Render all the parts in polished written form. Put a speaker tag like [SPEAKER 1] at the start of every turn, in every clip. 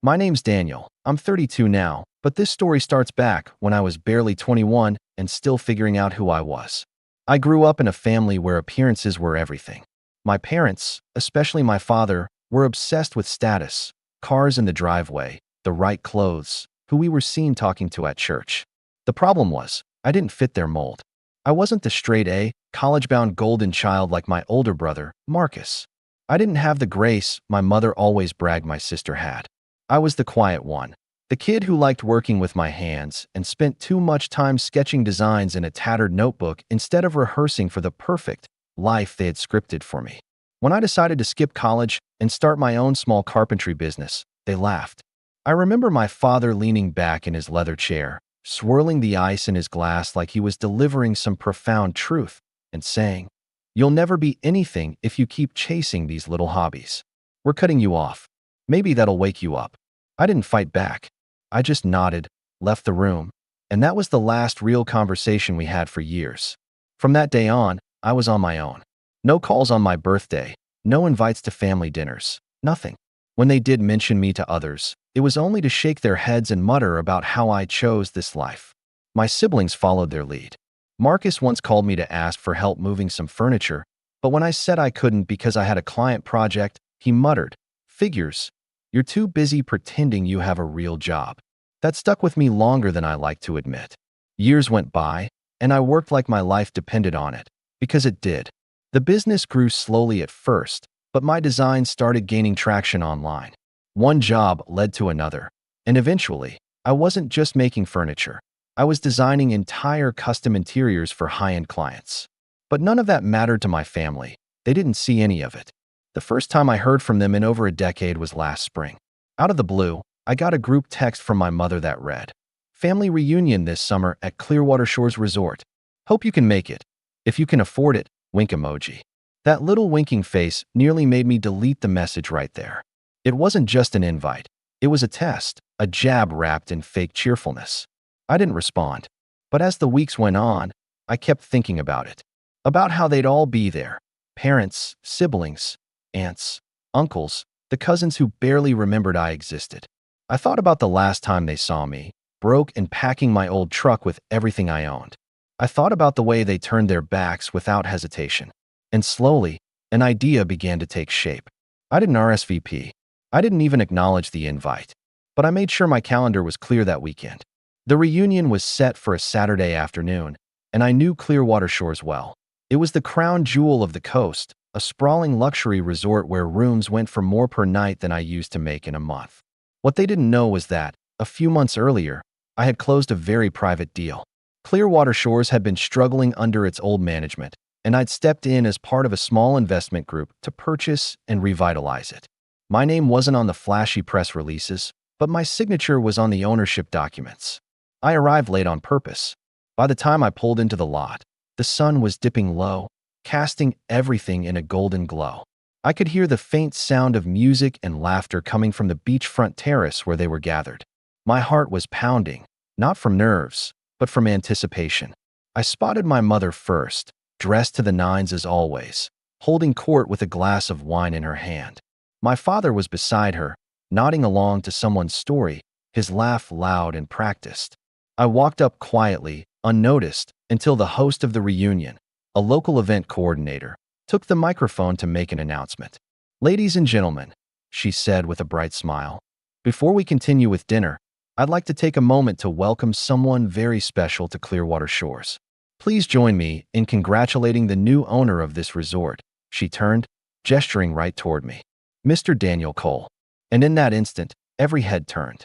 [SPEAKER 1] My name's Daniel. I'm 32 now, but this story starts back when I was barely 21 and still figuring out who I was. I grew up in a family where appearances were everything. My parents, especially my father, were obsessed with status, cars in the driveway, the right clothes, who we were seen talking to at church. The problem was, I didn't fit their mold. I wasn't the straight A, college-bound golden child like my older brother, Marcus. I didn't have the grace my mother always bragged my sister had. I was the quiet one, the kid who liked working with my hands and spent too much time sketching designs in a tattered notebook instead of rehearsing for the perfect life they had scripted for me. When I decided to skip college and start my own small carpentry business, they laughed. I remember my father leaning back in his leather chair, swirling the ice in his glass like he was delivering some profound truth, and saying, "You'll never be anything if you keep chasing these little hobbies. We're cutting you off. Maybe that'll wake you up." I didn't fight back. I just nodded, left the room, and that was the last real conversation we had for years. From that day on, I was on my own. No calls on my birthday, no invites to family dinners, nothing. When they did mention me to others, it was only to shake their heads and mutter about how I chose this life. My siblings followed their lead. Marcus once called me to ask for help moving some furniture, but when I said I couldn't because I had a client project, he muttered, "Figures. You're too busy pretending you have a real job." That stuck with me longer than I like to admit. Years went by, and I worked like my life depended on it, because it did. The business grew slowly at first, but my designs started gaining traction online. One job led to another, and eventually, I wasn't just making furniture. I was designing entire custom interiors for high-end clients. But none of that mattered to my family. They didn't see any of it. The first time I heard from them in over a decade was last spring. Out of the blue, I got a group text from my mother that read, "Family reunion this summer at Clearwater Shores Resort. Hope you can make it. If you can afford it," wink emoji. That little winking face nearly made me delete the message right there. It wasn't just an invite. It was a test, a jab wrapped in fake cheerfulness. I didn't respond. But as the weeks went on, I kept thinking about it. About how they'd all be there. Parents, siblings, aunts, uncles, the cousins who barely remembered I existed. I thought about the last time they saw me, broke and packing my old truck with everything I owned. I thought about the way they turned their backs without hesitation. And slowly, an idea began to take shape. I didn't RSVP. I didn't even acknowledge the invite. But I made sure my calendar was clear that weekend. The reunion was set for a Saturday afternoon, and I knew Clearwater Shores well. It was the crown jewel of the coast, a sprawling luxury resort where rooms went for more per night than I used to make in a month. What they didn't know was that, a few months earlier, I had closed a very private deal. Clearwater Shores had been struggling under its old management, and I'd stepped in as part of a small investment group to purchase and revitalize it. My name wasn't on the flashy press releases, but my signature was on the ownership documents. I arrived late on purpose. By the time I pulled into the lot, the sun was dipping low, casting everything in a golden glow. I could hear the faint sound of music and laughter coming from the beachfront terrace where they were gathered. My heart was pounding, not from nerves, but from anticipation. I spotted my mother first, dressed to the nines as always, holding court with a glass of wine in her hand. My father was beside her, nodding along to someone's story, his laugh loud and practiced. I walked up quietly, unnoticed, until the host of the reunion, a local event coordinator, took the microphone to make an announcement. "Ladies and gentlemen," she said with a bright smile, "before we continue with dinner, I'd like to take a moment to welcome someone very special to Clearwater Shores. Please join me in congratulating the new owner of this resort." She turned, gesturing right toward me. "Mr. Daniel Cole." And in that instant, every head turned.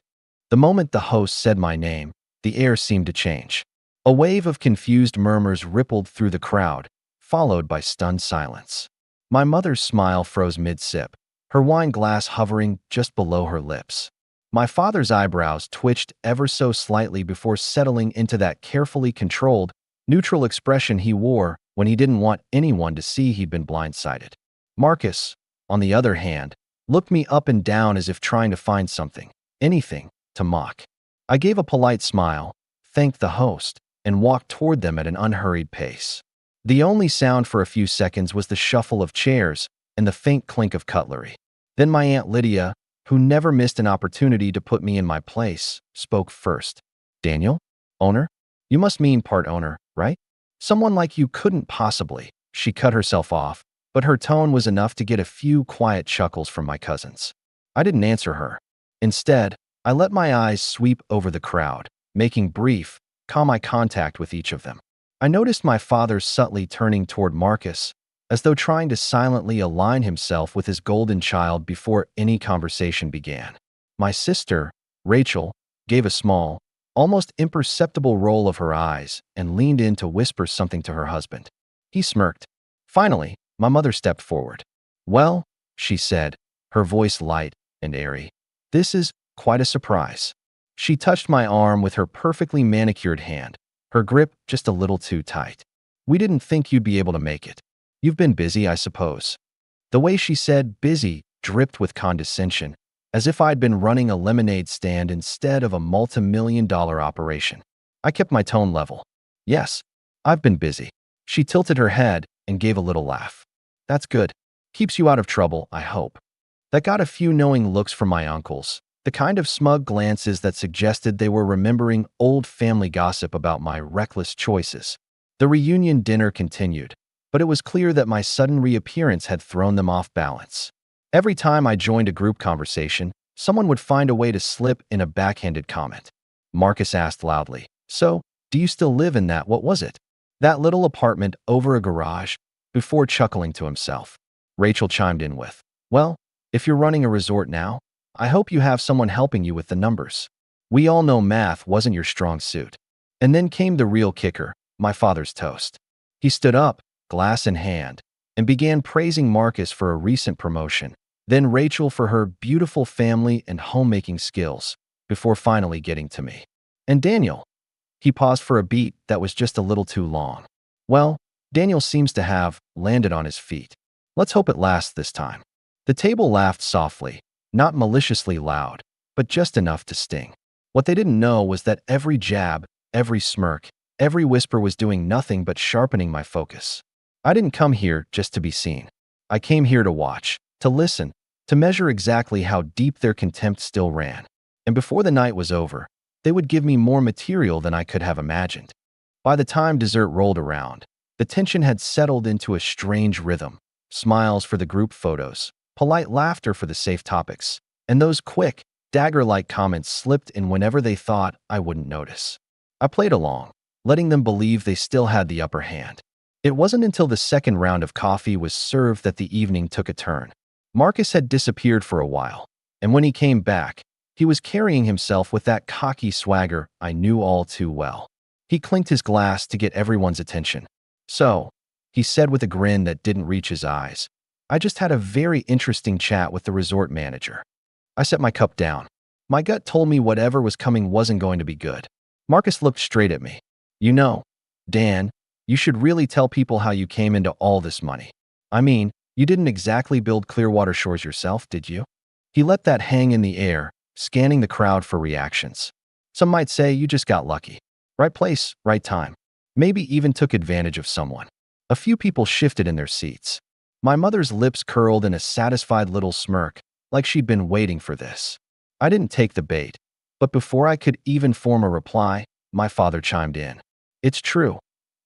[SPEAKER 1] The moment the host said my name, the air seemed to change. A wave of confused murmurs rippled through the crowd, followed by stunned silence. My mother's smile froze mid-sip, her wine glass hovering just below her lips. My father's eyebrows twitched ever so slightly before settling into that carefully controlled, neutral expression he wore when he didn't want anyone to see he'd been blindsided. Marcus, on the other hand, looked me up and down as if trying to find something, anything, to mock. I gave a polite smile, thanked the host, and walked toward them at an unhurried pace. The only sound for a few seconds was the shuffle of chairs and the faint clink of cutlery. Then my Aunt Lydia, who never missed an opportunity to put me in my place, spoke first. Daniel? Owner? You must mean part owner, right? Someone like you couldn't possibly. She cut herself off, but her tone was enough to get a few quiet chuckles from my cousins. I didn't answer her. Instead, I let my eyes sweep over the crowd, making brief, calm eye contact with each of them. I noticed my father subtly turning toward Marcus, as though trying to silently align himself with his golden child before any conversation began. My sister, Rachel, gave a small, almost imperceptible roll of her eyes and leaned in to whisper something to her husband. He smirked. Finally, my mother stepped forward. Well, she said, her voice light and airy. This is quite a surprise. She touched my arm with her perfectly manicured hand, her grip just a little too tight. We didn't think you'd be able to make it. You've been busy, I suppose. The way she said busy dripped with condescension, as if I'd been running a lemonade stand instead of a multi-million-dollar operation. I kept my tone level. Yes, I've been busy. She tilted her head and gave a little laugh. That's good. Keeps you out of trouble, I hope. That got a few knowing looks from my uncles, the kind of smug glances that suggested they were remembering old family gossip about my reckless choices. The reunion dinner continued, but it was clear that my sudden reappearance had thrown them off balance. Every time I joined a group conversation, someone would find a way to slip in a backhanded comment. Marcus asked loudly, "So, do you still live in what was it? That little apartment over a garage?" Before chuckling to himself. Rachel chimed in with, "Well, if you're running a resort now, I hope you have someone helping you with the numbers. We all know math wasn't your strong suit." And then came the real kicker, my father's toast. He stood up, glass in hand, and began praising Marcus for a recent promotion, then Rachel for her beautiful family and homemaking skills, before finally getting to me. And Daniel. He paused for a beat that was just a little too long. Well, Daniel seems to have landed on his feet. Let's hope it lasts this time. The table laughed softly, not maliciously loud, but just enough to sting. What they didn't know was that every jab, every smirk, every whisper was doing nothing but sharpening my focus. I didn't come here just to be seen. I came here to watch, to listen, to measure exactly how deep their contempt still ran. And before the night was over, they would give me more material than I could have imagined. By the time dessert rolled around, the tension had settled into a strange rhythm. Smiles for the group photos, polite laughter for the safe topics, and those quick, dagger-like comments slipped in whenever they thought I wouldn't notice. I played along, letting them believe they still had the upper hand. It wasn't until the second round of coffee was served that the evening took a turn. Marcus had disappeared for a while, and when he came back, he was carrying himself with that cocky swagger I knew all too well. He clinked his glass to get everyone's attention. "So," he said with a grin that didn't reach his eyes, "I just had a very interesting chat with the resort manager." I set my cup down. My gut told me whatever was coming wasn't going to be good. Marcus looked straight at me. "You know, Dan, you should really tell people how you came into all this money. I mean, you didn't exactly build Clearwater Shores yourself, did you?" He let that hang in the air, scanning the crowd for reactions. Some might say you just got lucky. Right place, right time. Maybe even took advantage of someone. A few people shifted in their seats. My mother's lips curled in a satisfied little smirk, like she'd been waiting for this. I didn't take the bait, but before I could even form a reply, my father chimed in. "It's true,"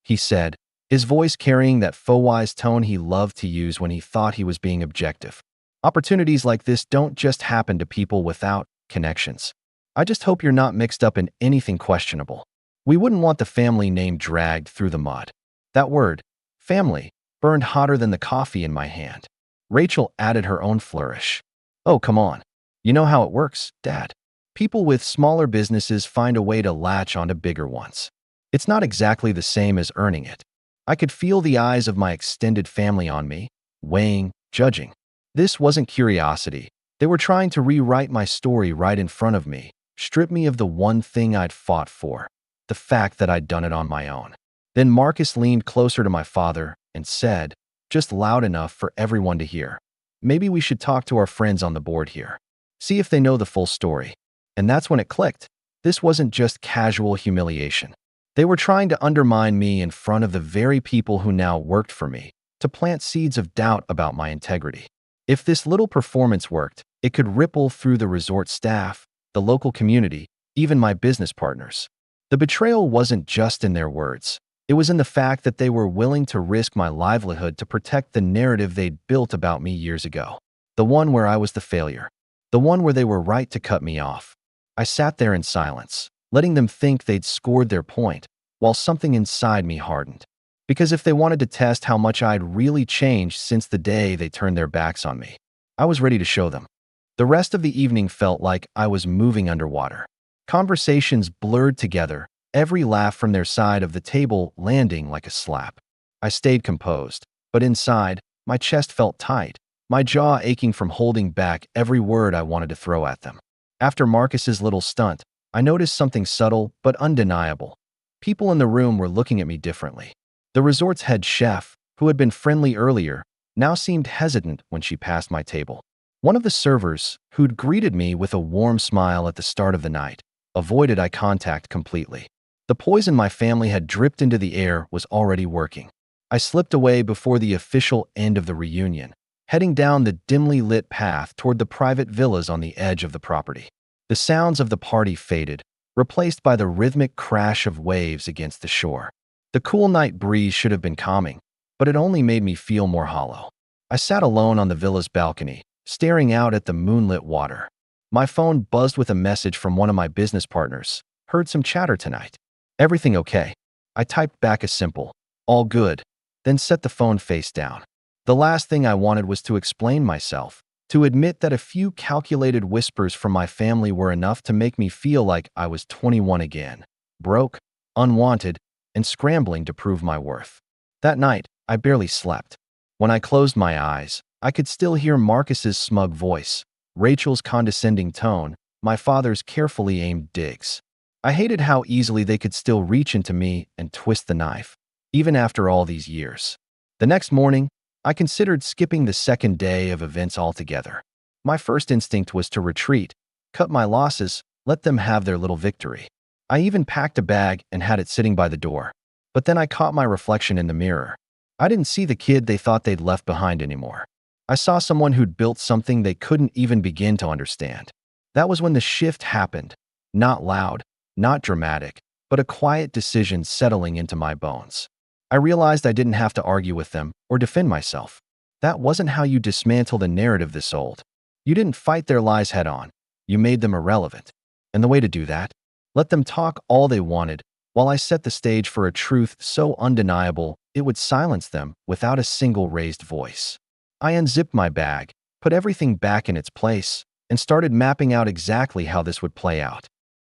[SPEAKER 1] he said, his voice carrying that faux-wise tone he loved to use when he thought he was being objective. "Opportunities like this don't just happen to people without connections. I just hope you're not mixed up in anything questionable. We wouldn't want the family name dragged through the mud." That word, family, burned hotter than the coffee in my hand. Rachel added her own flourish. "Oh, come on. You know how it works, Dad. People with smaller businesses find a way to latch onto bigger ones. It's not exactly the same as earning it." I could feel the eyes of my extended family on me, weighing, judging. This wasn't curiosity. They were trying to rewrite my story right in front of me, strip me of the one thing I'd fought for, the fact that I'd done it on my own. Then Marcus leaned closer to my father and said, just loud enough for everyone to hear, "Maybe we should talk to our friends on the board here. See if they know the full story." And that's when it clicked. This wasn't just casual humiliation. They were trying to undermine me in front of the very people who now worked for me, to plant seeds of doubt about my integrity. If this little performance worked, It could ripple through the resort staff, the local community, even my business partners. The betrayal wasn't just in their words. It was in the fact that they were willing to risk my livelihood to protect the narrative they'd built about me years ago. The one where I was the failure. The one where they were right to cut me off. I sat there in silence, letting them think they'd scored their point, while something inside me hardened. Because if they wanted to test how much I'd really changed since the day they turned their backs on me, I was ready to show them. The rest of the evening felt like I was moving underwater. Conversations blurred together, every laugh from their side of the table landing like a slap. I stayed composed, but inside, my chest felt tight, my jaw aching from holding back every word I wanted to throw at them. After Marcus's little stunt, I noticed something subtle but undeniable. People in the room were looking at me differently. The resort's head chef, who had been friendly earlier, now seemed hesitant when she passed my table. One of the servers, who'd greeted me with a warm smile at the start of the night, avoided eye contact completely. The poison my family had dripped into the air was already working. I slipped away before the official end of the reunion, heading down the dimly lit path toward the private villas on the edge of the property. The sounds of the party faded, replaced by the rhythmic crash of waves against the shore. The cool night breeze should have been calming, but it only made me feel more hollow. I sat alone on the villa's balcony, staring out at the moonlit water. My phone buzzed with a message from one of my business partners. Heard some chatter tonight. Everything okay? I typed back a simple, all good, then set the phone face down. The last thing I wanted was to explain myself, to admit that a few calculated whispers from my family were enough to make me feel like I was 21 again, broke, unwanted, and scrambling to prove my worth. That night, I barely slept. When I closed my eyes, I could still hear Marcus's smug voice, Rachel's condescending tone, my father's carefully aimed digs. I hated how easily they could still reach into me and twist the knife, even after all these years. The next morning, I considered skipping the second day of events altogether. My first instinct was to retreat, cut my losses, let them have their little victory. I even packed a bag and had it sitting by the door. But then I caught my reflection in the mirror. I didn't see the kid they thought they'd left behind anymore. I saw someone who'd built something they couldn't even begin to understand. That was when the shift happened. Not loud, not dramatic, but a quiet decision settling into my bones. I realized I didn't have to argue with them or defend myself. That wasn't how you dismantled a narrative this old. You didn't fight their lies head on. You made them irrelevant. And the way to do that? Let them talk all they wanted, while I set the stage for a truth so undeniable it would silence them without a single raised voice. I unzipped my bag, put everything back in its place, and started mapping out exactly how this would play out.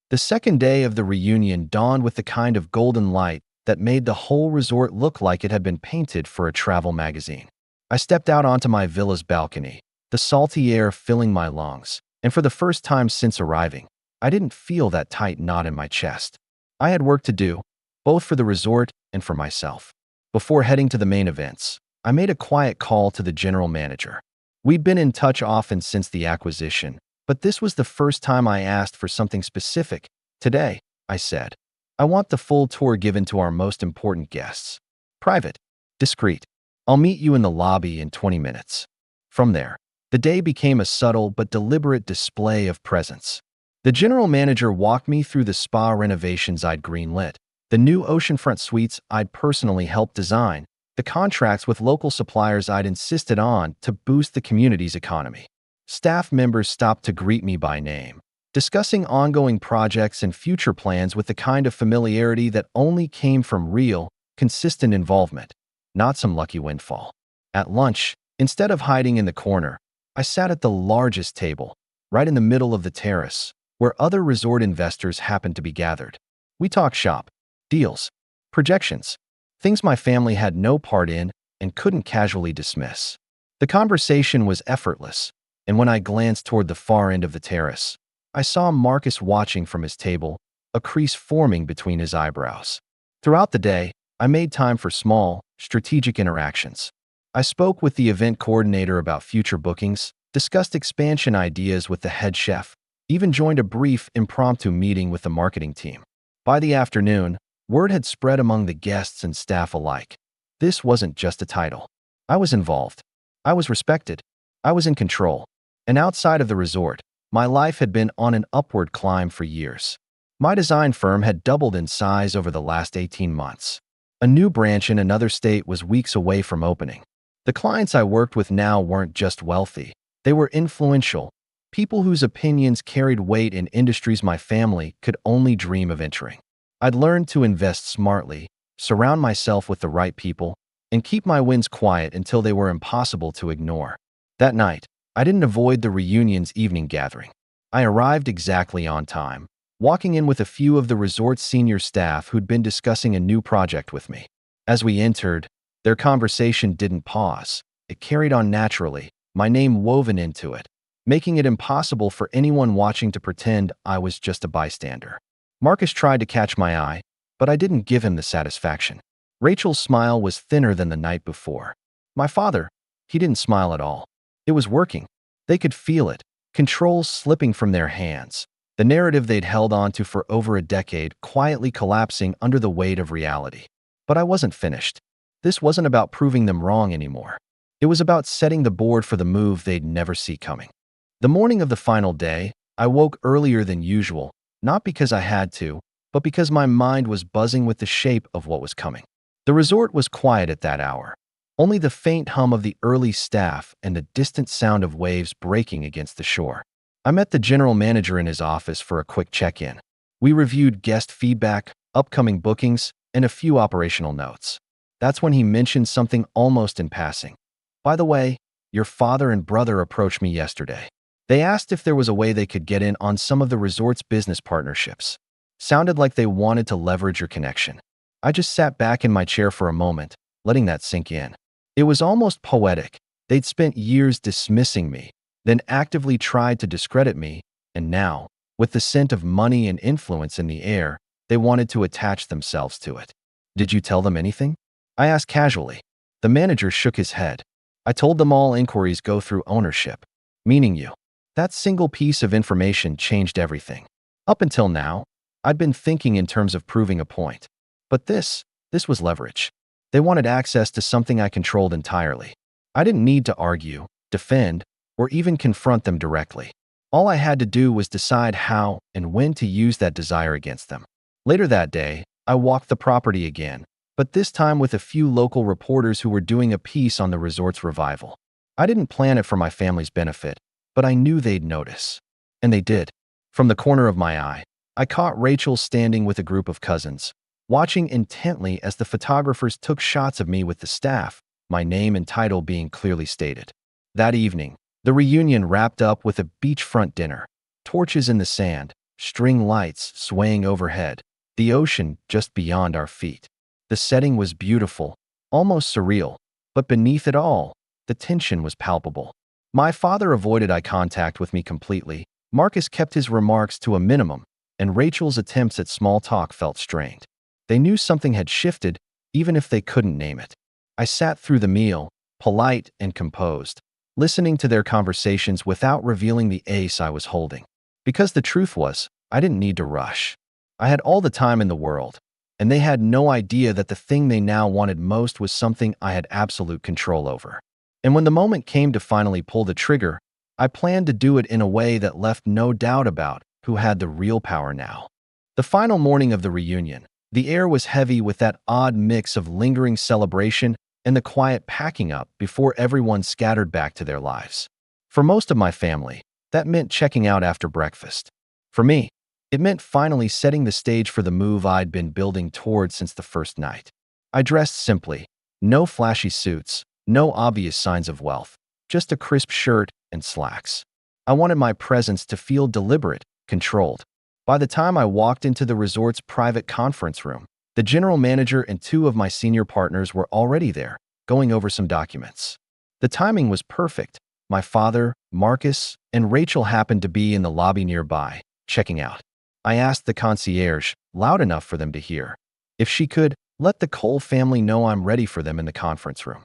[SPEAKER 1] The second day of the reunion dawned with the kind of golden light that made the whole resort look like it had been painted for a travel magazine. I stepped out onto my villa's balcony, the salty air filling my lungs, and for the first time since arriving, I didn't feel that tight knot in my chest. I had work to do, both for the resort and for myself. Before heading to the main events, I made a quiet call to the general manager. We'd been in touch often since the acquisition, but this was the first time I asked for something specific. Today, I said, I want the full tour given to our most important guests. Private, discreet. I'll meet you in the lobby in 20 minutes. From there, the day became a subtle but deliberate display of presence. The general manager walked me through the spa renovations I'd greenlit, the new oceanfront suites I'd personally helped design, the contracts with local suppliers I'd insisted on to boost the community's economy. Staff members stopped to greet me by name, discussing ongoing projects and future plans with the kind of familiarity that only came from real, consistent involvement, not some lucky windfall. At lunch, instead of hiding in the corner, I sat at the largest table, right in the middle of the terrace, where other resort investors happened to be gathered. We talked shop, deals, projections, things my family had no part in and couldn't casually dismiss. The conversation was effortless, and when I glanced toward the far end of the terrace, I saw Marcus watching from his table, a crease forming between his eyebrows. Throughout the day, I made time for small, strategic interactions. I spoke with the event coordinator about future bookings, discussed expansion ideas with the head chef, even joined a brief impromptu meeting with the marketing team. By the afternoon, word had spread among the guests and staff alike. This wasn't just a title. I was involved. I was respected. I was in control. And outside of the resort, my life had been on an upward climb for years. My design firm had doubled in size over the last 18 months. A new branch in another state was weeks away from opening. The clients I worked with now weren't just wealthy. They were influential, people whose opinions carried weight in industries my family could only dream of entering. I'd learned to invest smartly, surround myself with the right people, and keep my wins quiet until they were impossible to ignore. That night, I didn't avoid the reunion's evening gathering. I arrived exactly on time, walking in with a few of the resort's senior staff who'd been discussing a new project with me. As we entered, their conversation didn't pause. It carried on naturally, my name woven into it, making it impossible for anyone watching to pretend I was just a bystander. Marcus tried to catch my eye, but I didn't give him the satisfaction. Rachel's smile was thinner than the night before. My father, he didn't smile at all. It was working. They could feel it, control slipping from their hands. The narrative they'd held onto for over a decade quietly collapsing under the weight of reality. But I wasn't finished. This wasn't about proving them wrong anymore. It was about setting the board for the move they'd never see coming. The morning of the final day, I woke earlier than usual, not because I had to, but because my mind was buzzing with the shape of what was coming. The resort was quiet at that hour. Only the faint hum of the early staff and the distant sound of waves breaking against the shore. I met the general manager in his office for a quick check-in. We reviewed guest feedback, upcoming bookings, and a few operational notes. That's when he mentioned something almost in passing. By the way, your father and brother approached me yesterday. They asked if there was a way they could get in on some of the resort's business partnerships. Sounded like they wanted to leverage your connection. I just sat back in my chair for a moment, letting that sink in. It was almost poetic. They'd spent years dismissing me, then actively tried to discredit me, and now, with the scent of money and influence in the air, they wanted to attach themselves to it. Did you tell them anything? I asked casually. The manager shook his head. I told them all inquiries go through ownership, meaning you. That single piece of information changed everything. Up until now, I'd been thinking in terms of proving a point. But this was leverage. They wanted access to something I controlled entirely. I didn't need to argue, defend, or even confront them directly. All I had to do was decide how and when to use that desire against them. Later that day, I walked the property again, but this time with a few local reporters who were doing a piece on the resort's revival. I didn't plan it for my family's benefit, but I knew they'd notice. And they did. From the corner of my eye, I caught Rachel standing with a group of cousins, watching intently as the photographers took shots of me with the staff, my name and title being clearly stated. That evening, the reunion wrapped up with a beachfront dinner, torches in the sand, string lights swaying overhead, the ocean just beyond our feet. The setting was beautiful, almost surreal, but beneath it all, the tension was palpable. My father avoided eye contact with me completely, Marcus kept his remarks to a minimum, and Rachel's attempts at small talk felt strained. They knew something had shifted, even if they couldn't name it. I sat through the meal, polite and composed, listening to their conversations without revealing the ace I was holding. Because the truth was, I didn't need to rush. I had all the time in the world, and they had no idea that the thing they now wanted most was something I had absolute control over. And when the moment came to finally pull the trigger, I planned to do it in a way that left no doubt about who had the real power now. The final morning of the reunion, the air was heavy with that odd mix of lingering celebration and the quiet packing up before everyone scattered back to their lives. For most of my family, that meant checking out after breakfast. For me, it meant finally setting the stage for the move I'd been building toward since the first night. I dressed simply, no flashy suits, no obvious signs of wealth, just a crisp shirt and slacks. I wanted my presence to feel deliberate, controlled. By the time I walked into the resort's private conference room, the general manager and two of my senior partners were already there, going over some documents. The timing was perfect. My father, Marcus, and Rachel happened to be in the lobby nearby, checking out. I asked the concierge, loud enough for them to hear, if she could let the Cole family know I'm ready for them in the conference room.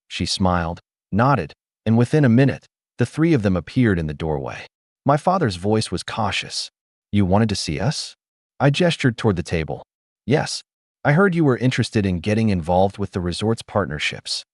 [SPEAKER 1] She smiled, nodded, and within a minute, the three of them appeared in the doorway. My father's voice was cautious. You wanted to see us? I gestured toward the table. Yes, I heard you were interested in getting involved with the resort's partnerships.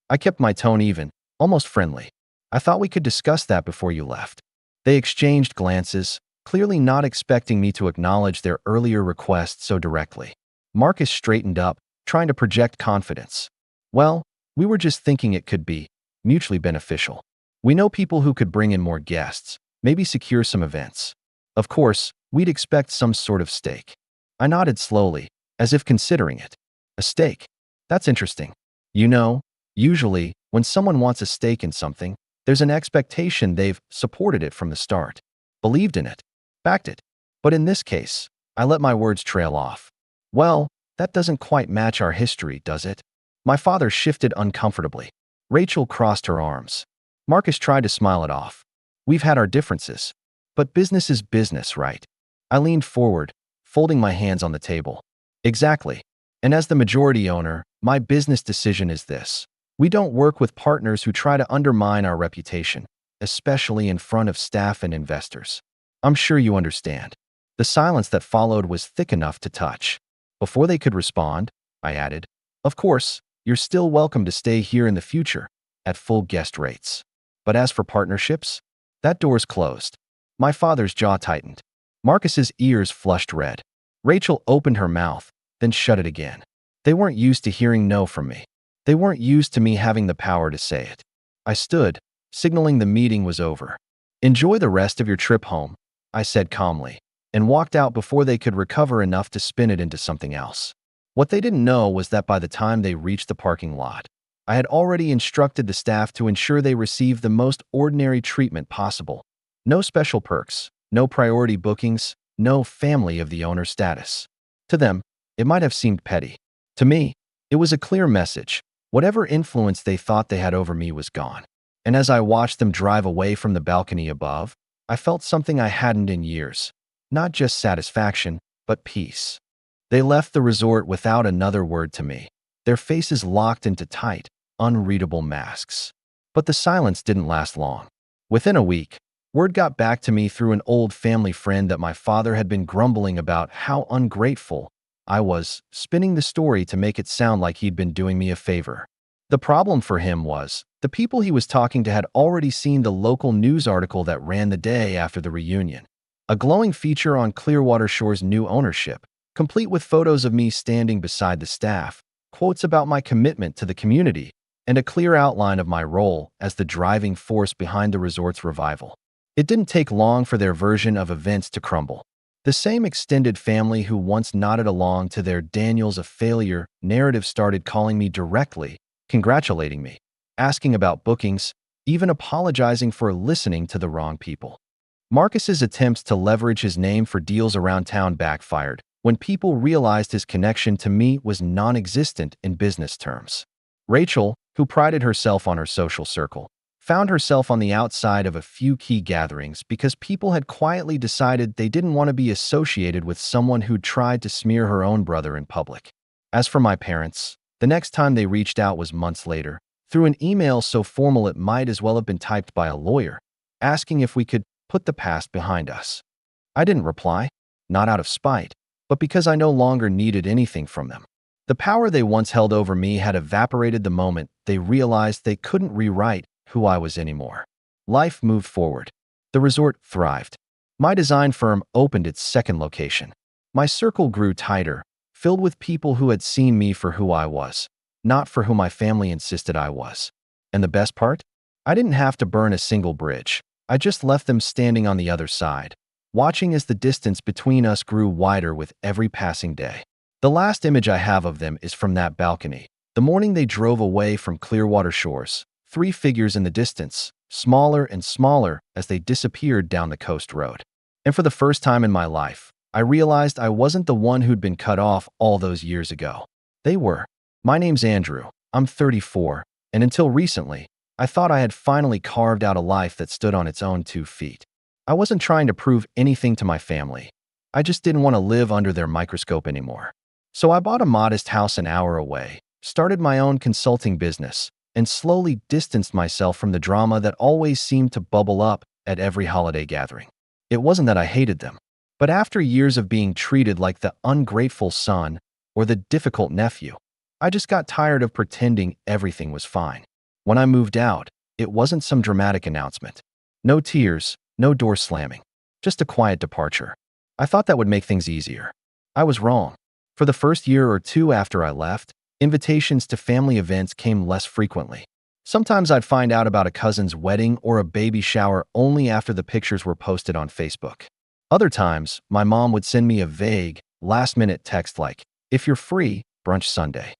[SPEAKER 1] I kept my tone even, almost friendly. I thought we could discuss that before you left." They exchanged glances, clearly not expecting me to acknowledge their earlier request so directly. Marcus straightened up, trying to project confidence. "Well, we were just thinking it could be mutually beneficial. We know people who could bring in more guests, maybe secure some events. Of course, we'd expect some sort of stake." I nodded slowly, as if considering it. "A stake? That's interesting. You know, usually, when someone wants a stake in something, there's an expectation they've supported it from the start, believed in it, backed it. But in this case," I let my words trail off. "Well, that doesn't quite match our history, does it?" My father shifted uncomfortably. Rachel crossed her arms. Marcus tried to smile it off. "We've had our differences. But business is business, right?" I leaned forward, folding my hands on the table. "Exactly. And as the majority owner, my business decision is this. We don't work with partners who try to undermine our reputation, especially in front of staff and investors. I'm sure you understand." The silence that followed was thick enough to touch. Before they could respond, I added, "Of course, you're still welcome to stay here in the future, at full guest rates. But as for partnerships, that door's closed." My father's jaw tightened. Marcus's ears flushed red. Rachel opened her mouth, then shut it again. They weren't used to hearing no from me. They weren't used to me having the power to say it. I stood, signaling the meeting was over. "Enjoy the rest of your trip home," I said calmly, and walked out before they could recover enough to spin it into something else. What they didn't know was that by the time they reached the parking lot, I had already instructed the staff to ensure they received the most ordinary treatment possible. No special perks, no priority bookings, no family of the owner status. To them, it might have seemed petty. To me, it was a clear message. Whatever influence they thought they had over me was gone. And as I watched them drive away from the balcony above, I felt something I hadn't in years. Not just satisfaction, but peace. They left the resort without another word to me, their faces locked into tight, unreadable masks. But the silence didn't last long. Within a week, word got back to me through an old family friend that my father had been grumbling about how ungrateful I was, spinning the story to make it sound like he'd been doing me a favor. The problem for him was, the people he was talking to had already seen the local news article that ran the day after the reunion. A glowing feature on Clearwater Shore's new ownership, complete with photos of me standing beside the staff, quotes about my commitment to the community, and a clear outline of my role as the driving force behind the resort's revival. It didn't take long for their version of events to crumble. The same extended family who once nodded along to their "Daniel's a failure" narrative started calling me directly, congratulating me, asking about bookings, even apologizing for listening to the wrong people. Marcus's attempts to leverage his name for deals around town backfired when people realized his connection to me was non-existent in business terms. Rachel, who prided herself on her social circle, found herself on the outside of a few key gatherings because people had quietly decided they didn't want to be associated with someone who'd tried to smear her own brother in public. As for my parents, the next time they reached out was months later, through an email so formal it might as well have been typed by a lawyer, asking if we could put the past behind us. I didn't reply, not out of spite, but because I no longer needed anything from them. The power they once held over me had evaporated the moment they realized they couldn't rewrite who I was anymore. Life moved forward. The resort thrived. My design firm opened its second location. My circle grew tighter, filled with people who had seen me for who I was, not for who my family insisted I was. And the best part? I didn't have to burn a single bridge. I just left them standing on the other side, watching as the distance between us grew wider with every passing day. The last image I have of them is from that balcony, the morning they drove away from Clearwater Shores. 3 figures in the distance, smaller and smaller as they disappeared down the coast road. And for the first time in my life, I realized I wasn't the one who'd been cut off all those years ago. They were. My name's Andrew, I'm 34, and until recently, I thought I had finally carved out a life that stood on its own 2 feet. I wasn't trying to prove anything to my family. I just didn't want to live under their microscope anymore. So I bought a modest house an hour away, started my own consulting business, and slowly distanced myself from the drama that always seemed to bubble up at every holiday gathering. It wasn't that I hated them, but after years of being treated like the ungrateful son or the difficult nephew, I just got tired of pretending everything was fine. When I moved out, it wasn't some dramatic announcement. No tears, no door slamming, just a quiet departure. I thought that would make things easier. I was wrong. For the first year or two after I left, invitations to family events came less frequently. Sometimes I'd find out about a cousin's wedding or a baby shower only after the pictures were posted on Facebook. Other times, my mom would send me a vague, last-minute text like, "If you're free, brunch Sunday."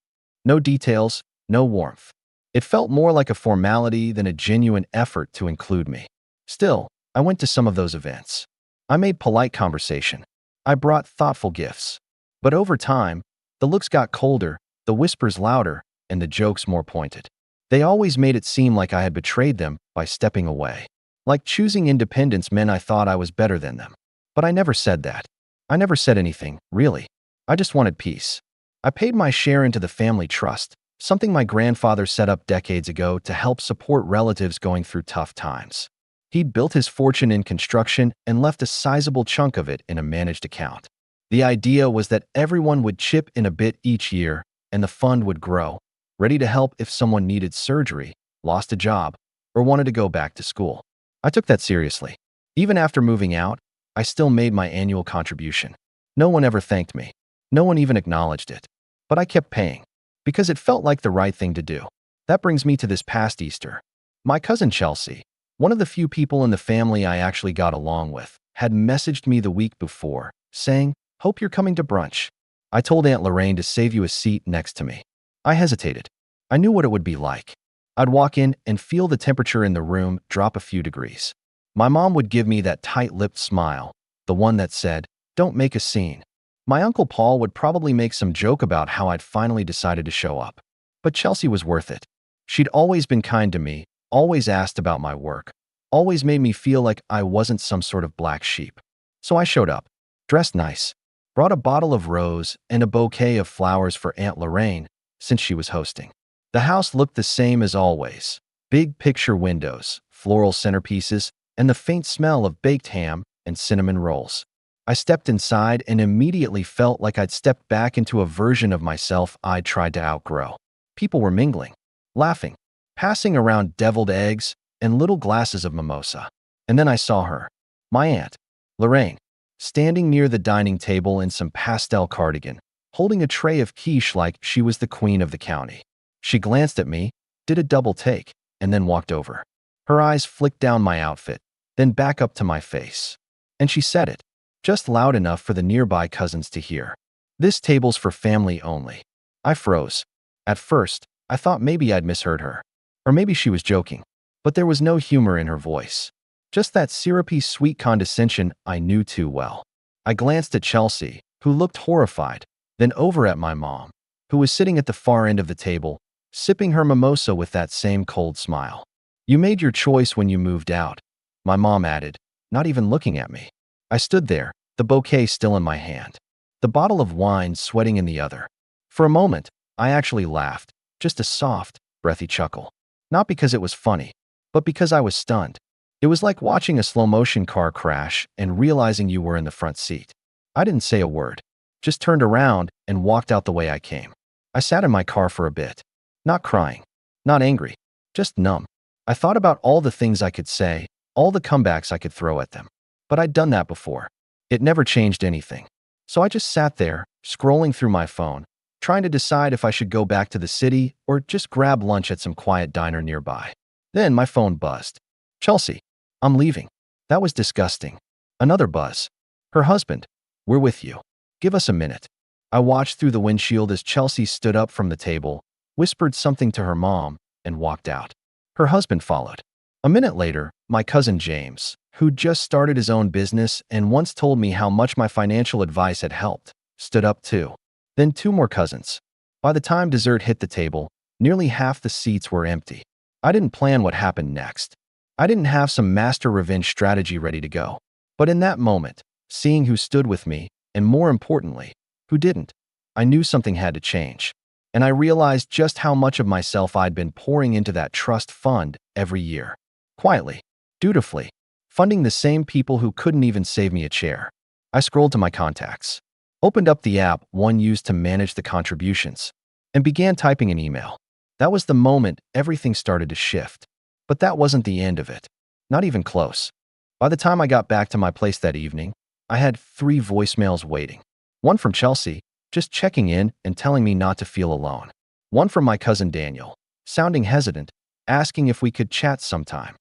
[SPEAKER 1] No details, no warmth. It felt more like a formality than a genuine effort to include me. Still, I went to some of those events. I made polite conversation. I brought thoughtful gifts. But over time, the looks got colder, the whispers louder, and the jokes more pointed. They always made it seem like I had betrayed them by stepping away. Like choosing independence meant I thought I was better than them. But I never said that. I never said anything, really. I just wanted peace. I paid my share into the family trust, something my grandfather set up decades ago to help support relatives going through tough times. He'd built his fortune in construction and left a sizable chunk of it in a managed account. The idea was that everyone would chip in a bit each year, and the fund would grow, ready to help if someone needed surgery, lost a job, or wanted to go back to school. I took that seriously. Even after moving out, I still made my annual contribution. No one ever thanked me. No one even acknowledged it. But I kept paying, because it felt like the right thing to do. That brings me to this past Easter. My cousin Chelsea, one of the few people in the family I actually got along with, had messaged me the week before, saying, "Hope you're coming to brunch. I told Aunt Lorraine to save you a seat next to me." I hesitated. I knew what it would be like. I'd walk in and feel the temperature in the room drop a few degrees. My mom would give me that tight-lipped smile, the one that said, "Don't make a scene." My Uncle Paul would probably make some joke about how I'd finally decided to show up. But Chelsea was worth it. She'd always been kind to me, always asked about my work, always made me feel like I wasn't some sort of black sheep. So I showed up, dressed nice, brought a bottle of rose and a bouquet of flowers for Aunt Lorraine since she was hosting. The house looked the same as always. Big picture windows, floral centerpieces, and the faint smell of baked ham and cinnamon rolls. I stepped inside and immediately felt like I'd stepped back into a version of myself I'd tried to outgrow. People were mingling, laughing, passing around deviled eggs and little glasses of mimosa. And then I saw her, my Aunt Lorraine, standing near the dining table in some pastel cardigan, holding a tray of quiche like she was the queen of the county. She glanced at me, did a double take, and then walked over. Her eyes flicked down my outfit, then back up to my face. And she said it, just loud enough for the nearby cousins to hear. "This table's for family only." I froze. At first, I thought maybe I'd misheard her. Or maybe she was joking. But there was no humor in her voice. Just that syrupy, sweet condescension I knew too well. I glanced at Chelsea, who looked horrified, then over at my mom, who was sitting at the far end of the table, sipping her mimosa with that same cold smile. "You made your choice when you moved out," my mom added, not even looking at me. I stood there, the bouquet still in my hand, the bottle of wine sweating in the other. For a moment, I actually laughed, just a soft, breathy chuckle. Not because it was funny, but because I was stunned. It was like watching a slow-motion car crash and realizing you were in the front seat. I didn't say a word, just turned around and walked out the way I came. I sat in my car for a bit, not crying, not angry, just numb. I thought about all the things I could say, all the comebacks I could throw at them. But I'd done that before. It never changed anything. So I just sat there, scrolling through my phone, trying to decide if I should go back to the city or just grab lunch at some quiet diner nearby. Then my phone buzzed. "Chelsea, I'm leaving." That was disgusting. Another buzz. Her husband. "We're with you. Give us a minute." I watched through the windshield as Chelsea stood up from the table, whispered something to her mom, and walked out. Her husband followed. A minute later, my cousin James, who'd just started his own business and once told me how much my financial advice had helped, stood up too. Then two more cousins. By the time dessert hit the table, nearly half the seats were empty. I didn't plan what happened next. I didn't have some master revenge strategy ready to go. But in that moment, seeing who stood with me, and more importantly, who didn't, I knew something had to change. And I realized just how much of myself I'd been pouring into that trust fund every year. Quietly, dutifully, funding the same people who couldn't even save me a chair. I scrolled to my contacts, opened up the app one used to manage the contributions, and began typing an email. That was the moment everything started to shift. But that wasn't the end of it. Not even close. By the time I got back to my place that evening, I had 3 voicemails waiting. One from Chelsea, just checking in and telling me not to feel alone. One from my cousin Daniel, sounding hesitant, asking if we could chat sometime.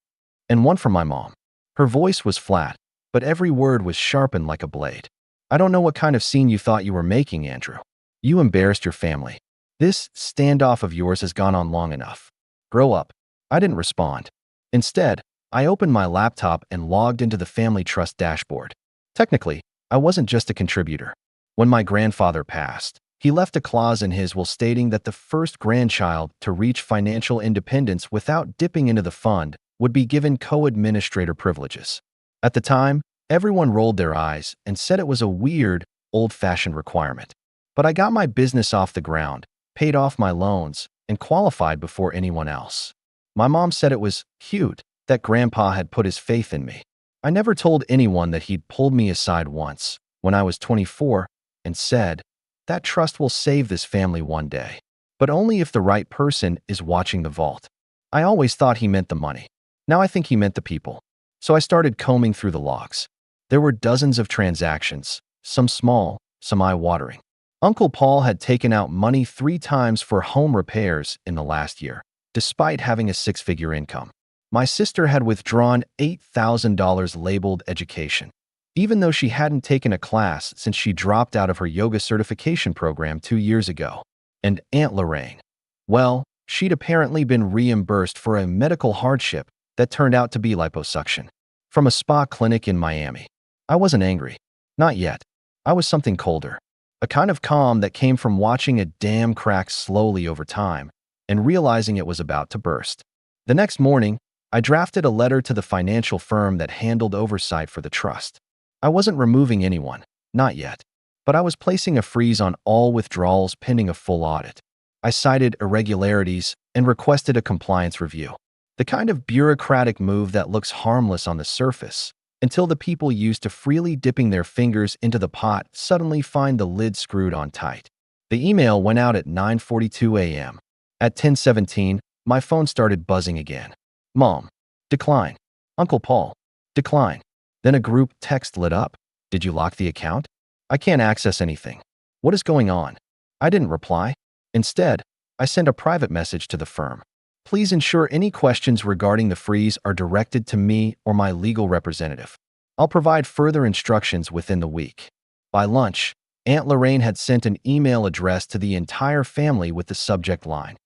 [SPEAKER 1] And one from my mom. Her voice was flat, but every word was sharpened like a blade. I don't know what kind of scene you thought you were making, Andrew. You embarrassed your family. This standoff of yours has gone on long enough. Grow up. I didn't respond. Instead, I opened my laptop and logged into the family trust dashboard. Technically, I wasn't just a contributor. When my grandfather passed, he left a clause in his will stating that the first grandchild to reach financial independence without dipping into the fund would be given co-administrator privileges. At the time, everyone rolled their eyes and said it was a weird, old-fashioned requirement. But I got my business off the ground, paid off my loans, and qualified before anyone else. My mom said it was cute that Grandpa had put his faith in me. I never told anyone that he'd pulled me aside once, when I was 24, and said, "That trust will save this family one day, but only if the right person is watching the vault." I always thought he meant the money. Now I think he meant the people. So I started combing through the logs. There were dozens of transactions, some small, some eye-watering. Uncle Paul had taken out money 3 times for home repairs in the last year, despite having a 6-figure income. My sister had withdrawn $8,000 labeled education, even though she hadn't taken a class since she dropped out of her yoga certification program 2 years ago. And Aunt Lorraine, well, she'd apparently been reimbursed for a medical hardship that turned out to be liposuction from a spa clinic in Miami. I wasn't angry. Not yet. I was something colder. A kind of calm that came from watching a dam crack slowly over time and realizing it was about to burst. The next morning, I drafted a letter to the financial firm that handled oversight for the trust. I wasn't removing anyone, not yet, but I was placing a freeze on all withdrawals pending a full audit. I cited irregularities and requested a compliance review. The kind of bureaucratic move that looks harmless on the surface, until the people used to freely dipping their fingers into the pot suddenly find the lid screwed on tight. The email went out at 9:42 a.m. At 10:17, my phone started buzzing again. Mom, decline. Uncle Paul, decline. Then a group text lit up. Did you lock the account? I can't access anything. What is going on? I didn't reply. Instead, I sent a private message to the firm. Please ensure any questions regarding the freeze are directed to me or my legal representative. I'll provide further instructions within the week. By lunch, Aunt Lorraine had sent an email addressed to the entire family with the subject line,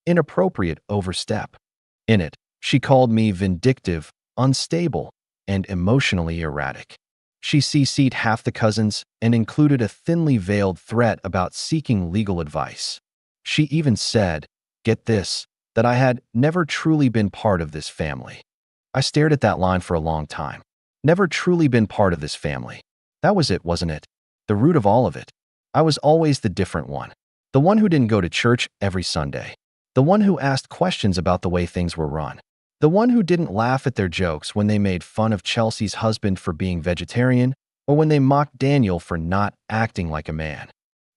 [SPEAKER 1] "Inappropriate overstep." In it, she called me vindictive, unstable, and emotionally erratic. She CC'd half the cousins and included a thinly veiled threat about seeking legal advice. She even said, get this, that I had never truly been part of this family. I stared at that line for a long time. Never truly been part of this family. That was it, wasn't it? The root of all of it. I was always the different one. The one who didn't go to church every Sunday. The one who asked questions about the way things were run. The one who didn't laugh at their jokes when they made fun of Chelsea's husband for being vegetarian or when they mocked Daniel for not acting like a man.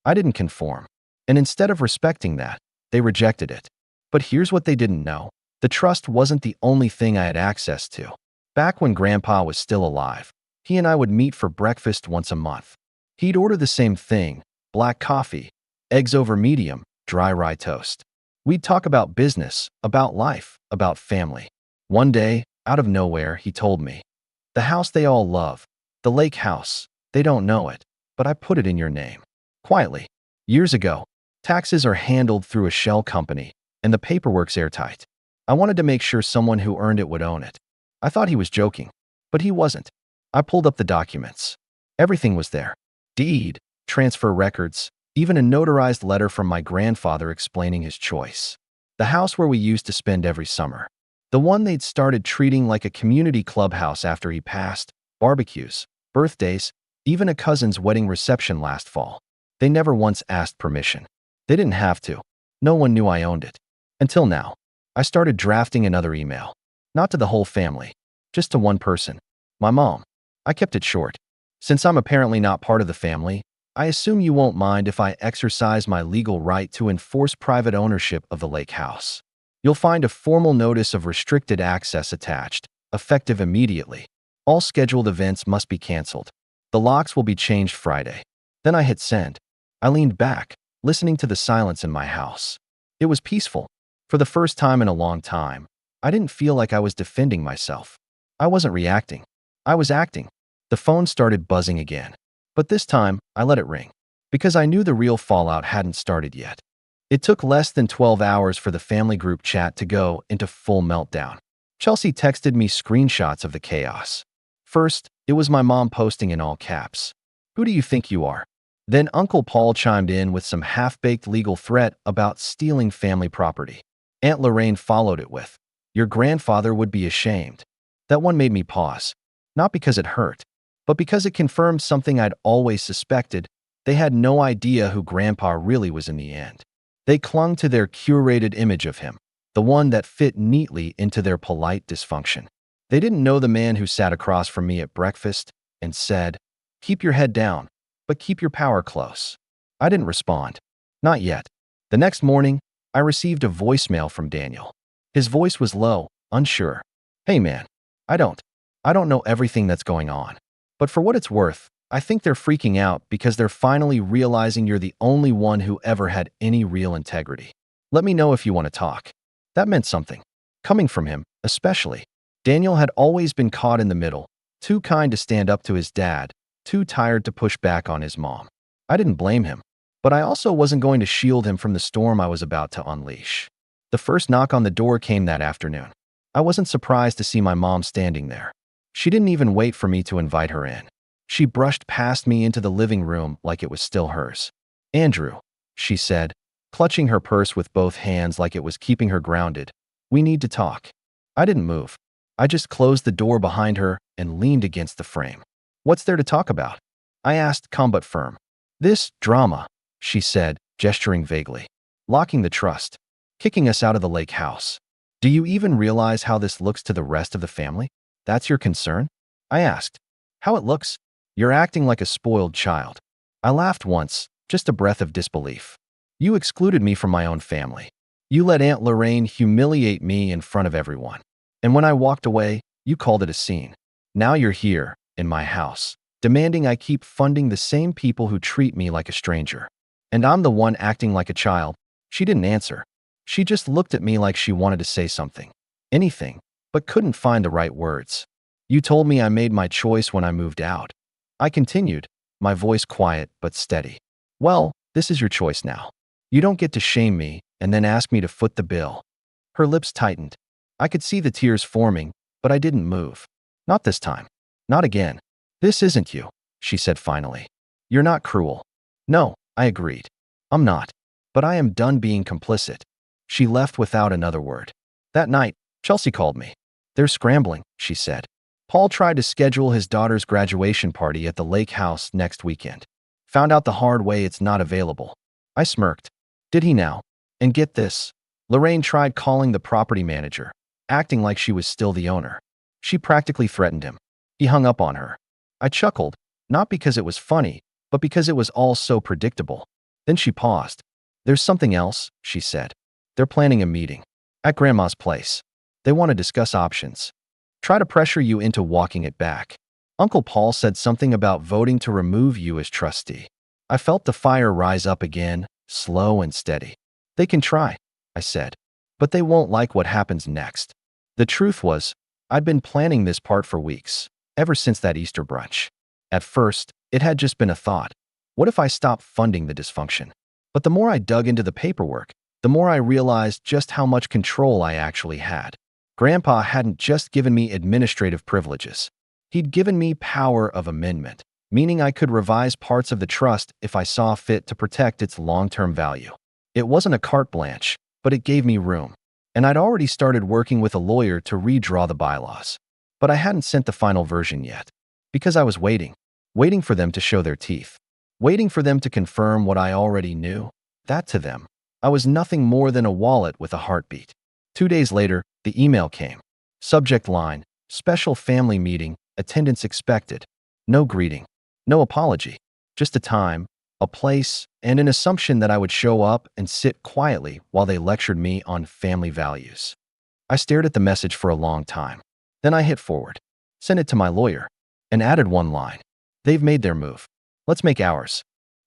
[SPEAKER 1] I didn't conform. And instead of respecting that, they rejected it. But here's what they didn't know. The trust wasn't the only thing I had access to. Back when Grandpa was still alive, he and I would meet for breakfast once a month. He'd order the same thing, black coffee, eggs over medium, dry rye toast. We'd talk about business, about life, about family. One day, out of nowhere, he told me, "The house they all love, the lake house, they don't know it, but I put it in your name." Quietly. Years ago, taxes are handled through a shell company, and the paperwork's airtight. I wanted to make sure someone who earned it would own it. I thought he was joking, but he wasn't. I pulled up the documents. Everything was there. Deed, transfer records, even a notarized letter from my grandfather explaining his choice. The house where we used to spend every summer. The one they'd started treating like a community clubhouse after he passed, barbecues, birthdays, even a cousin's wedding reception last fall. They never once asked permission. They didn't have to. No one knew I owned it. Until now. I started drafting another email. Not to the whole family. Just to one person. My mom. I kept it short. Since I'm apparently not part of the family, I assume you won't mind if I exercise my legal right to enforce private ownership of the lake house. You'll find a formal notice of restricted access attached, effective immediately. All scheduled events must be canceled. The locks will be changed Friday." Then I hit send. I leaned back, listening to the silence in my house. It was peaceful. For the first time in a long time, I didn't feel like I was defending myself. I wasn't reacting. I was acting. The phone started buzzing again. But this time, I let it ring. Because I knew the real fallout hadn't started yet. It took less than 12 hours for the family group chat to go into full meltdown. Chelsea texted me screenshots of the chaos. First, it was my mom posting in all caps, "Who do you think you are?" Then Uncle Paul chimed in with some half-baked legal threat about stealing family property. Aunt Lorraine followed it with, "Your grandfather would be ashamed." That one made me pause. Not because it hurt, but because it confirmed something I'd always suspected. They had no idea who Grandpa really was in the end. They clung to their curated image of him, the one that fit neatly into their polite dysfunction. They didn't know the man who sat across from me at breakfast and said, "Keep your head down, but keep your power close." I didn't respond. Not yet. The next morning, I received a voicemail from Daniel. His voice was low, unsure. "Hey man, I don't know everything that's going on. But for what it's worth, I think they're freaking out because they're finally realizing you're the only one who ever had any real integrity. Let me know if you want to talk." That meant something. Coming from him, especially. Daniel had always been caught in the middle, too kind to stand up to his dad, too tired to push back on his mom. I didn't blame him, but I also wasn't going to shield him from the storm I was about to unleash. The first knock on the door came that afternoon. I wasn't surprised to see my mom standing there. She didn't even wait for me to invite her in. She brushed past me into the living room like it was still hers. "Andrew," she said, clutching her purse with both hands like it was keeping her grounded, "we need to talk." I didn't move. I just closed the door behind her and leaned against the frame. "What's there to talk about?" I asked, calm but firm. "This drama," she said, gesturing vaguely. "Locking the trust. Kicking us out of the lake house. Do you even realize how this looks to the rest of the family? That's your concern?" I asked. "How it looks? You're acting like a spoiled child." I laughed once, just a breath of disbelief. "You excluded me from my own family. You let Aunt Lorraine humiliate me in front of everyone. And when I walked away, you called it a scene. Now you're here, in my house, demanding I keep funding the same people who treat me like a stranger. And I'm the one acting like a child." She didn't answer. She just looked at me like she wanted to say something. Anything, but couldn't find the right words. "You told me I made my choice when I moved out." I continued, my voice quiet but steady. "Well, this is your choice now. You don't get to shame me and then ask me to foot the bill." Her lips tightened. I could see the tears forming, but I didn't move. "Not this time. Not again. This isn't you," she said finally. "You're not cruel." "No," I agreed. "I'm not. But I am done being complicit." She left without another word. That night, Chelsea called me. "They're scrambling," she said. "Paul tried to schedule his daughter's graduation party at the lake house next weekend. Found out the hard way it's not available." I smirked. "Did he now? And get this. Lorraine tried calling the property manager, acting like she was still the owner. She practically threatened him. He hung up on her." I chuckled, not because it was funny, but because it was all so predictable. Then she paused. "There's something else," she said. "They're planning a meeting. At Grandma's place. They want to discuss options. Try to pressure you into walking it back. Uncle Paul said something about voting to remove you as trustee." I felt the fire rise up again, slow and steady. "They can try," I said, "but they won't like what happens next." The truth was, I'd been planning this part for weeks, ever since that Easter brunch. At first, it had just been a thought. What if I stopped funding the dysfunction? But the more I dug into the paperwork, the more I realized just how much control I actually had. Grandpa hadn't just given me administrative privileges. He'd given me power of amendment, meaning I could revise parts of the trust if I saw fit to protect its long-term value. It wasn't a carte blanche, but it gave me room. And I'd already started working with a lawyer to redraw the bylaws. But I hadn't sent the final version yet, because I was waiting for them to show their teeth, waiting for them to confirm what I already knew. That to them, I was nothing more than a wallet with a heartbeat. 2 days later, the email came. Subject line, "Special family meeting, attendance expected." No greeting, no apology, just a time, a place, and an assumption that I would show up and sit quietly while they lectured me on family values. I stared at the message for a long time. Then I hit forward, sent it to my lawyer, and added one line. They've made their move. Let's make ours.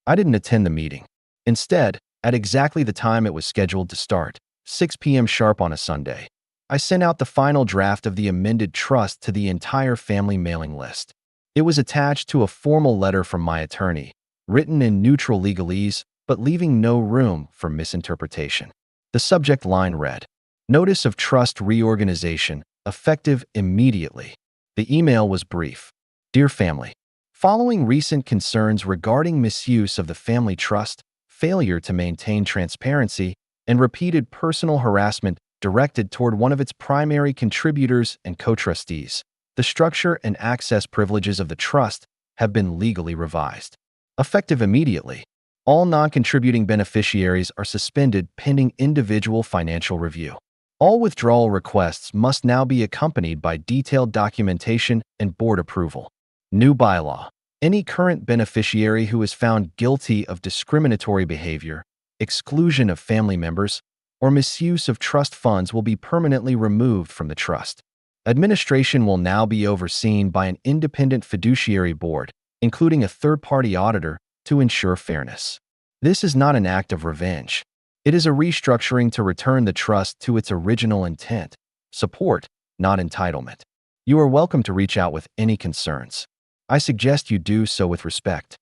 [SPEAKER 1] I didn't attend the meeting. Instead, at exactly the time it was scheduled to start, 6 p.m. sharp on a Sunday, I sent out the final draft of the amended trust to the entire family mailing list. It was attached to a formal letter from my attorney, written in neutral legalese, but leaving no room for misinterpretation. The subject line read, Notice of Trust Reorganization, effective immediately. The email was brief. Dear family, following recent concerns regarding misuse of the family trust, failure to maintain transparency, and repeated personal harassment directed toward one of its primary contributors and co-trustees, the structure and access privileges of the trust have been legally revised. Effective immediately, all non-contributing beneficiaries are suspended pending individual financial review. All withdrawal requests must now be accompanied by detailed documentation and board approval. New bylaw. Any current beneficiary who is found guilty of discriminatory behavior, exclusion of family members, or misuse of trust funds will be permanently removed from the trust. Administration will now be overseen by an independent fiduciary board, including a third-party auditor, to ensure fairness. This is not an act of revenge. It is a restructuring to return the trust to its original intent, support, not entitlement. You are welcome to reach out with any concerns. I suggest you do so with respect.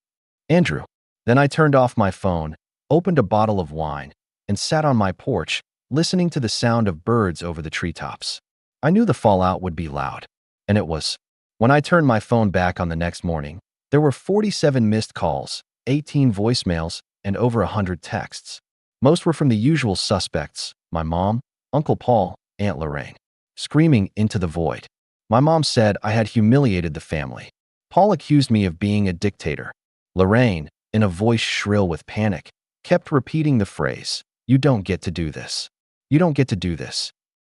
[SPEAKER 1] Andrew. Then I turned off my phone, opened a bottle of wine, and sat on my porch, listening to the sound of birds over the treetops. I knew the fallout would be loud, and it was. When I turned my phone back on the next morning, there were 47 missed calls, 18 voicemails, and over 100 texts. Most were from the usual suspects, my mom, Uncle Paul, Aunt Lorraine, screaming into the void. My mom said I had humiliated the family. Paul accused me of being a dictator. Lorraine, in a voice shrill with panic, kept repeating the phrase, "You don't get to do this. You don't get to do this."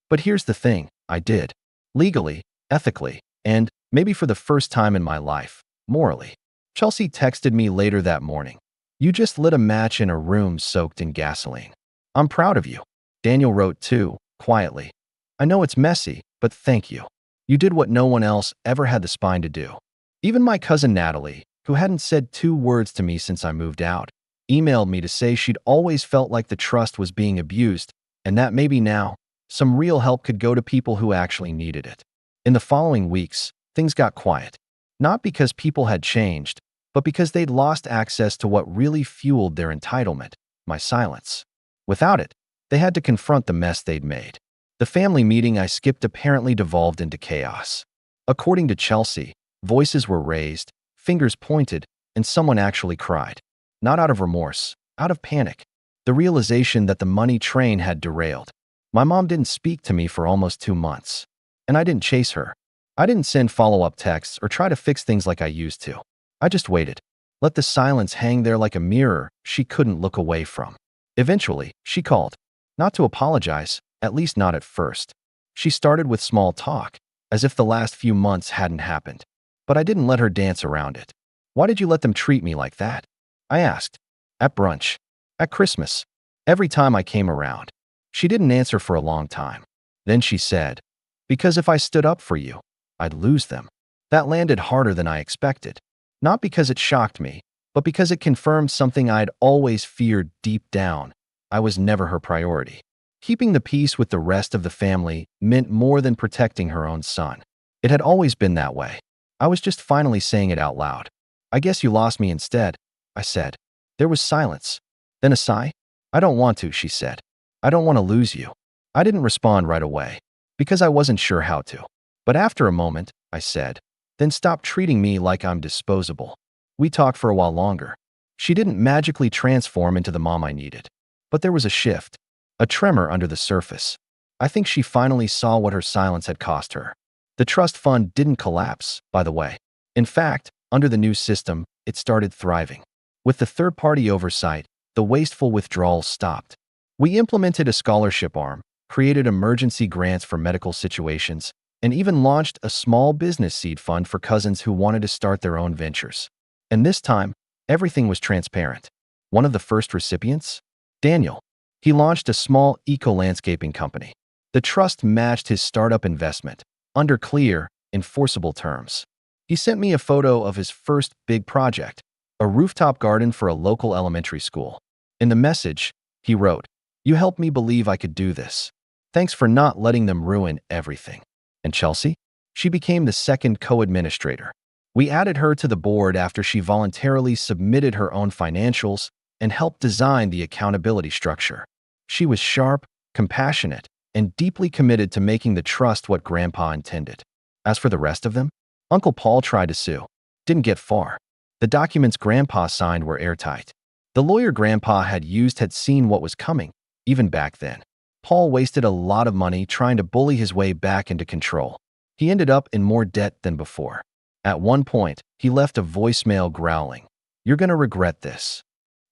[SPEAKER 1] But here's the thing, I did. Legally, ethically, and, maybe for the first time in my life, morally. Chelsea texted me later that morning. You just lit a match in a room soaked in gasoline. I'm proud of you. Daniel wrote too, quietly. I know it's messy, but thank you. You did what no one else ever had the spine to do. Even my cousin Natalie, who hadn't said 2 words to me since I moved out, emailed me to say she'd always felt like the trust was being abused and that maybe now, some real help could go to people who actually needed it. In the following weeks, things got quiet. Not because people had changed, but because they'd lost access to what really fueled their entitlement, my silence. Without it, they had to confront the mess they'd made. The family meeting I skipped apparently devolved into chaos. According to Chelsea, voices were raised, fingers pointed, and someone actually cried. Not out of remorse, out of panic. The realization that the money train had derailed. My mom didn't speak to me for almost 2 months. And I didn't chase her. I didn't send follow-up texts or try to fix things like I used to. I just waited. Let the silence hang there like a mirror she couldn't look away from. Eventually, she called. Not to apologize, at least not at first. She started with small talk, as if the last few months hadn't happened. But I didn't let her dance around it. Why did you let them treat me like that? I asked. At brunch. At Christmas. Every time I came around. She didn't answer for a long time. Then she said, because if I stood up for you, I'd lose them. That landed harder than I expected. Not because it shocked me, but because it confirmed something I'd always feared deep down. I was never her priority. Keeping the peace with the rest of the family meant more than protecting her own son. It had always been that way. I was just finally saying it out loud. I guess you lost me instead, I said. There was silence. Then a sigh. I don't want to, she said. I don't want to lose you. I didn't respond right away, because I wasn't sure how to. But after a moment, I said, then stop treating me like I'm disposable. We talked for a while longer. She didn't magically transform into the mom I needed. But there was a shift, a tremor under the surface. I think she finally saw what her silence had cost her. The trust fund didn't collapse, by the way. In fact, under the new system, it started thriving. With the third-party oversight, the wasteful withdrawals stopped. We implemented a scholarship arm, created emergency grants for medical situations, and even launched a small business seed fund for cousins who wanted to start their own ventures. And this time, Everything was transparent. One of the first recipients? Daniel. He launched a small eco-landscaping company. The trust matched his startup investment, under clear, enforceable terms. He sent me a photo of his first big project, a rooftop garden for a local elementary school. In the message, he wrote, "You helped me believe I could do this. Thanks for not letting them ruin everything." And Chelsea? She became the second co-administrator. We added her to the board after she voluntarily submitted her own financials and helped design the accountability structure. She was sharp, compassionate, and deeply committed to making the trust what Grandpa intended. As for the rest of them, Uncle Paul tried to sue. Didn't get far. The documents Grandpa signed were airtight. The lawyer Grandpa had used had seen what was coming, even back then. Paul wasted a lot of money trying to bully his way back into control. He ended up in more debt than before. At one point, he left a voicemail growling, "You're gonna regret this."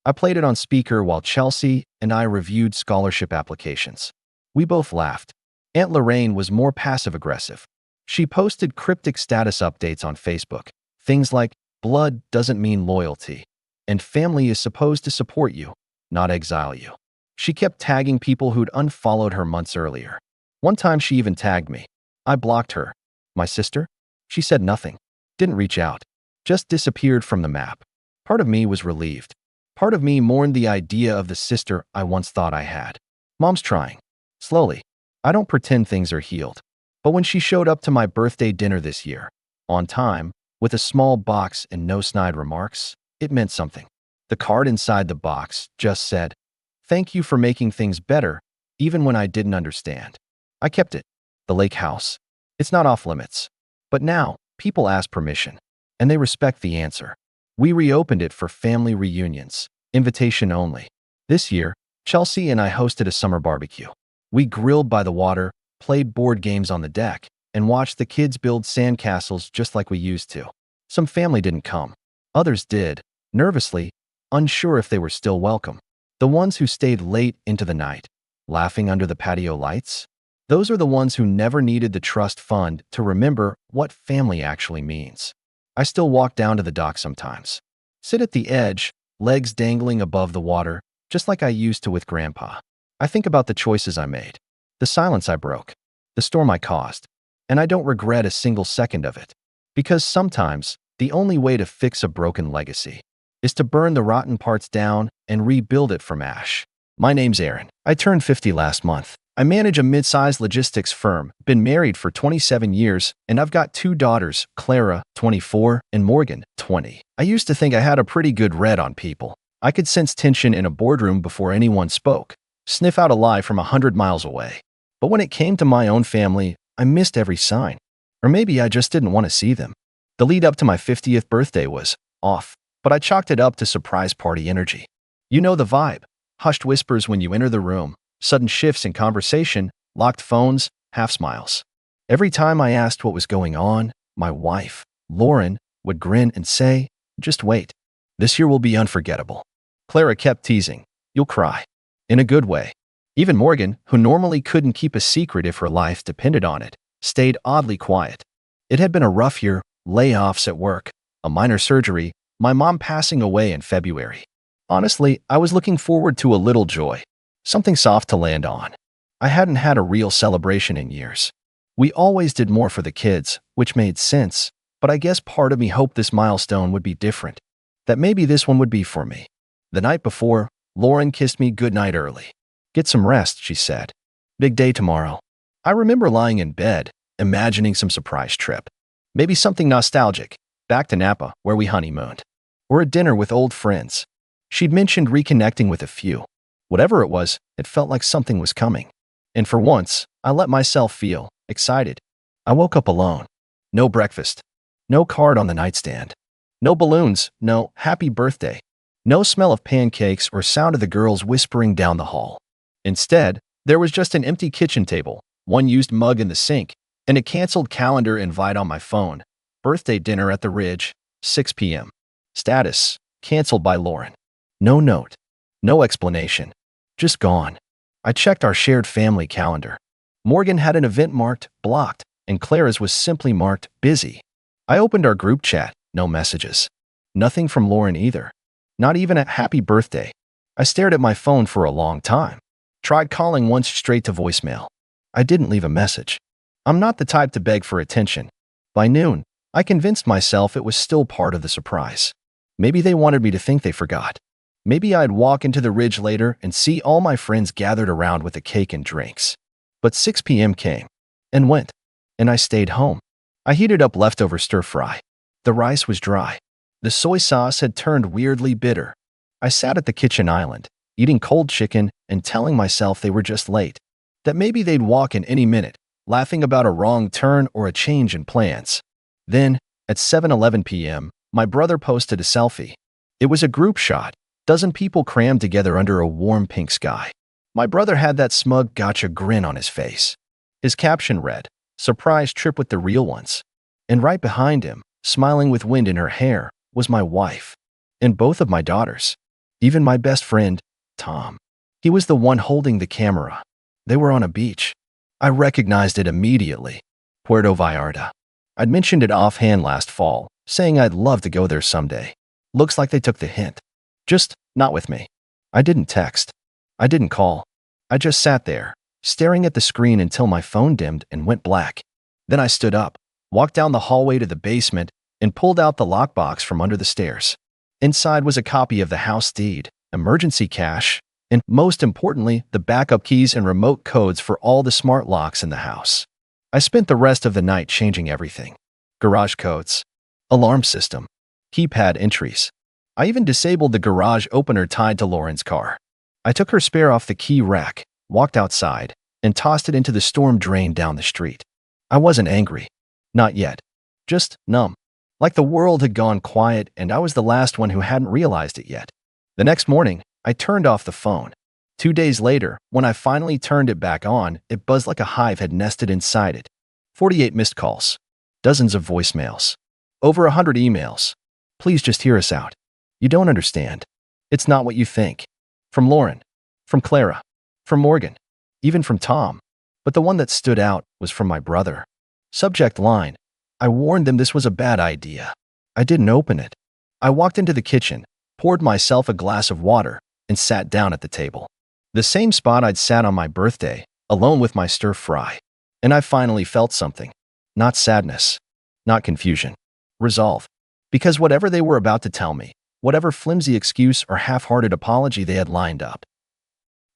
[SPEAKER 1] I played it on speaker while Chelsea and I reviewed scholarship applications. We both laughed. Aunt Lorraine was more passive-aggressive. She posted cryptic status updates on Facebook. Things like, "Blood doesn't mean loyalty," and "Family is supposed to support you, not exile you." She kept tagging people who'd unfollowed her months earlier. One time she even tagged me. I blocked her. My sister? She said nothing. Didn't reach out. Just disappeared from the map. Part of me was relieved. Part of me mourned the idea of the sister I once thought I had. Mom's trying. Slowly. I don't pretend things are healed. But when she showed up to my birthday dinner this year, on time, with a small box and no snide remarks, it meant something. The card inside the box just said, "Thank you for making things better, even when I didn't understand." I kept it. The lake house. It's not off limits. But now, people ask permission, and they respect the answer. We reopened it for family reunions, invitation only. This year, Chelsea and I hosted a summer barbecue. We grilled by the water, played board games on the deck, and watched the kids build sandcastles just like we used to. Some family didn't come. Others did, nervously, unsure if they were still welcome. The ones who stayed late into the night, laughing under the patio lights, those are the ones who never needed the trust fund to remember what family actually means. I still walk down to the dock sometimes. Sit at the edge, legs dangling above the water, just like I used to with Grandpa. I think about the choices I made, the silence I broke, the storm I caused, and I don't regret a single second of it. Because sometimes, the only way to fix a broken legacy is to burn the rotten parts down and rebuild it from ash. My name's Aaron. I turned 50 last month. I manage a mid-sized logistics firm, been married for 27 years, and I've got two daughters, Clara, 24, and Morgan, 20. I used to think I had a pretty good read on people. I could sense tension in a boardroom before anyone spoke, sniff out a lie from 100 miles away. But when it came to my own family, I missed every sign. Or maybe I just didn't want to see them. The lead up to my 50th birthday was off, but I chalked it up to surprise party energy. You know the vibe. Hushed whispers when you enter the room, sudden shifts in conversation, locked phones, half smiles. Every time I asked what was going on, my wife, Lauren, would grin and say, "Just wait. This year will be unforgettable." Clara kept teasing, "You'll cry." In a good way. Even Morgan, who normally couldn't keep a secret if her life depended on it, stayed oddly quiet. It had been a rough year, layoffs at work, a minor surgery, my mom passing away in February. Honestly, I was looking forward to a little joy, something soft to land on. I hadn't had a real celebration in years. We always did more for the kids, which made sense, but I guess part of me hoped this milestone would be different, that maybe this one would be for me. The night before, Lauren kissed me goodnight early. "Get some rest," she said. "Big day tomorrow." I remember lying in bed, imagining some surprise trip. Maybe something nostalgic, back to Napa, where we honeymooned. Or a dinner with old friends. She'd mentioned reconnecting with a few. Whatever it was, it felt like something was coming. And for once, I let myself feel excited. I woke up alone. No breakfast. No card on the nightstand. No balloons. No happy birthday. No smell of pancakes or sound of the girls whispering down the hall. Instead, there was just an empty kitchen table, one used mug in the sink, and a canceled calendar invite on my phone. Birthday dinner at the Ridge, 6 p.m. Status, canceled by Lauren. No note. No explanation. Just gone. I checked our shared family calendar. Morgan had an event marked blocked, and Clara's was simply marked busy. I opened our group chat. No messages. Nothing from Lauren either. Not even a happy birthday. I stared at my phone for a long time. Tried calling once straight to voicemail. I didn't leave a message. I'm not the type to beg for attention. By noon, I convinced myself it was still part of the surprise. Maybe they wanted me to think they forgot. Maybe I'd walk into the ridge later and see all my friends gathered around with a cake and drinks. But 6 p.m. came and went, and I stayed home. I heated up leftover stir-fry. The rice was dry. The soy sauce had turned weirdly bitter. I sat at the kitchen island, eating cold chicken and telling myself they were just late, that maybe they'd walk in any minute, laughing about a wrong turn or a change in plans. Then, at 7:11 p.m., my brother posted a selfie. It was a group shot, dozen people crammed together under a warm pink sky. My brother had that smug gotcha grin on his face. His caption read, "Surprise trip with the real ones." And right behind him, smiling with wind in her hair, was my wife. And both of my daughters. Even my best friend, Tom. He was the one holding the camera. They were on a beach. I recognized it immediately. Puerto Vallarta. I'd mentioned it offhand last fall, saying I'd love to go there someday. Looks like they took the hint. Just not with me. I didn't text. I didn't call. I just sat there, staring at the screen until my phone dimmed and went black. Then I stood up, walked down the hallway to the basement, and pulled out the lockbox from under the stairs. Inside was a copy of the house deed, emergency cash, and most importantly, the backup keys and remote codes for all the smart locks in the house. I spent the rest of the night changing everything. Garage codes, alarm system, keypad entries. I even disabled the garage opener tied to Lauren's car. I took her spare off the key rack, walked outside, and tossed it into the storm drain down the street. I wasn't angry. Not yet. Just numb. Like the world had gone quiet and I was the last one who hadn't realized it yet. The next morning, I turned off the phone. 2 days later, when I finally turned it back on, it buzzed like a hive had nested inside it. 48 missed calls. Dozens of voicemails. Over 100 emails. Please just hear us out. You don't understand. It's not what you think. From Lauren. From Clara. From Morgan. Even from Tom. But the one that stood out was from my brother. Subject line. I warned them this was a bad idea. I didn't open it. I walked into the kitchen, poured myself a glass of water, and sat down at the table. The same spot I'd sat on my birthday, alone with my stir-fry. And I finally felt something. Not sadness. Not confusion. Resolve. Because whatever they were about to tell me, whatever flimsy excuse or half-hearted apology they had lined up,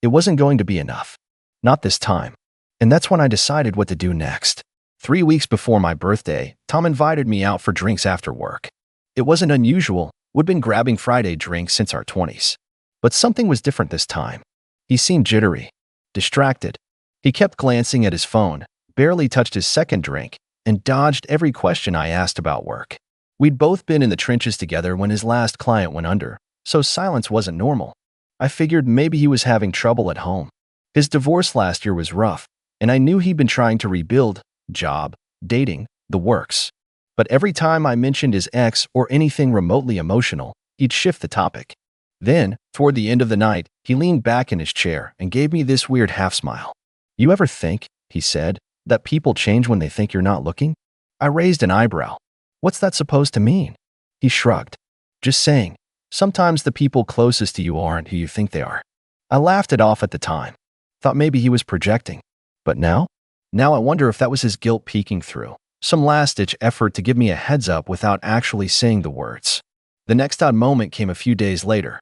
[SPEAKER 1] it wasn't going to be enough. Not this time. And that's when I decided what to do next. 3 weeks before my birthday, Tom invited me out for drinks after work. It wasn't unusual. We'd been grabbing Friday drinks since our 20s. But something was different this time. He seemed jittery, distracted. He kept glancing at his phone, barely touched his second drink, and dodged every question I asked about work. We'd both been in the trenches together when his last client went under, so silence wasn't normal. I figured maybe he was having trouble at home. His divorce last year was rough, and I knew he'd been trying to rebuild, job, dating, the works. But every time I mentioned his ex or anything remotely emotional, he'd shift the topic. Then, toward the end of the night, he leaned back in his chair and gave me this weird half-smile. "You ever think," he said, "that people change when they think you're not looking?" I raised an eyebrow. "What's that supposed to mean?" He shrugged. "Just saying, sometimes the people closest to you aren't who you think they are." I laughed it off at the time. Thought maybe he was projecting. But now? Now I wonder if that was his guilt peeking through. Some last-ditch effort to give me a heads-up without actually saying the words. The next odd moment came a few days later.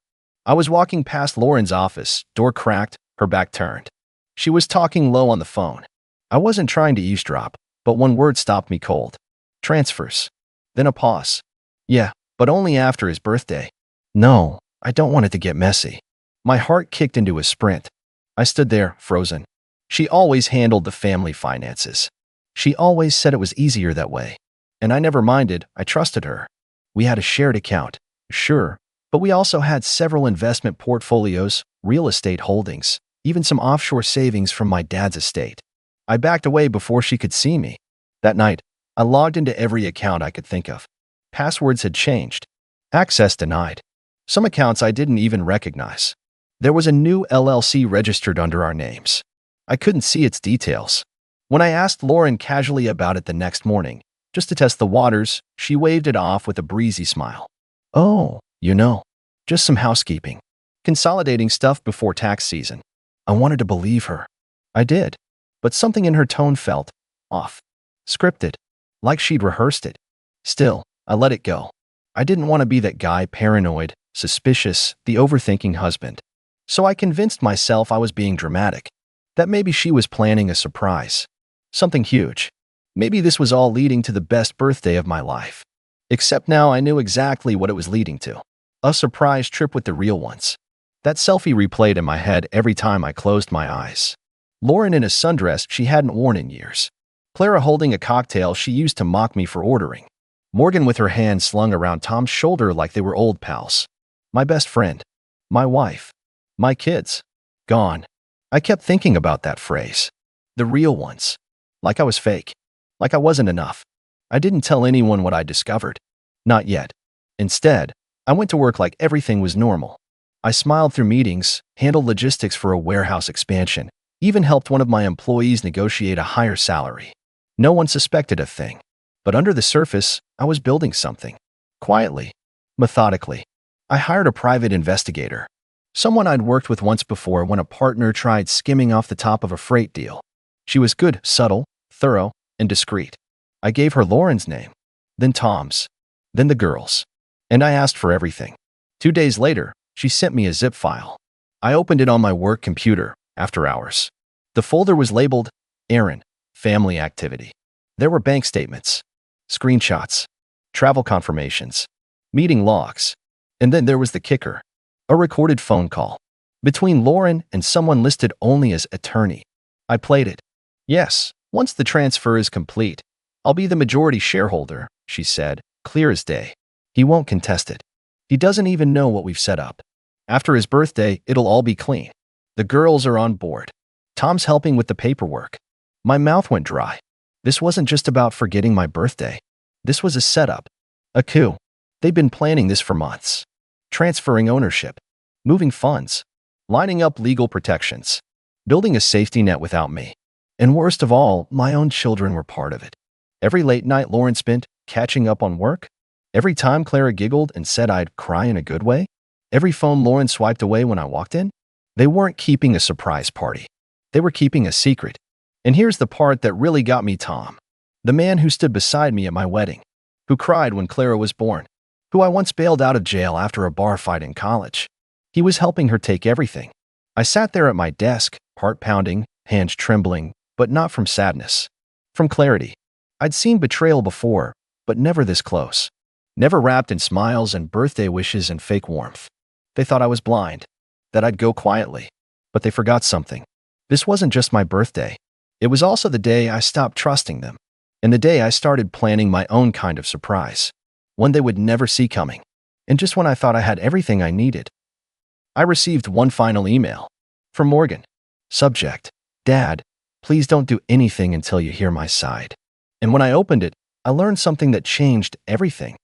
[SPEAKER 1] I was walking past Lauren's office, door cracked, her back turned. She was talking low on the phone. I wasn't trying to eavesdrop, but one word stopped me cold. Transfers. Then a pause. "Yeah, but only after his birthday." No, I don't want it to get messy. My heart kicked into a sprint. I stood there, frozen. She always handled the family finances. She always said it was easier that way. And I never minded, I trusted her. We had a shared account, sure, but we also had several investment portfolios, real estate holdings, even some offshore savings from my dad's estate. I backed away before she could see me. That night, I logged into every account I could think of. Passwords had changed. Access denied. Some accounts I didn't even recognize. There was a new LLC registered under our names. I couldn't see its details. When I asked Lauren casually about it the next morning, just to test the waters, she waved it off with a breezy smile. "Oh, you know, Just some housekeeping. Consolidating stuff before tax season. I wanted to believe her. I did. But something in her tone felt off. Scripted. Like she'd rehearsed it. Still, I let it go. I didn't want to be that guy, paranoid, suspicious, the overthinking husband. So I convinced myself I was being dramatic. That maybe she was planning a surprise. Something huge. Maybe this was all leading to the best birthday of my life. Except now I knew exactly what it was leading to. A surprise trip with the real ones. That selfie replayed in my head every time I closed my eyes. Lauren in a sundress she hadn't worn in years. Clara holding a cocktail she used to mock me for ordering. Morgan with her hand slung around Tom's shoulder like they were old pals. My best friend. My wife. My kids. Gone. I kept thinking about that phrase. The real ones. Like I was fake. Like I wasn't enough. I didn't tell anyone what I discovered. Not yet. Instead, I went to work like everything was normal. I smiled through meetings, handled logistics for a warehouse expansion, even helped one of my employees negotiate a higher salary. No one suspected a thing. But under the surface, I was building something. Quietly. Methodically. I hired a private investigator. Someone I'd worked with once before when a partner tried skimming off the top of a freight deal. She was good, subtle, thorough, and discreet. I gave her Lauren's name, then Tom's, then the girls. And I asked for everything. 2 days later, she sent me a zip file. I opened it on my work computer, after hours. The folder was labeled, Aaron, Family Activity. There were bank statements, screenshots, travel confirmations, meeting logs. And then there was the kicker. A recorded phone call. Between Lauren and someone listed only as attorney. I played it. Yes, once the transfer is complete, I'll be the majority shareholder, she said, clear as day. He won't contest it. He doesn't even know what we've set up. After his birthday, it'll all be clean. The girls are on board. Tom's helping with the paperwork. My mouth went dry. This wasn't just about forgetting my birthday. This was a setup. A coup. They'd been planning this for months. Transferring ownership. Moving funds. Lining up legal protections. Building a safety net without me. And worst of all, my own children were part of it. Every late night Lauren spent catching up on work. Every time Clara giggled and said I'd cry in a good way. Every phone Lauren swiped away when I walked in. They weren't keeping a surprise party. They were keeping a secret. And here's the part that really got me, Tom. The man who stood beside me at my wedding. Who cried when Clara was born. Who I once bailed out of jail after a bar fight in college. He was helping her take everything. I sat there at my desk, heart pounding, hands trembling, but not from sadness. From clarity. I'd seen betrayal before, but never this close. Never wrapped in smiles and birthday wishes and fake warmth. They thought I was blind. That I'd go quietly. But they forgot something. This wasn't just my birthday. It was also the day I stopped trusting them. And the day I started planning my own kind of surprise. One they would never see coming. And just when I thought I had everything I needed. I received one final email. From Morgan. Subject. Dad, please don't do anything until you hear my side. And when I opened it, I learned something that changed everything.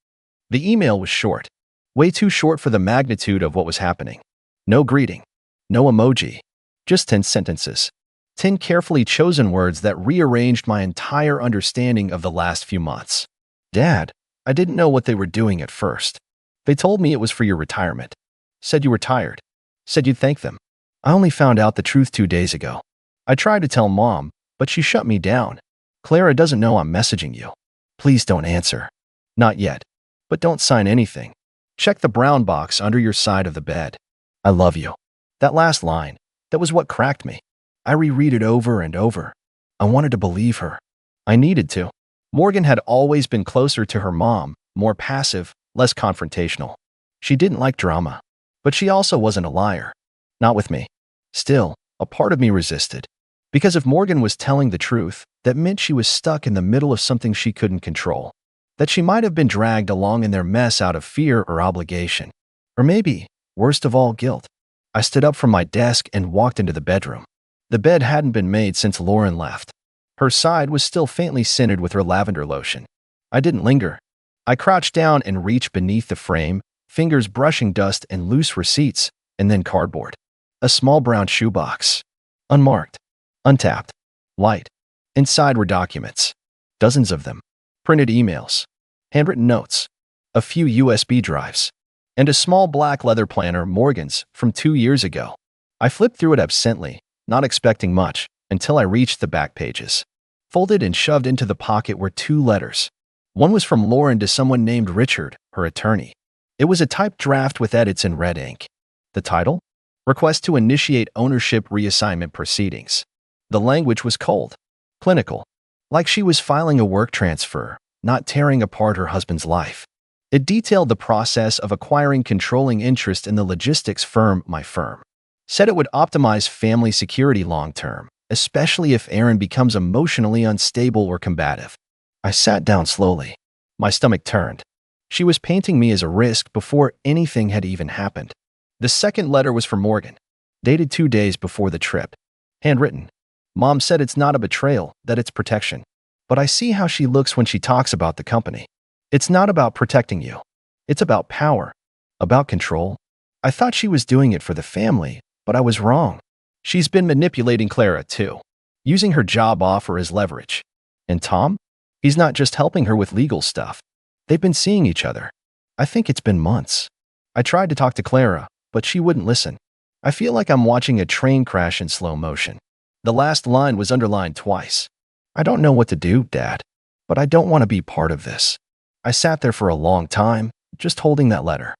[SPEAKER 1] The email was short. Way too short for the magnitude of what was happening. No greeting. No emoji. Just 10 sentences. 10 carefully chosen words that rearranged my entire understanding of the last few months. Dad, I didn't know what they were doing at first. They told me it was for your retirement. Said you were tired. Said you'd thank them. I only found out the truth 2 days ago. I tried to tell Mom, but she shut me down. Clara doesn't know I'm messaging you. Please don't answer. Not yet. But don't sign anything. Check the brown box under your side of the bed. I love you. That last line, that was what cracked me. I reread it over and over. I wanted to believe her. I needed to. Morgan had always been closer to her mom, more passive, less confrontational. She didn't like drama. But she also wasn't a liar. Not with me. Still, a part of me resisted. Because if Morgan was telling the truth, that meant she was stuck in the middle of something she couldn't control. That she might have been dragged along in their mess out of fear or obligation. Or maybe, worst of all, guilt. I stood up from my desk and walked into the bedroom. The bed hadn't been made since Lauren left. Her side was still faintly scented with her lavender lotion. I didn't linger. I crouched down and reached beneath the frame, fingers brushing dust and loose receipts, and then cardboard. A small brown shoebox. Unmarked. Untapped. Light. Inside were documents. Dozens of them. Printed emails. Handwritten notes. A few USB drives. and a small black leather planner, Morgan's, from 2 years ago. I flipped through it absently, not expecting much, until I reached the back pages. Folded and shoved into the pocket were 2 letters. One was from Lauren to someone named Richard, her attorney. It was a typed draft with edits in red ink. The title? Request to initiate ownership reassignment proceedings. The language was cold, clinical, like she was filing a work transfer, not tearing apart her husband's life. It detailed the process of acquiring controlling interest in the logistics firm, my firm. Said it would optimize family security long-term, especially if Aaron becomes emotionally unstable or combative. I sat down slowly. My stomach turned. She was painting me as a risk before anything had even happened. The second letter was from Morgan, dated 2 days before the trip. Handwritten. Mom said it's not a betrayal, that it's protection. But I see how she looks when she talks about the company. It's not about protecting you. It's about power, about control. I thought she was doing it for the family, but I was wrong. She's been manipulating Clara, too, using her job offer as leverage. And Tom? He's not just helping her with legal stuff. They've been seeing each other. I think it's been months. I tried to talk to Clara, but she wouldn't listen. I feel like I'm watching a train crash in slow motion. The last line was underlined twice. I don't know what to do, Dad, but I don't want to be part of this. I sat there for a long time, just holding that letter.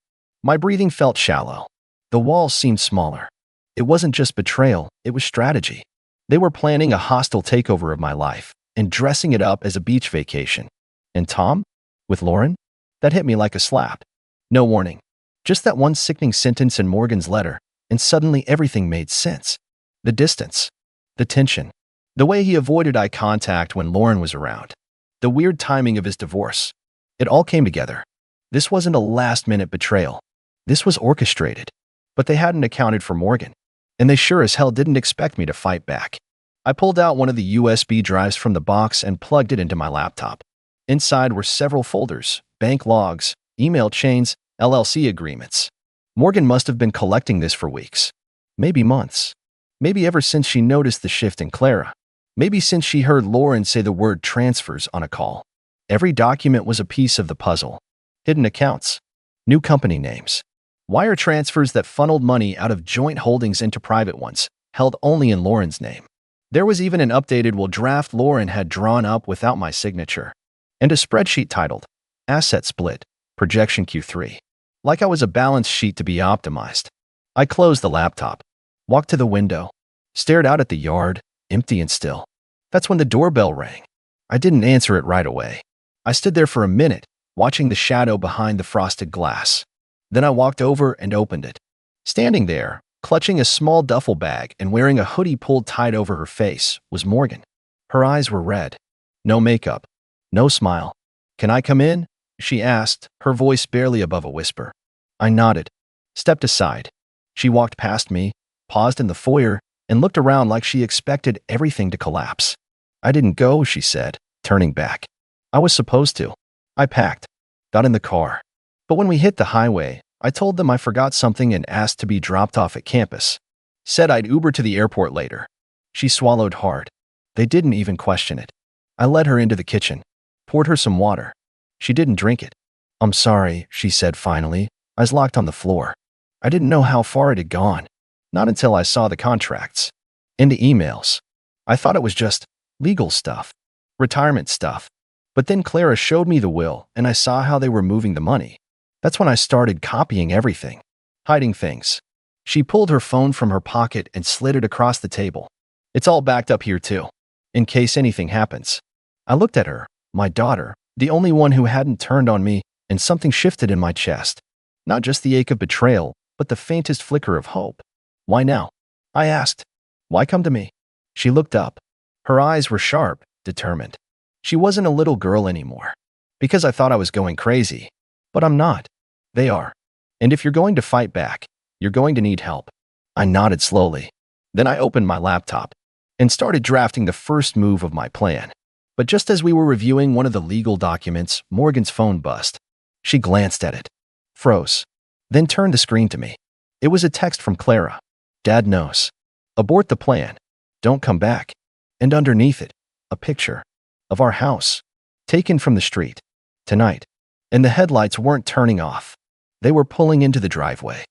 [SPEAKER 1] My breathing felt shallow. The walls seemed smaller. It wasn't just betrayal, it was strategy. They were planning a hostile takeover of my life and dressing it up as a beach vacation. And Tom? With Lauren? That hit me like a slap. No warning. Just that one sickening sentence in Morgan's letter, and suddenly everything made sense. The distance. The tension. The way he avoided eye contact when Lauren was around. The weird timing of his divorce. It all came together. This wasn't a last-minute betrayal. This was orchestrated. But they hadn't accounted for Morgan. And they sure as hell didn't expect me to fight back. I pulled out one of the USB drives from the box and plugged it into my laptop. Inside were several folders, bank logs, email chains, LLC agreements. Morgan must have been collecting this for weeks. Maybe months. Maybe ever since she noticed the shift in Clara. Maybe since she heard Lauren say the word transfers on a call. Every document was a piece of the puzzle. Hidden accounts. New company names. Wire transfers that funneled money out of joint holdings into private ones, held only in Lauren's name. There was even an updated will draft Lauren had drawn up without my signature. And a spreadsheet titled, Asset Split, Projection Q3. Like I was a balance sheet to be optimized. I closed the laptop, walked to the window, stared out at the yard, empty and still. That's when the doorbell rang. I didn't answer it right away. I stood there for a minute, watching the shadow behind the frosted glass. Then I walked over and opened it. Standing there, clutching a small duffel bag and wearing a hoodie pulled tight over her face, was Morgan. Her eyes were red. No makeup. No smile. Can I come in? She asked, her voice barely above a whisper. I nodded, stepped aside. She walked past me, paused in the foyer, and looked around like she expected everything to collapse. I didn't go, she said, turning back. I was supposed to. I packed, got in the car. But when we hit the highway, I told them I forgot something and asked to be dropped off at campus. Said I'd Uber to the airport later. She swallowed hard. They didn't even question it. I led her into the kitchen, poured her some water. She didn't drink it. I'm sorry, she said finally, eyes locked on the floor. I didn't know how far it had gone. Not until I saw the contracts. And the emails. I thought it was just legal stuff. Retirement stuff. But then Clara showed me the will, and I saw how they were moving the money. That's when I started copying everything. Hiding things. She pulled her phone from her pocket and slid it across the table. It's all backed up here too, in case anything happens. I looked at her, my daughter, the only one who hadn't turned on me, and something shifted in my chest. Not just the ache of betrayal, but the faintest flicker of hope. Why now? I asked. Why come to me? She looked up. Her eyes were sharp, determined. She wasn't a little girl anymore. Because I thought I was going crazy. But I'm not. They are. And if you're going to fight back, you're going to need help. I nodded slowly. Then I opened my laptop and started drafting the first move of my plan. But just as we were reviewing one of the legal documents, Morgan's phone buzzed. She glanced at it, froze, then turned the screen to me. It was a text from Clara. Dad knows. Abort the plan. Don't come back. And underneath it, a picture of our house, taken from the street, tonight. And the headlights weren't turning off. They were pulling into the driveway.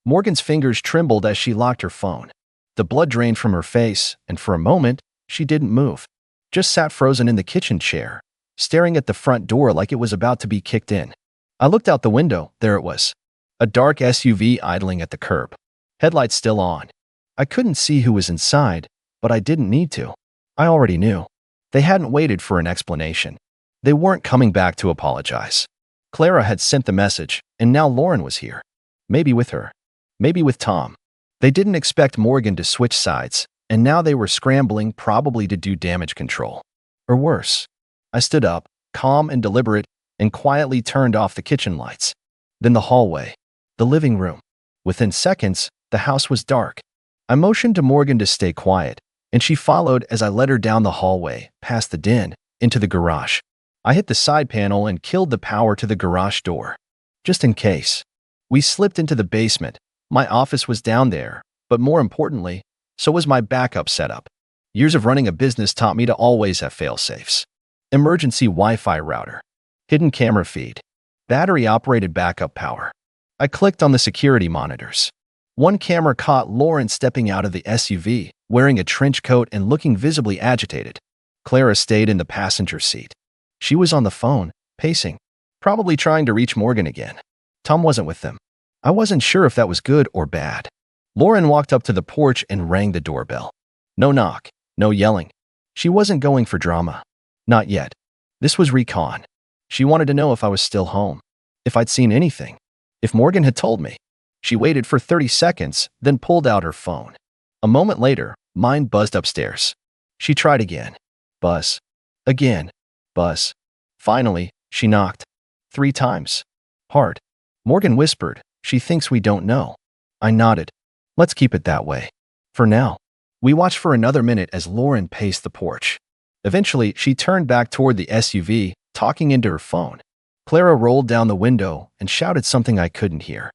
[SPEAKER 1] Morgan's fingers trembled as she locked her phone. The blood drained from her face, and for a moment, she didn't move. Just sat frozen in the kitchen chair, staring at the front door like it was about to be kicked in. I looked out the window. There it was. A dark SUV idling at the curb. Headlights still on. I couldn't see who was inside, but I didn't need to. I already knew. They hadn't waited for an explanation. They weren't coming back to apologize. Clara had sent the message, and now Lauren was here. Maybe with her. Maybe with Tom. They didn't expect Morgan to switch sides, and now they were scrambling, probably to do damage control. Or worse. I stood up, calm and deliberate, and quietly turned off the kitchen lights. Then the hallway. The living room. Within seconds, the house was dark. I motioned to Morgan to stay quiet, and she followed as I led her down the hallway, past the den, into the garage. I hit the side panel and killed the power to the garage door. Just in case. We slipped into the basement. My office was down there, but more importantly, so was my backup setup. Years of running a business taught me to always have fail-safes. Emergency Wi-Fi router. Hidden camera feed. Battery-operated backup power. I clicked on the security monitors. One camera caught Lauren stepping out of the SUV, wearing a trench coat and looking visibly agitated. Clara stayed in the passenger seat. She was on the phone, pacing, probably trying to reach Morgan again. Tom wasn't with them. I wasn't sure if that was good or bad. Lauren walked up to the porch and rang the doorbell. No knock, no yelling. She wasn't going for drama. Not yet. This was recon. She wanted to know if I was still home, if I'd seen anything, if Morgan had told me. She waited for 30 seconds, then pulled out her phone. A moment later, mine buzzed upstairs. She tried again. Buzz. Again. Buzz. Finally, she knocked. 3 times. Hard. Morgan whispered, "She thinks we don't know." I nodded. Let's keep it that way. For now. We watched for another minute as Lauren paced the porch. Eventually, she turned back toward the SUV, talking into her phone. Clara rolled down the window and shouted something I couldn't hear.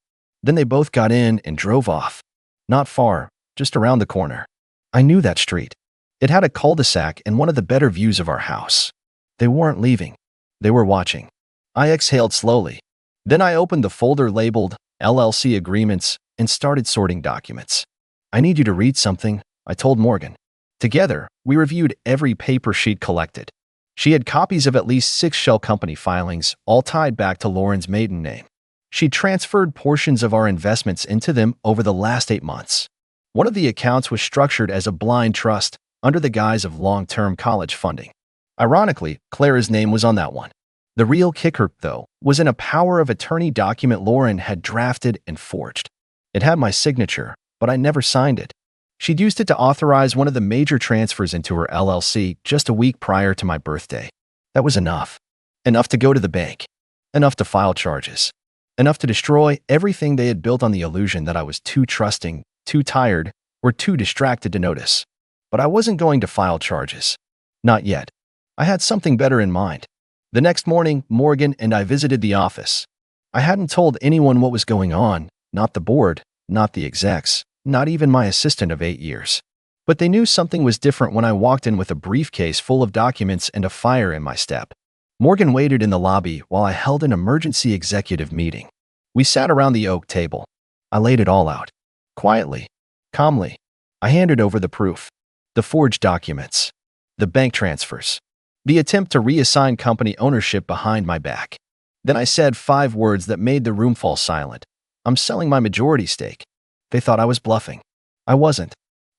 [SPEAKER 1] Then they both got in and drove off. Not far, just around the corner. I knew that street. It had a cul-de-sac and one of the better views of our house. They weren't leaving. They were watching. I exhaled slowly. Then I opened the folder labeled LLC Agreements and started sorting documents. I need you to read something, I told Morgan. Together, we reviewed every paper sheet collected. She had copies of at least 6 shell company filings, all tied back to Lauren's maiden name. She transferred portions of our investments into them over the last 8 months. One of the accounts was structured as a blind trust under the guise of long-term college funding. Ironically, Clara's name was on that one. The real kicker, though, was in a power of attorney document Lauren had drafted and forged. It had my signature, but I never signed it. She'd used it to authorize one of the major transfers into her LLC just a week prior to my birthday. That was enough. Enough to go to the bank. Enough to file charges. Enough to destroy everything they had built on the illusion that I was too trusting, too tired, or too distracted to notice. But I wasn't going to file charges. Not yet. I had something better in mind. The next morning, Morgan and I visited the office. I hadn't told anyone what was going on, not the board, not the execs, not even my assistant of 8 years. But they knew something was different when I walked in with a briefcase full of documents and a fire in my step. Morgan waited in the lobby while I held an emergency executive meeting. We sat around the oak table. I laid it all out. Quietly. Calmly. I handed over the proof. The forged documents. The bank transfers. The attempt to reassign company ownership behind my back. Then I said 5 words that made the room fall silent. I'm selling my majority stake. They thought I was bluffing. I wasn't.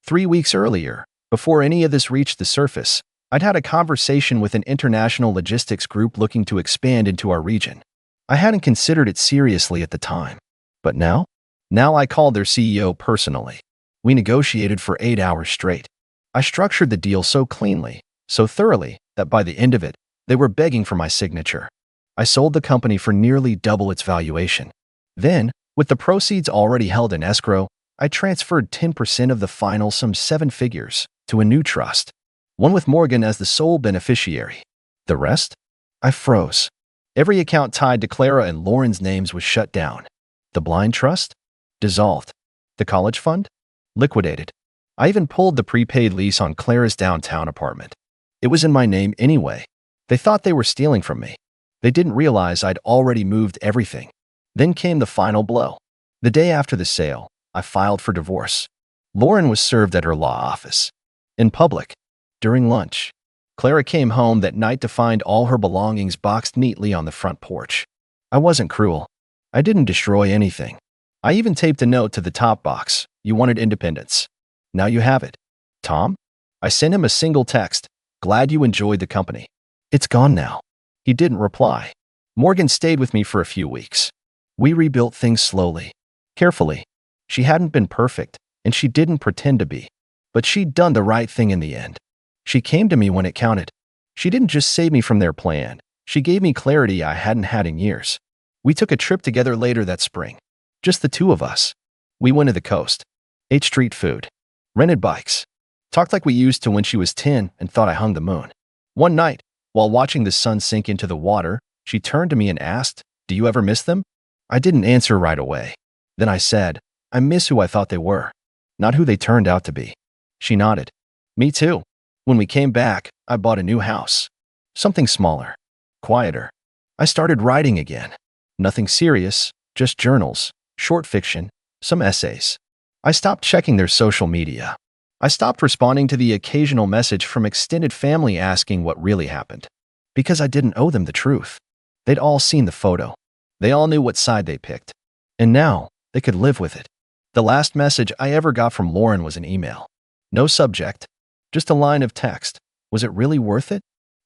[SPEAKER 1] 3 weeks earlier, before any of this reached the surface, I'd had a conversation with an international logistics group looking to expand into our region. I hadn't considered it seriously at the time. But now? Now I called their CEO personally. We negotiated for 8 hours straight. I structured the deal so cleanly, so thoroughly, that by the end of it, they were begging for my signature. I sold the company for nearly double its valuation. Then, with the proceeds already held in escrow, I transferred 10% of the final some 7 figures to a new trust, one with Morgan as the sole beneficiary. The rest? I froze. Every account tied to Clara and Lauren's names was shut down. The blind trust? Dissolved. The college fund? Liquidated. I even pulled the prepaid lease on Clara's downtown apartment. It was in my name anyway. They thought they were stealing from me. They didn't realize I'd already moved everything. Then came the final blow. The day after the sale, I filed for divorce. Lauren was served at her law office. In public, during lunch, Clara came home that night to find all her belongings boxed neatly on the front porch. I wasn't cruel. I didn't destroy anything. I even taped a note to the top box. You wanted independence. Now you have it. Tom? I sent him a single text. Glad you enjoyed the company. It's gone now. He didn't reply. Morgan stayed with me for a few weeks. We rebuilt things slowly, carefully. She hadn't been perfect, and she didn't pretend to be. But she'd done the right thing in the end. She came to me when it counted. She didn't just save me from their plan. She gave me clarity I hadn't had in years. We took a trip together later that spring. Just the two of us. We went to the coast, ate street food, rented bikes, talked like we used to when she was 10 and thought I hung the moon. One night, while watching the sun sink into the water, she turned to me and asked, "Do you ever miss them?" I didn't answer right away. Then I said, "I miss who I thought they were, not who they turned out to be." She nodded. Me too. When we came back, I bought a new house. Something smaller, quieter. I started writing again. Nothing serious, just journals, short fiction, some essays. I stopped checking their social media. I stopped responding to the occasional message from extended family asking what really happened. Because I didn't owe them the truth. They'd all seen the photo. They all knew what side they picked. And now, they could live with it. The last message I ever got from Lauren was an email. No subject, just a line of text. Was it really worth it?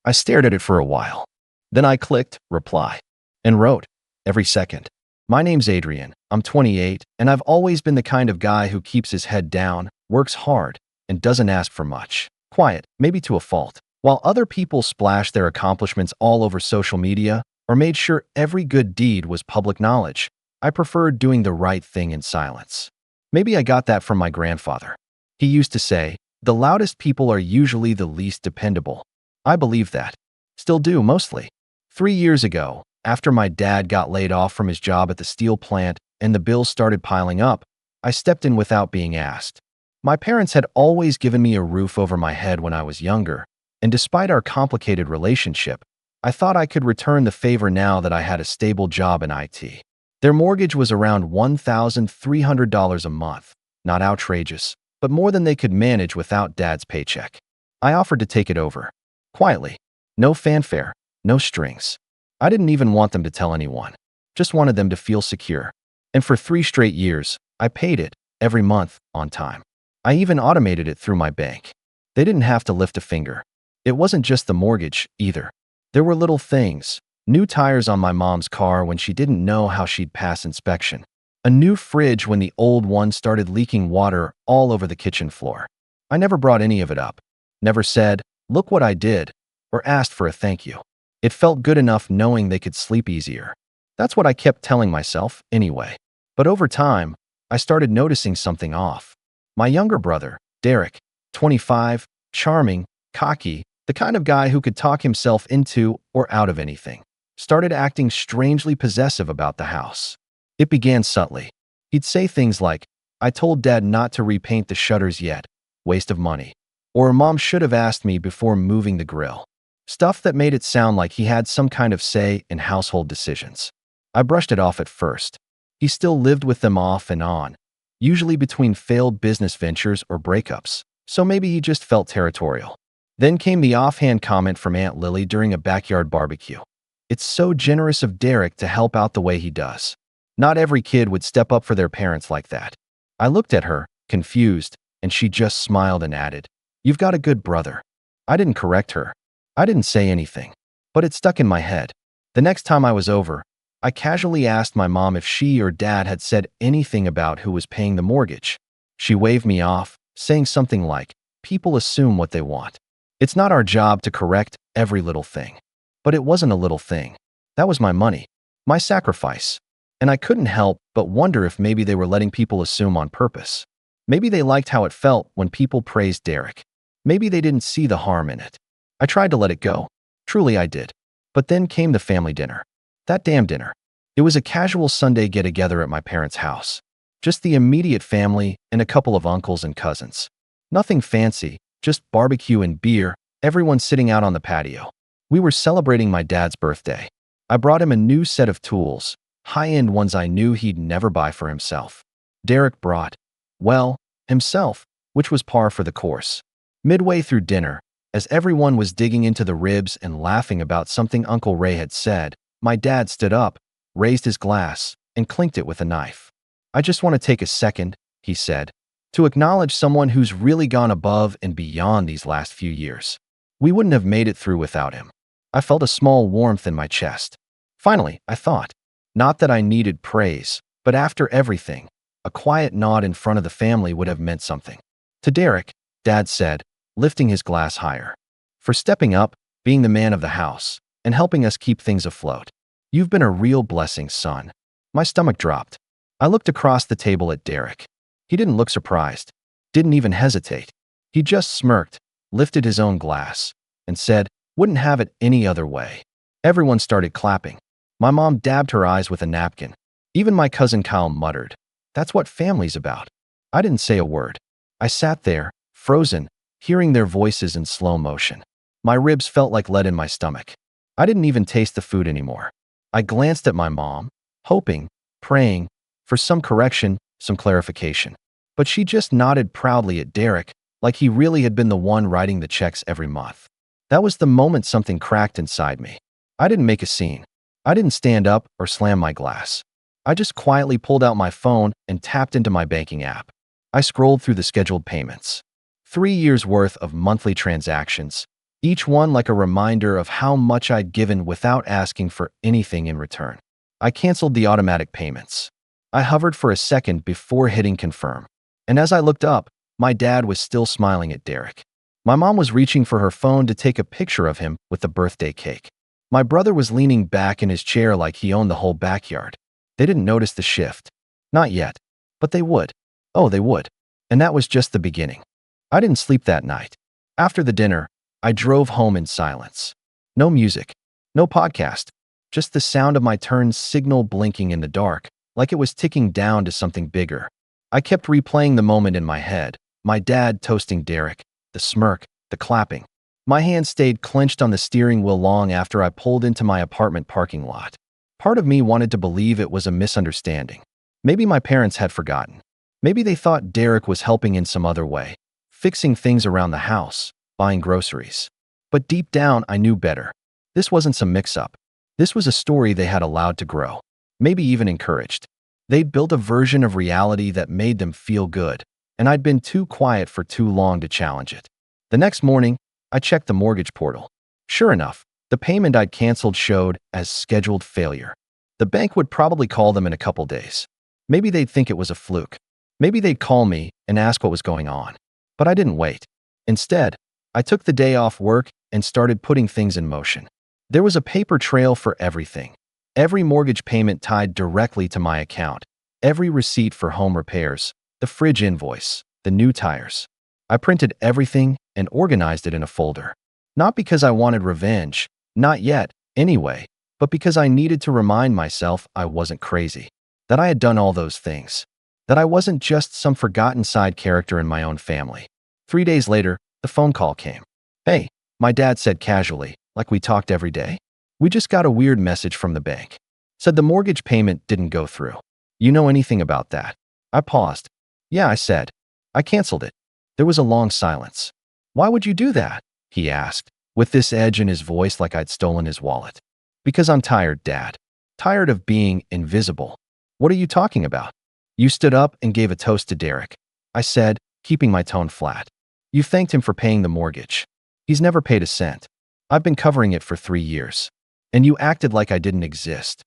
[SPEAKER 1] I stared at it for a while. Then I clicked reply and wrote, every second. My name's Adrian, I'm 28, and I've always been the kind of guy who keeps his head down, works hard, and doesn't ask for much. Quiet, maybe to a fault. While other people splashed their accomplishments all over social media or made sure every good deed was public knowledge, I preferred doing the right thing in silence. Maybe I got that from my grandfather. He used to say, the loudest people are usually the least dependable. I believe that. Still do, mostly. 3 years ago, after my dad got laid off from his job at the steel plant and the bills started piling up, I stepped in without being asked. My parents had always given me a roof over my head when I was younger, and despite our complicated relationship, I thought I could return the favor now that I had a stable job in IT. Their mortgage was around $1,300 a month, not outrageous, but more than they could manage without Dad's paycheck. I offered to take it over. Quietly. No fanfare, no strings. I didn't even want them to tell anyone. Just wanted them to feel secure. And for 3 straight years, I paid it, every month, on time. I even automated it through my bank. They didn't have to lift a finger. It wasn't just the mortgage, either. There were little things. New tires on my mom's car when she didn't know how she'd pass inspection. A new fridge when the old one started leaking water all over the kitchen floor. I never brought any of it up. Never said, "Look what I did," or asked for a thank you. It felt good enough knowing they could sleep easier. That's what I kept telling myself, anyway. But over time, I started noticing something off. My younger brother, Derek, 25, charming, cocky, the kind of guy who could talk himself into or out of anything, started acting strangely possessive about the house. It began subtly. He'd say things like, "I told Dad not to repaint the shutters yet. Waste of money." Or, "Mom should have asked me before moving the grill." Stuff that made it sound like he had some kind of say in household decisions. I brushed it off at first. He still lived with them off and on, usually between failed business ventures or breakups, so maybe he just felt territorial. Then came the offhand comment from Aunt Lily during a backyard barbecue. "It's so generous of Derek to help out the way he does. Not every kid would step up for their parents like that." I looked at her, confused, and she just smiled and added, "You've got a good brother." I didn't correct her. I didn't say anything, but it stuck in my head. The next time I was over, I casually asked my mom if she or Dad had said anything about who was paying the mortgage. She waved me off, saying something like, "People assume what they want. It's not our job to correct every little thing." But it wasn't a little thing. That was my money, my sacrifice. And I couldn't help but wonder if maybe they were letting people assume on purpose. Maybe they liked how it felt when people praised Derek. Maybe they didn't see the harm in it. I tried to let it go. Truly I did. But then came the family dinner. That damn dinner. It was a casual Sunday get-together at my parents' house. Just the immediate family and a couple of uncles and cousins. Nothing fancy, just barbecue and beer, everyone sitting out on the patio. We were celebrating my dad's birthday. I brought him a new set of tools, high-end ones I knew he'd never buy for himself. Derek brought, well, himself, which was par for the course. Midway through dinner, as everyone was digging into the ribs and laughing about something Uncle Ray had said, my dad stood up, raised his glass, and clinked it with a knife. I just want to take a second, he said, to acknowledge someone who's really gone above and beyond these last few years. We wouldn't have made it through without him. I felt a small warmth in my chest. Finally, I thought, not that I needed praise, but after everything, a quiet nod in front of the family would have meant something. To Derek, Dad said, lifting his glass higher, for stepping up, being the man of the house, and helping us keep things afloat. You've been a real blessing, son. My stomach dropped. I looked across the table at Derek. He didn't look surprised, didn't even hesitate. He just smirked, lifted his own glass, and said, wouldn't have it any other way. Everyone started clapping. My mom dabbed her eyes with a napkin. Even my cousin Kyle muttered, that's what family's about. I didn't say a word. I sat there, frozen, hearing their voices in slow motion. My ribs felt like lead in my stomach. I didn't even taste the food anymore. I glanced at my mom, hoping, praying, for some correction, some clarification. But she just nodded proudly at Derek, like he really had been the one writing the checks every month. That was the moment something cracked inside me. I didn't make a scene. I didn't stand up or slam my glass. I just quietly pulled out my phone and tapped into my banking app. I scrolled through the scheduled payments. 3 years' worth of monthly transactions, each one like a reminder of how much I'd given without asking for anything in return. I canceled the automatic payments. I hovered for a second before hitting confirm. And as I looked up, my dad was still smiling at Derek. My mom was reaching for her phone to take a picture of him with the birthday cake. My brother was leaning back in his chair like he owned the whole backyard. They didn't notice the shift. Not yet. But they would. Oh, they would. And that was just the beginning. I didn't sleep that night. After the dinner, I drove home in silence. No music. No podcast. Just the sound of my turn signal blinking in the dark, like it was ticking down to something bigger. I kept replaying the moment in my head. My dad toasting Derek, the smirk, the clapping. My hand stayed clenched on the steering wheel long after I pulled into my apartment parking lot. Part of me wanted to believe it was a misunderstanding. Maybe my parents had forgotten. Maybe they thought Derek was helping in some other way, fixing things around the house, buying groceries. But deep down, I knew better. This wasn't some mix-up. This was a story they had allowed to grow, maybe even encouraged. They'd built a version of reality that made them feel good, and I'd been too quiet for too long to challenge it. The next morning, I checked the mortgage portal. Sure enough, the payment I'd canceled showed as scheduled failure. The bank would probably call them in a couple days. Maybe they'd think it was a fluke. Maybe they'd call me and ask what was going on. But I didn't wait. Instead, I took the day off work and started putting things in motion. There was a paper trail for everything. Every mortgage payment tied directly to my account. Every receipt for home repairs, the fridge invoice, the new tires. I printed everything and organized it in a folder. Not because I wanted revenge, not yet, anyway, but because I needed to remind myself I wasn't crazy. That I had done all those things. That I wasn't just some forgotten side character in my own family. 3 days later, the phone call came. Hey, my dad said casually, like we talked every day. We just got a weird message from the bank. Said the mortgage payment didn't go through. You know anything about that? I paused. Yeah, I said. I canceled it. There was a long silence. Why would you do that? He asked, with this edge in his voice like I'd stolen his wallet. Because I'm tired, Dad. Tired of being invisible. What are you talking about? You stood up and gave a toast to Derek. I said, keeping my tone flat. You thanked him for paying the mortgage. He's never paid a cent. I've been covering it for 3 years. And you acted like I didn't exist.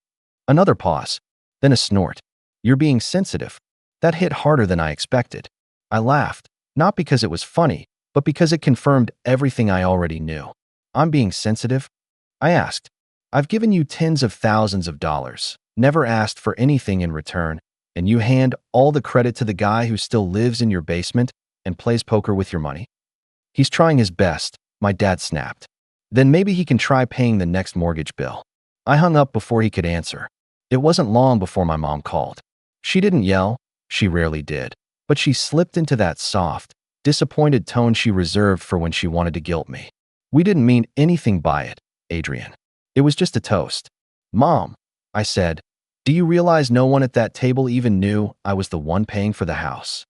[SPEAKER 1] Another pause, then a snort. You're being sensitive. That hit harder than I expected. I laughed, not because it was funny, but because it confirmed everything I already knew. I'm being sensitive? I asked. I've given you tens of thousands of dollars, never asked for anything in return, and you hand all the credit to the guy who still lives in your basement and plays poker with your money? He's trying his best, my dad snapped. Then maybe he can try paying the next mortgage bill. I hung up before he could answer. It wasn't long before my mom called. She didn't yell, she rarely did, but she slipped into that soft, disappointed tone she reserved for when she wanted to guilt me. We didn't mean anything by it, Adrian. It was just a toast. Mom, I said, Do you realize no one at that table even knew I was the one paying for the house?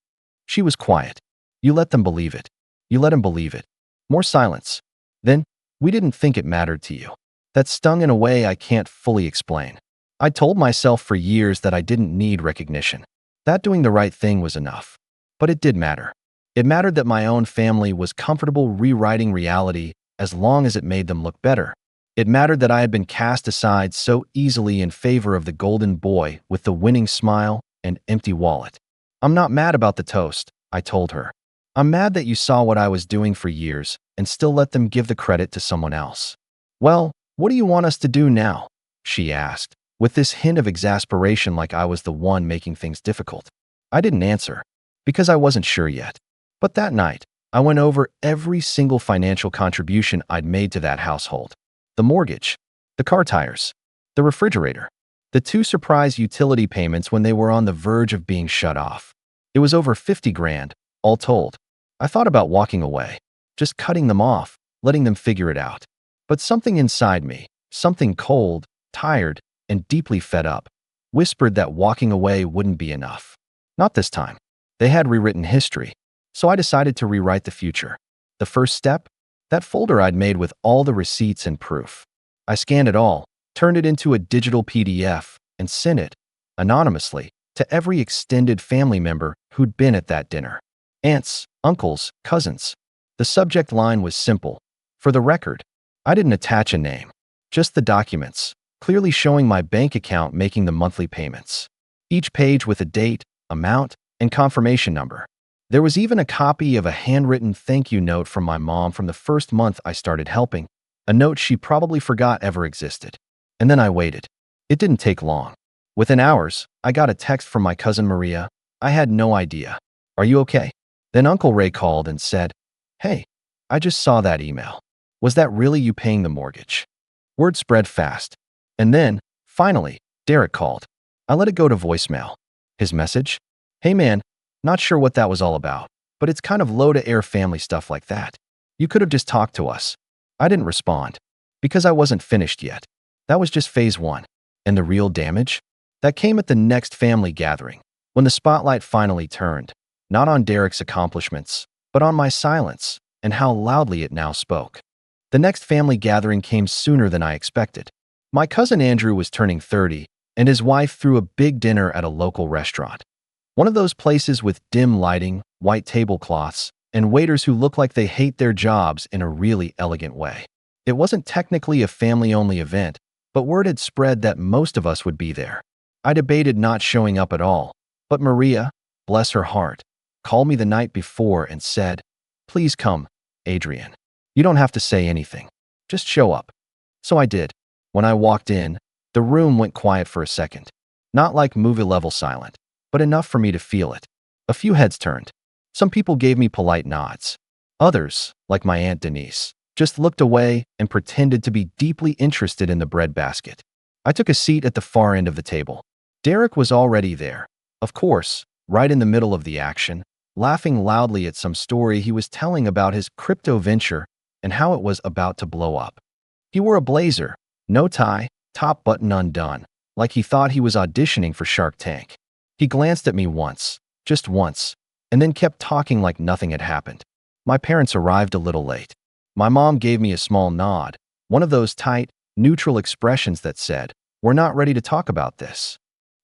[SPEAKER 1] She was quiet. You let them believe it. You let him believe it. More silence. Then, we didn't think it mattered to you. That stung in a way I can't fully explain. I told myself for years that I didn't need recognition. That doing the right thing was enough. But it did matter. It mattered that my own family was comfortable rewriting reality as long as it made them look better. It mattered that I had been cast aside so easily in favor of the golden boy with the winning smile and empty wallet. I'm not mad about the toast, I told her. I'm mad that you saw what I was doing for years and still let them give the credit to someone else. Well, what do you want us to do now? She asked, with this hint of exasperation like I was the one making things difficult. I didn't answer, because I wasn't sure yet. But that night, I went over every single financial contribution I'd made to that household. The mortgage, the car tires, the refrigerator, the 2 surprise utility payments when they were on the verge of being shut off. It was over 50 grand, all told. I thought about walking away, just cutting them off, letting them figure it out. But something inside me, something cold, tired, and deeply fed up, whispered that walking away wouldn't be enough. Not this time. They had rewritten history, so I decided to rewrite the future. The first step? That folder I'd made with all the receipts and proof. I scanned it all, turned it into a digital PDF, and sent it, anonymously, to every extended family member who'd been at that dinner. Aunts, uncles, cousins. The subject line was simple. For the record, I didn't attach a name, just the documents, clearly showing my bank account making the monthly payments. Each page with a date, amount, and confirmation number. There was even a copy of a handwritten thank you note from my mom from the first month I started helping, a note she probably forgot ever existed. And then I waited. It didn't take long. Within hours, I got a text from my cousin Maria. I had no idea. Are you okay? Then Uncle Ray called and said, Hey, I just saw that email. Was that really you paying the mortgage? Word spread fast. And then, finally, Derek called. I let it go to voicemail. His message? Hey man, not sure what that was all about, but it's kind of low-to-air family stuff like that. You could have just talked to us. I didn't respond, because I wasn't finished yet. That was just phase 1. And the real damage? That came at the next family gathering, when the spotlight finally turned, not on Derek's accomplishments, but on my silence and how loudly it now spoke. The next family gathering came sooner than I expected. My cousin Andrew was turning 30, and his wife threw a big dinner at a local restaurant. One of those places with dim lighting, white tablecloths, and waiters who look like they hate their jobs in a really elegant way. It wasn't technically a family-only event, but word had spread that most of us would be there. I debated not showing up at all, but Maria, bless her heart, called me the night before and said, Please come, Adrian. You don't have to say anything. Just show up. So I did. When I walked in, the room went quiet for a second. Not like movie-level silent, but enough for me to feel it. A few heads turned. Some people gave me polite nods. Others, like my Aunt Denise, just looked away and pretended to be deeply interested in the bread basket. I took a seat at the far end of the table. Derek was already there, of course, right in the middle of the action, laughing loudly at some story he was telling about his crypto venture and how it was about to blow up. He wore a blazer, no tie, top button undone, like he thought he was auditioning for Shark Tank. He glanced at me once, just once, and then kept talking like nothing had happened. My parents arrived a little late. My mom gave me a small nod, one of those tight, neutral expressions that said, We're not ready to talk about this.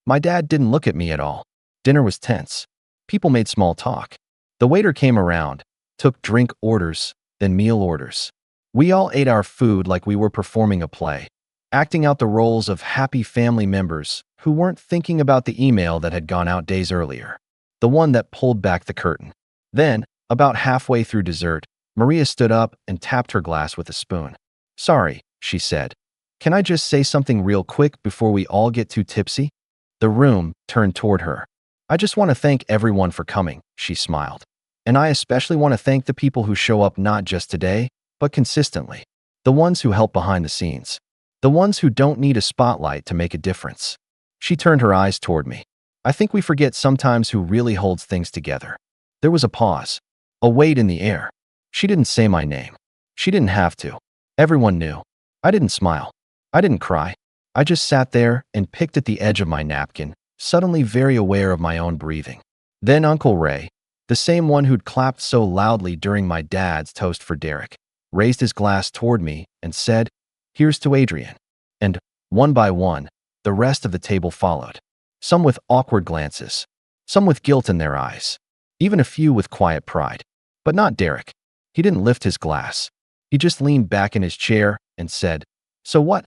[SPEAKER 1] My dad didn't look at me at all. Dinner was tense. People made small talk. The waiter came around, took drink orders, then meal orders. We all ate our food like we were performing a play, acting out the roles of happy family members who weren't thinking about the email that had gone out days earlier, the one that pulled back the curtain. Then, about halfway through dessert, Maria stood up and tapped her glass with a spoon. Sorry, she said. Can I just say something real quick before we all get too tipsy? The room turned toward her. I just want to thank everyone for coming, she smiled. And I especially want to thank the people who show up not just today, but consistently. The ones who help behind the scenes. The ones who don't need a spotlight to make a difference. She turned her eyes toward me. I think we forget sometimes who really holds things together. There was a pause, a weight in the air. She didn't say my name. She didn't have to. Everyone knew. I didn't smile. I didn't cry. I just sat there and picked at the edge of my napkin, suddenly very aware of my own breathing. Then Uncle Ray, the same one who'd clapped so loudly during my dad's toast for Derek, raised his glass toward me and said, "Here's to Adrian." And, one by one, the rest of the table followed. Some with awkward glances, some with guilt in their eyes, even a few with quiet pride. But not Derek. He didn't lift his glass. He just leaned back in his chair and said, "So what?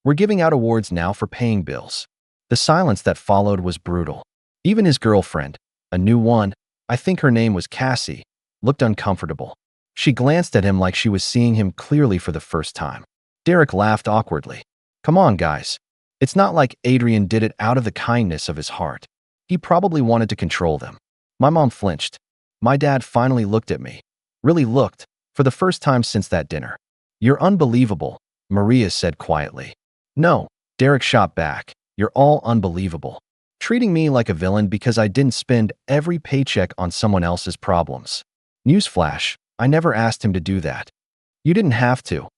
[SPEAKER 1] We're giving out awards now for paying bills." The silence that followed was brutal. Even his girlfriend, a new one, I think her name was Cassie, looked uncomfortable. She glanced at him like she was seeing him clearly for the first time. Derek laughed awkwardly. "Come on, guys. It's not like Adrian did it out of the kindness of his heart. He probably wanted to control them." My mom flinched. My dad finally looked at me. Really looked, for the first time since that dinner. "You're unbelievable," Maria said quietly. "No," Derek shot back. "You're all unbelievable. Treating me like a villain because I didn't spend every paycheck on someone else's problems." Newsflash, I never asked him to do that. "You didn't have to,"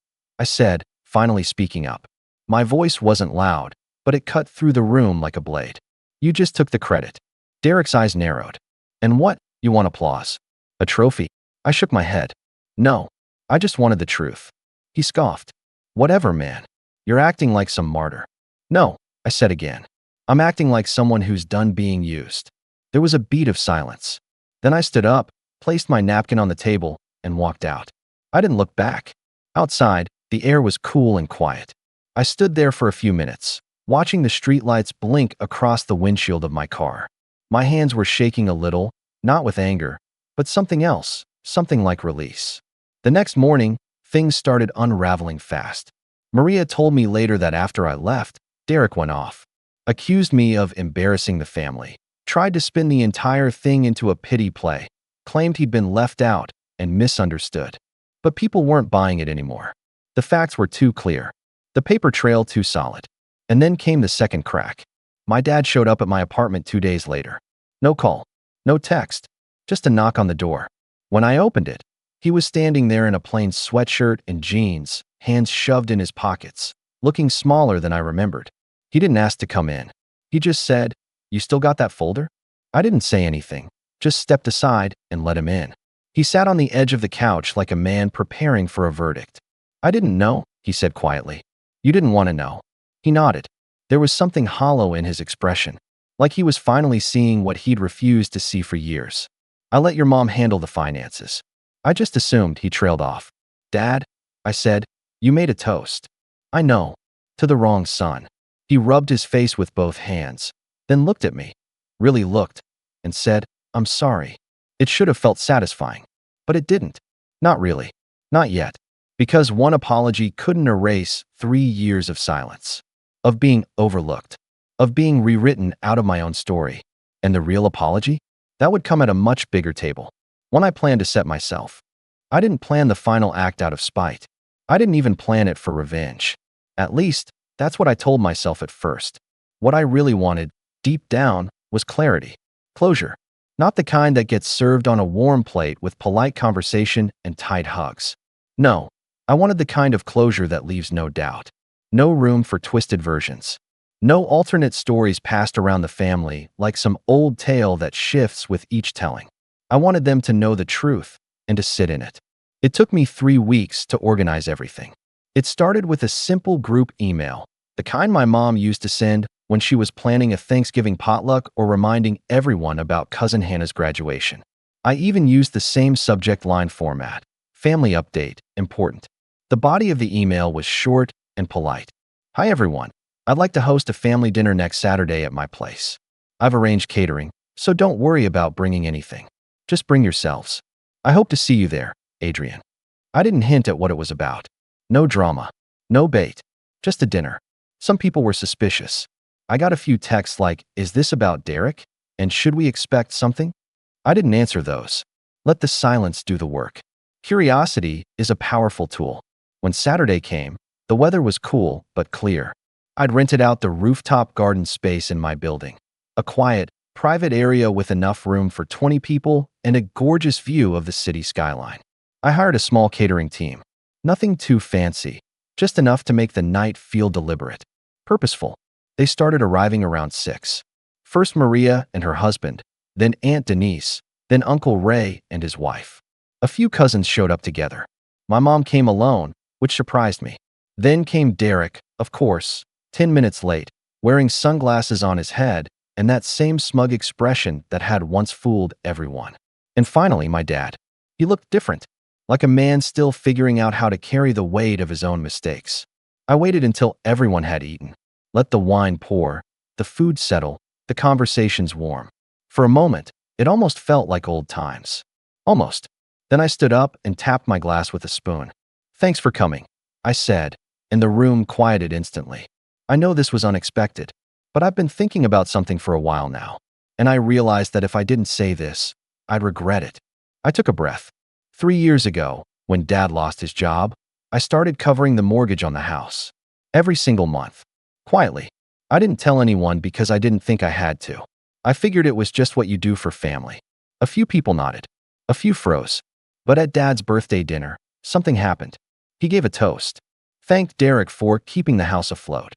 [SPEAKER 1] I said, finally speaking up. My voice wasn't loud, but it cut through the room like a blade. "You just took the credit." Derek's eyes narrowed. "And what? You want applause? A trophy?" I shook my head. "No, I just wanted the truth." He scoffed. "Whatever, man. You're acting like some martyr." "No," I said again. "I'm acting like someone who's done being used." There was a beat of silence. Then I stood up, placed my napkin on the table, and walked out. I didn't look back. Outside, the air was cool and quiet. I stood there for a few minutes, watching the streetlights blink across the windshield of my car. My hands were shaking a little, not with anger, but something else, something like release. The next morning, things started unraveling fast. Maria told me later that after I left, Derek went off, accused me of embarrassing the family, tried to spin the entire thing into a pity play, claimed he'd been left out and misunderstood. But people weren't buying it anymore. The facts were too clear, the paper trail too solid. And then came the second crack. My dad showed up at my apartment 2 days later. No call, no text, just a knock on the door. When I opened it, he was standing there in a plain sweatshirt and jeans, hands shoved in his pockets, looking smaller than I remembered. He didn't ask to come in. He just said, "You still got that folder?" I didn't say anything, just stepped aside and let him in. He sat on the edge of the couch like a man preparing for a verdict. "I didn't know," he said quietly. "You didn't want to know." He nodded. There was something hollow in his expression, like he was finally seeing what he'd refused to see for years. "I let your mom handle the finances." I just assumed. He trailed off. "Dad," I said, "you made a toast." "I know. To the wrong son." He rubbed his face with both hands, then looked at me, really looked, and said, "I'm sorry." It should have felt satisfying, but it didn't. Not really. Not yet. Because one apology couldn't erase 3 years of silence, of being overlooked, of being rewritten out of my own story. And the real apology? That would come at a much bigger table, one I planned to set myself. I didn't plan the final act out of spite. I didn't even plan it for revenge. At least, that's what I told myself at first. What I really wanted, deep down, was clarity. Closure. Not the kind that gets served on a warm plate with polite conversation and tight hugs. No, I wanted the kind of closure that leaves no doubt. No room for twisted versions. No alternate stories passed around the family like some old tale that shifts with each telling. I wanted them to know the truth and to sit in it. It took me 3 weeks to organize everything. It started with a simple group email, the kind my mom used to send when she was planning a Thanksgiving potluck or reminding everyone about Cousin Hannah's graduation. I even used the same subject line format, family update, important. The body of the email was short and polite. "Hi everyone. I'd like to host a family dinner next Saturday at my place. I've arranged catering, so don't worry about bringing anything. Just bring yourselves. I hope to see you there, Adrian." I didn't hint at what it was about. No drama. No bait. Just a dinner. Some people were suspicious. I got a few texts like, "Is this about Derek? And should we expect something?" I didn't answer those. Let the silence do the work. Curiosity is a powerful tool. When Saturday came, the weather was cool but clear. I'd rented out the rooftop garden space in my building. A quiet, private area with enough room for 20 people and a gorgeous view of the city skyline. I hired a small catering team. Nothing too fancy, just enough to make the night feel deliberate. purposeful. They started arriving around 6. First Maria and her husband, then Aunt Denise, then Uncle Ray and his wife. A few cousins showed up together. My mom came alone, which surprised me. Then came Derek, of course, 10 minutes late, wearing sunglasses on his head and that same smug expression that had once fooled everyone. And finally, my dad. He looked different, like a man still figuring out how to carry the weight of his own mistakes. I waited until everyone had eaten. Let the wine pour, the food settle, the conversations warm. For a moment, it almost felt like old times. Almost. Then I stood up and tapped my glass with a spoon. "Thanks for coming," I said, and the room quieted instantly. I know this was unexpected, but I've been thinking about something for a while now, and I realized that if I didn't say this, I'd regret it. I took a breath. 3 years ago, when Dad lost his job, I started covering the mortgage on the house. Every single month. Quietly. I didn't tell anyone because I didn't think I had to. I figured it was just what you do for family. A few people nodded. A few froze. But at Dad's birthday dinner, something happened. He gave a toast. Thanked Derek for keeping the house afloat.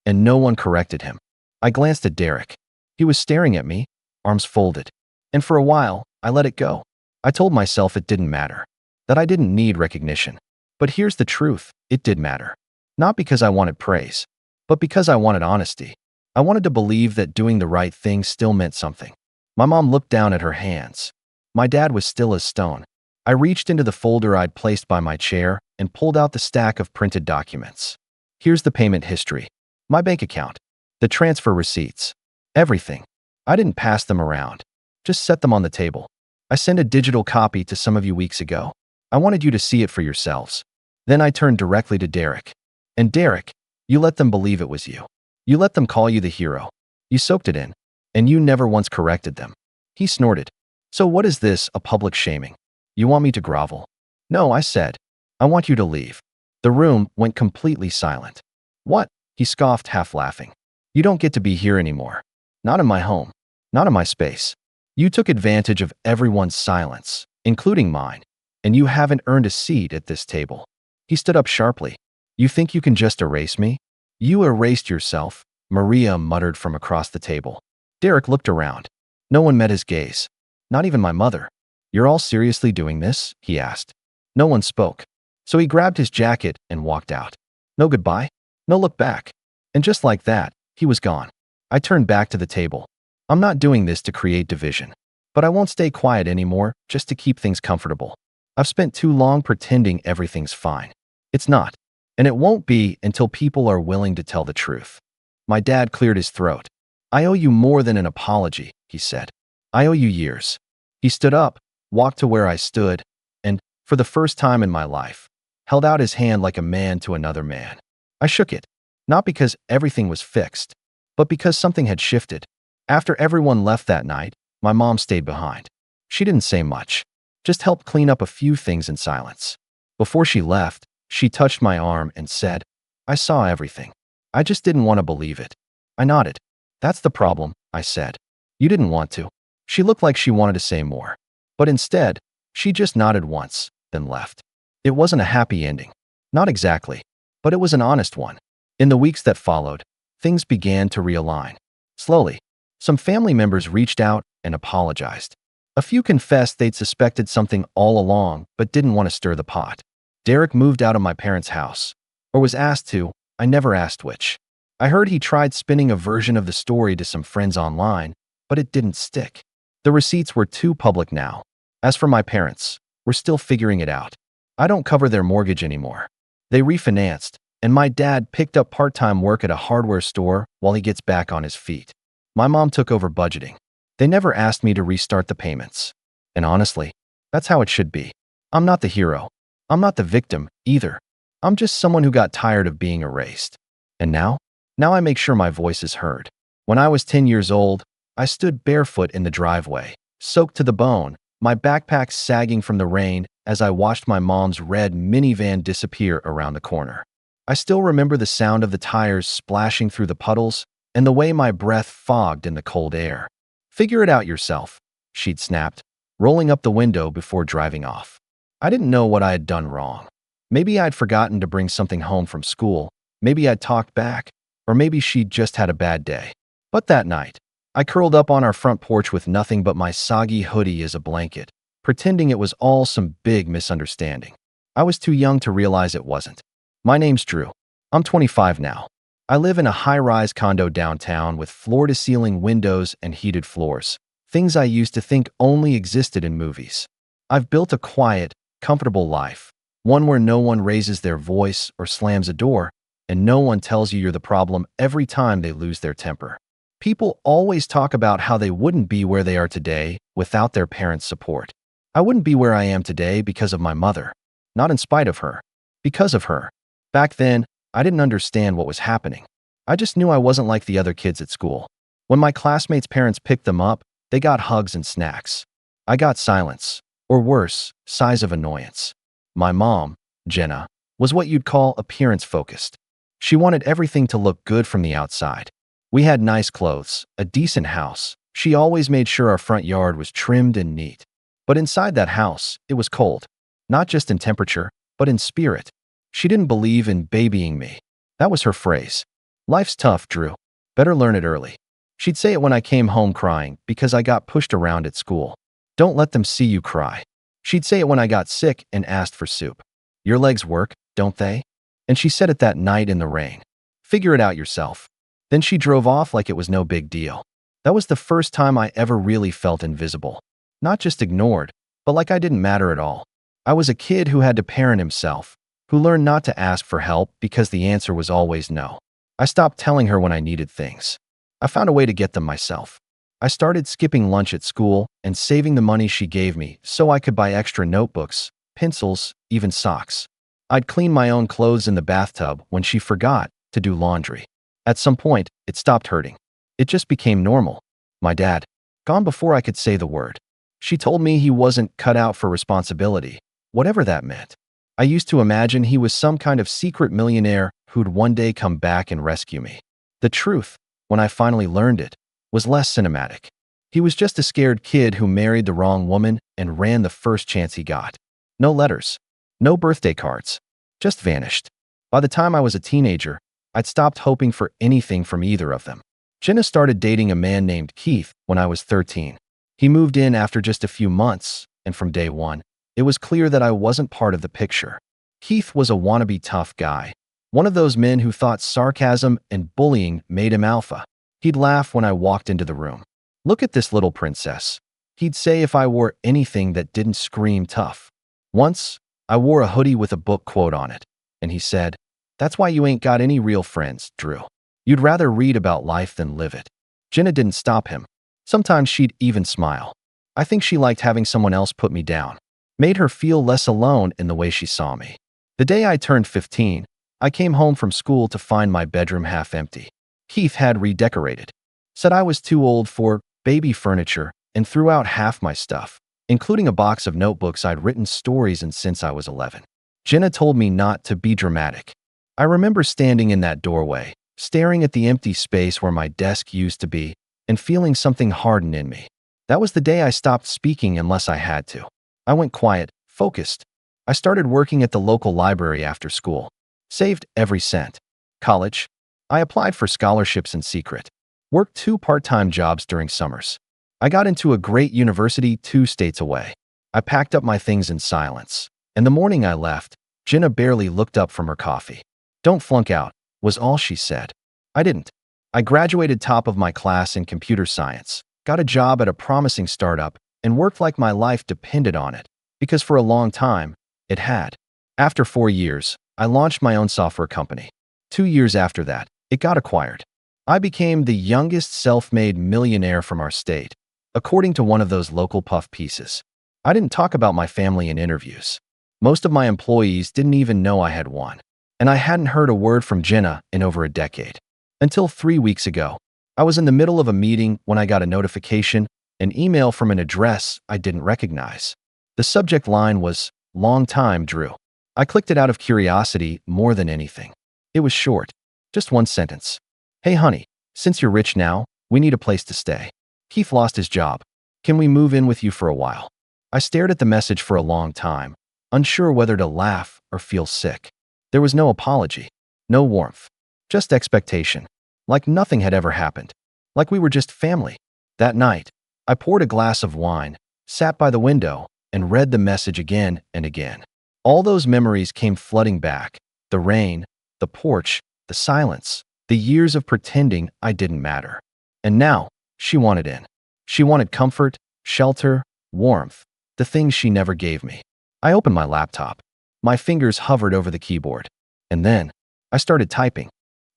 [SPEAKER 1] And no one corrected him. I glanced at Derek. He was staring at me, arms folded. And for a while, I let it go. I told myself it didn't matter, that I didn't need recognition. But here's the truth, it did matter. Not because I wanted praise, but because I wanted honesty. I wanted to believe that doing the right thing still meant something. My mom looked down at her hands. My dad was still as stone. I reached into the folder I'd placed by my chair and pulled out the stack of printed documents. Here's the payment history. My bank account. The transfer receipts. Everything. I didn't pass them around. Just set them on the table. I sent a digital copy to some of you weeks ago. I wanted you to see it for yourselves. Then I turned directly to Derek. And Derek, you let them believe it was you. You let them call you the hero. You soaked it in. And you never once corrected them. He snorted. So what is this, a public shaming? You want me to grovel? No, I said. I want you to leave. The room went completely silent. What? He scoffed, half laughing. You don't get to be here anymore. Not in my home. Not in my space. You took advantage of everyone's silence, including mine, and you haven't earned a seat at this table. He stood up sharply. You think you can just erase me? You erased yourself, Maria muttered from across the table. Derek looked around. No one met his gaze. Not even my mother. You're all seriously doing this? He asked. No one spoke. So he grabbed his jacket and walked out. No goodbye. No look back. And just like that, he was gone. I turned back to the table. I'm not doing this to create division. But I won't stay quiet anymore just to keep things comfortable. I've spent too long pretending everything's fine. It's not. And it won't be until people are willing to tell the truth. My dad cleared his throat. I owe you more than an apology, he said. I owe you years. He stood up, walked to where I stood, and, for the first time in my life, held out his hand like a man to another man. I shook it, not because everything was fixed, but because something had shifted. After everyone left that night, my mom stayed behind. She didn't say much, just helped clean up a few things in silence. Before she left, she touched my arm and said, I saw everything. I just didn't want to believe it. I nodded. That's the problem, I said. You didn't want to. She looked like she wanted to say more. But instead, she just nodded once, then left. It wasn't a happy ending. Not exactly. But it was an honest one. In the weeks that followed, things began to realign. Slowly. Some family members reached out and apologized. A few confessed they'd suspected something all along but didn't want to stir the pot. Derek moved out of my parents' house. Or was asked to, I never asked which. I heard he tried spinning a version of the story to some friends online, but it didn't stick. The receipts were too public now. As for my parents, we're still figuring it out. I don't cover their mortgage anymore. They refinanced, and my dad picked up part-time work at a hardware store while he gets back on his feet. My mom took over budgeting. They never asked me to restart the payments. And honestly, that's how it should be. I'm not the hero. I'm not the victim, either. I'm just someone who got tired of being erased. And now I make sure my voice is heard. When I was 10 years old, I stood barefoot in the driveway, soaked to the bone, my backpack sagging from the rain as I watched my mom's red minivan disappear around the corner. I still remember the sound of the tires splashing through the puddles and the way my breath fogged in the cold air. Figure it out yourself, she'd snapped, rolling up the window before driving off. I didn't know what I had done wrong. Maybe I'd forgotten to bring something home from school. Maybe I'd talked back. Or maybe she'd just had a bad day. But that night, I curled up on our front porch with nothing but my soggy hoodie as a blanket, pretending it was all some big misunderstanding. I was too young to realize it wasn't. My name's Drew. I'm 25 now. I live in a high-rise condo downtown with floor-to-ceiling windows and heated floors, things I used to think only existed in movies. I've built a quiet, comfortable life, one where no one raises their voice or slams a door, and no one tells you you're the problem every time they lose their temper. People always talk about how they wouldn't be where they are today without their parents' support. I wouldn't be where I am today because of my mother. Not in spite of her. Because of her. Back then, I didn't understand what was happening. I just knew I wasn't like the other kids at school. When my classmates' parents picked them up, they got hugs and snacks. I got silence, or worse, sighs of annoyance. My mom, Jenna, was what you'd call appearance-focused. She wanted everything to look good from the outside. We had nice clothes, a decent house. She always made sure our front yard was trimmed and neat. But inside that house, it was cold. Not just in temperature, but in spirit. She didn't believe in babying me. That was her phrase. Life's tough, Drew. Better learn it early. She'd say it when I came home crying because I got pushed around at school. Don't let them see you cry. She'd say it when I got sick and asked for soup. Your legs work, don't they? And she said it that night in the rain. Figure it out yourself. Then she drove off like it was no big deal. That was the first time I ever really felt invisible. Not just ignored, but like I didn't matter at all. I was a kid who had to parent himself, who learned not to ask for help because the answer was always no. I stopped telling her when I needed things. I found a way to get them myself. I started skipping lunch at school and saving the money she gave me so I could buy extra notebooks, pencils, even socks. I'd clean my own clothes in the bathtub when she forgot to do laundry. At some point, it stopped hurting. It just became normal. My dad, gone before I could say the word. She told me he wasn't cut out for responsibility, whatever that meant. I used to imagine he was some kind of secret millionaire who'd one day come back and rescue me. The truth, when I finally learned it, was less cinematic. He was just a scared kid who married the wrong woman and ran the first chance he got. No letters. No birthday cards. Just vanished. By the time I was a teenager, I'd stopped hoping for anything from either of them. Jenna started dating a man named Keith when I was 13. He moved in after just a few months, and from day one, it was clear that I wasn't part of the picture. Keith was a wannabe tough guy, one of those men who thought sarcasm and bullying made him alpha. He'd laugh when I walked into the room. Look at this little princess. He'd say if I wore anything that didn't scream tough. Once, I wore a hoodie with a book quote on it, and he said, "That's why you ain't got any real friends, Drew. You'd rather read about life than live it." Jenna didn't stop him. Sometimes she'd even smile. I think she liked having someone else put me down. Made her feel less alone in the way she saw me. The day I turned 15, I came home from school to find my bedroom half empty. Keith had redecorated. Said I was too old for baby furniture and threw out half my stuff, including a box of notebooks I'd written stories in since I was 11. Jenna told me not to be dramatic. I remember standing in that doorway, staring at the empty space where my desk used to be, and feeling something harden in me. That was the day I stopped speaking unless I had to. I went quiet, focused. I started working at the local library after school. Saved every cent. College. I applied for scholarships in secret. Worked 2 part-time jobs during summers. I got into a great university 2 states away. I packed up my things in silence. And the morning I left, Jenna barely looked up from her coffee. "Don't flunk out," was all she said. I didn't. I graduated top of my class in computer science, got a job at a promising startup, and worked like my life depended on it, because for a long time, it had. After 4 years, I launched my own software company. 2 years after that, it got acquired. I became the youngest self-made millionaire from our state, according to one of those local puff pieces. I didn't talk about my family in interviews. Most of my employees didn't even know I had won, and I hadn't heard a word from Jenna in over a decade. Until 3 weeks ago, I was in the middle of a meeting when I got a notification, an email from an address I didn't recognize. The subject line was, "Long time, Drew." I clicked it out of curiosity more than anything. It was short, just 1 sentence. "Hey honey, since you're rich now, we need a place to stay. Keith lost his job. Can we move in with you for a while?" I stared at the message for a long time, unsure whether to laugh or feel sick. There was no apology, no warmth, just expectation. like nothing had ever happened, like we were just family. That night, I poured a glass of wine, sat by the window, and read the message again and again. All those memories came flooding back: the rain, the porch, the silence, the years of pretending I didn't matter. And now, she wanted in. She wanted comfort, shelter, warmth, the things she never gave me. I opened my laptop. My fingers hovered over the keyboard. And then, I started typing.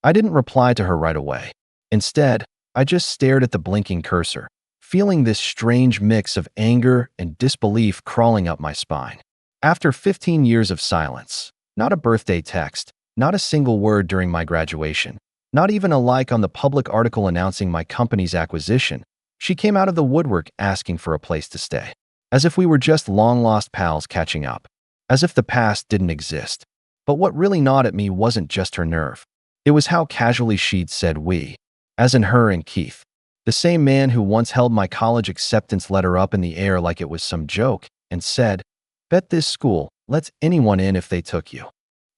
[SPEAKER 1] I didn't reply to her right away. Instead, I just stared at the blinking cursor, feeling this strange mix of anger and disbelief crawling up my spine. After 15 years of silence, not a birthday text, not a single word during my graduation, not even a like on the public article announcing my company's acquisition, she came out of the woodwork asking for a place to stay. As if we were just long-lost pals catching up. As if the past didn't exist. But what really gnawed at me wasn't just her nerve. It was how casually she'd said we, as in her and Keith. The same man who once held my college acceptance letter up in the air like it was some joke and said, "Bet this school lets anyone in if they took you."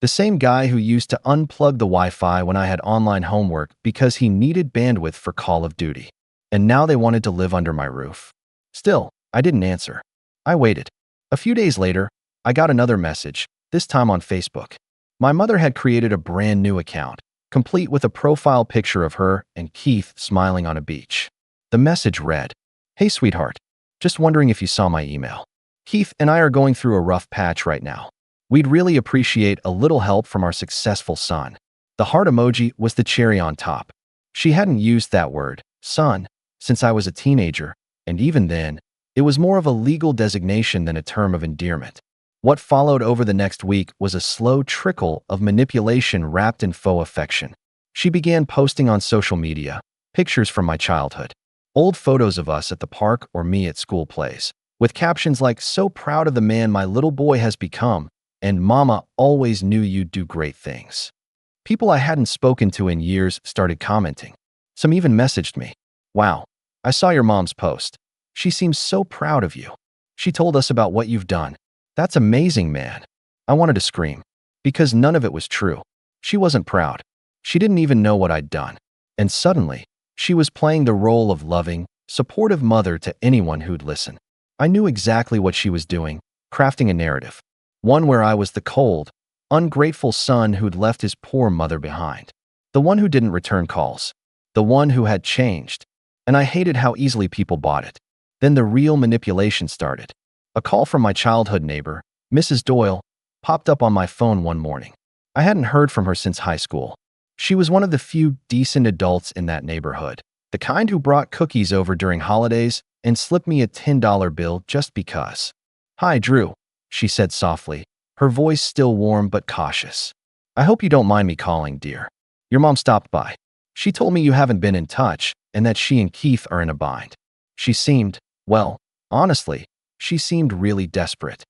[SPEAKER 1] The same guy who used to unplug the Wi-Fi when I had online homework because he needed bandwidth for Call of Duty. And now they wanted to live under my roof. Still, I didn't answer. I waited. A few days later, I got another message, this time on Facebook. My mother had created a brand new account, complete with a profile picture of her and Keith smiling on a beach. The message read, "Hey sweetheart, just wondering if you saw my email. Keith and I are going through a rough patch right now. We'd really appreciate a little help from our successful son." The heart emoji was the cherry on top. She hadn't used that word, son, since I was a teenager, and even then, it was more of a legal designation than a term of endearment. What followed over the next week was a slow trickle of manipulation wrapped in faux affection. She began posting on social media pictures from my childhood, old photos of us at the park or me at school plays, with captions like, "So proud of the man my little boy has become," and "Mama always knew you'd do great things." People I hadn't spoken to in years started commenting. Some even messaged me, "Wow, I saw your mom's post. She seems so proud of you. She told us about what you've done. That's amazing, man." I wanted to scream, because none of it was true. She wasn't proud. She didn't even know what I'd done. And suddenly, she was playing the role of loving, supportive mother to anyone who'd listen. I knew exactly what she was doing, crafting a narrative. One where I was the cold, ungrateful son who'd left his poor mother behind. The one who didn't return calls. The one who had changed. And I hated how easily people bought it. Then the real manipulation started. A call from my childhood neighbor, Mrs. Doyle, popped up on my phone one morning. I hadn't heard from her since high school. She was one of the few decent adults in that neighborhood, the kind who brought cookies over during holidays and slipped me a $10 bill just because. "Hi, Drew," she said softly, her voice still warm but cautious. "I hope you don't mind me calling, dear. Your mom stopped by. She told me you haven't been in touch and that she and Keith are in a bind." She seemed, well, honestly, she seemed really desperate.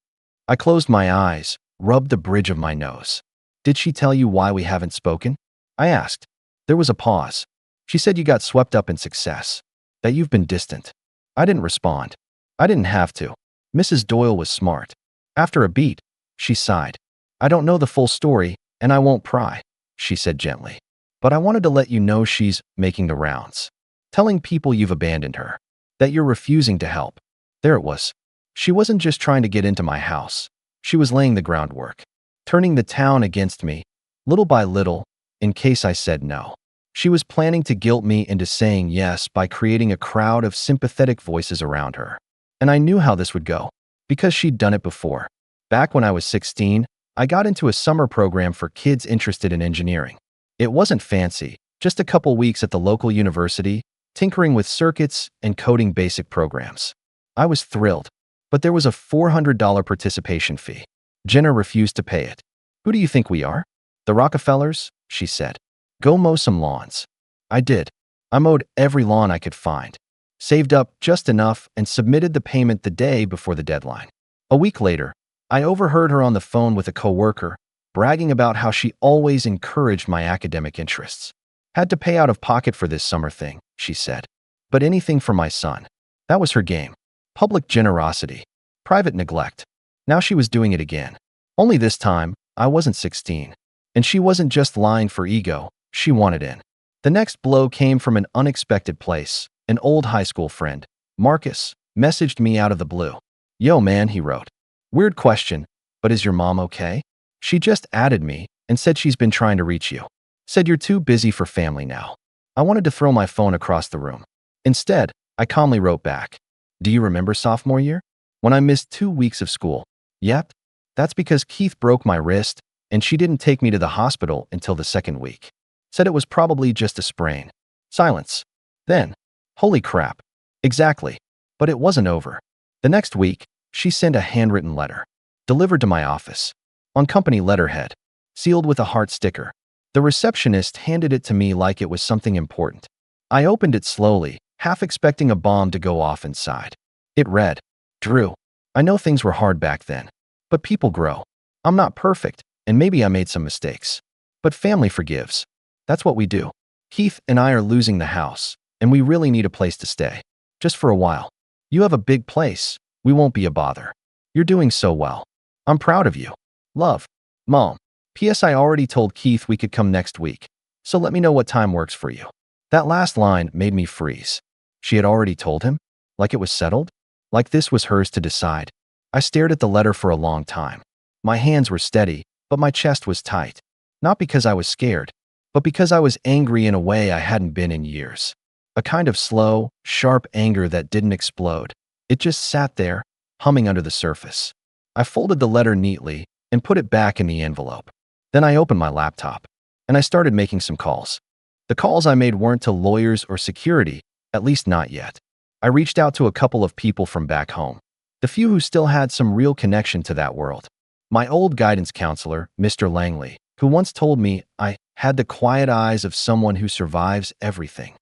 [SPEAKER 1] I closed my eyes, rubbed the bridge of my nose. "Did she tell you why we haven't spoken?" I asked. There was a pause. "She said you got swept up in success, that you've been distant." I didn't respond. I didn't have to. Mrs. Doyle was smart. After a beat, she sighed. "I don't know the full story, and I won't pry," she said gently. "But I wanted to let you know she's making the rounds. Telling people you've abandoned her. That you're refusing to help." There it was. She wasn't just trying to get into my house. She was laying the groundwork. Turning the town against me, little by little, in case I said no. She was planning to guilt me into saying yes by creating a crowd of sympathetic voices around her. And I knew how this would go, because she'd done it before. Back when I was 16, I got into a summer program for kids interested in engineering. It wasn't fancy, just a couple weeks at the local university, tinkering with circuits and coding basic programs. I was thrilled, but there was a $400 participation fee. Jenna refused to pay it. "Who do you think we are? The Rockefellers?" she said. "Go mow some lawns." I did. I mowed every lawn I could find, saved up just enough, and submitted the payment the day before the deadline. A week later, I overheard her on the phone with a coworker, bragging about how she always encouraged my academic interests. "Had to pay out of pocket for this summer thing," she said. "But anything for my son." That was her game. Public generosity. Private neglect. Now she was doing it again. Only this time, I wasn't 16. And she wasn't just lying for ego, she wanted in. The next blow came from an unexpected place. An old high school friend, Marcus, messaged me out of the blue. "Yo, man," he wrote. "Weird question, but is your mom okay? She just added me and said she's been trying to reach you. Said you're too busy for family now." I wanted to throw my phone across the room. Instead, I calmly wrote back, "Do you remember sophomore year? When I missed 2 weeks of school?" "Yep. That's because Keith broke my wrist, and she didn't take me to the hospital until the second week. Said it was probably just a sprain." Silence. Then, "Holy crap. Exactly. But it wasn't over." The next week, she sent a handwritten letter, delivered to my office, on company letterhead, sealed with a heart sticker. The receptionist handed it to me like it was something important. I opened it slowly, half expecting a bomb to go off inside. It read, "Drew, I know things were hard back then, but people grow. I'm not perfect, and maybe I made some mistakes. But family forgives. That's what we do. Keith and I are losing the house, and we really need a place to stay. Just for a while. You have a big place. We won't be a bother. You're doing so well. I'm proud of you. Love, Mom. P.S. I already told Keith we could come next week, so let me know what time works for you." That last line made me freeze. She had already told him? Like it was settled? Like this was hers to decide? I stared at the letter for a long time. My hands were steady, but my chest was tight. Not because I was scared, but because I was angry in a way I hadn't been in years. A kind of slow, sharp anger that didn't explode. It just sat there, humming under the surface. I folded the letter neatly and put it back in the envelope. Then I opened my laptop, and I started making some calls. The calls I made weren't to lawyers or security, at least not yet. I reached out to a couple of people from back home, the few who still had some real connection to that world. My old guidance counselor, Mr. Langley, who once told me I had the quiet eyes of someone who survives everything.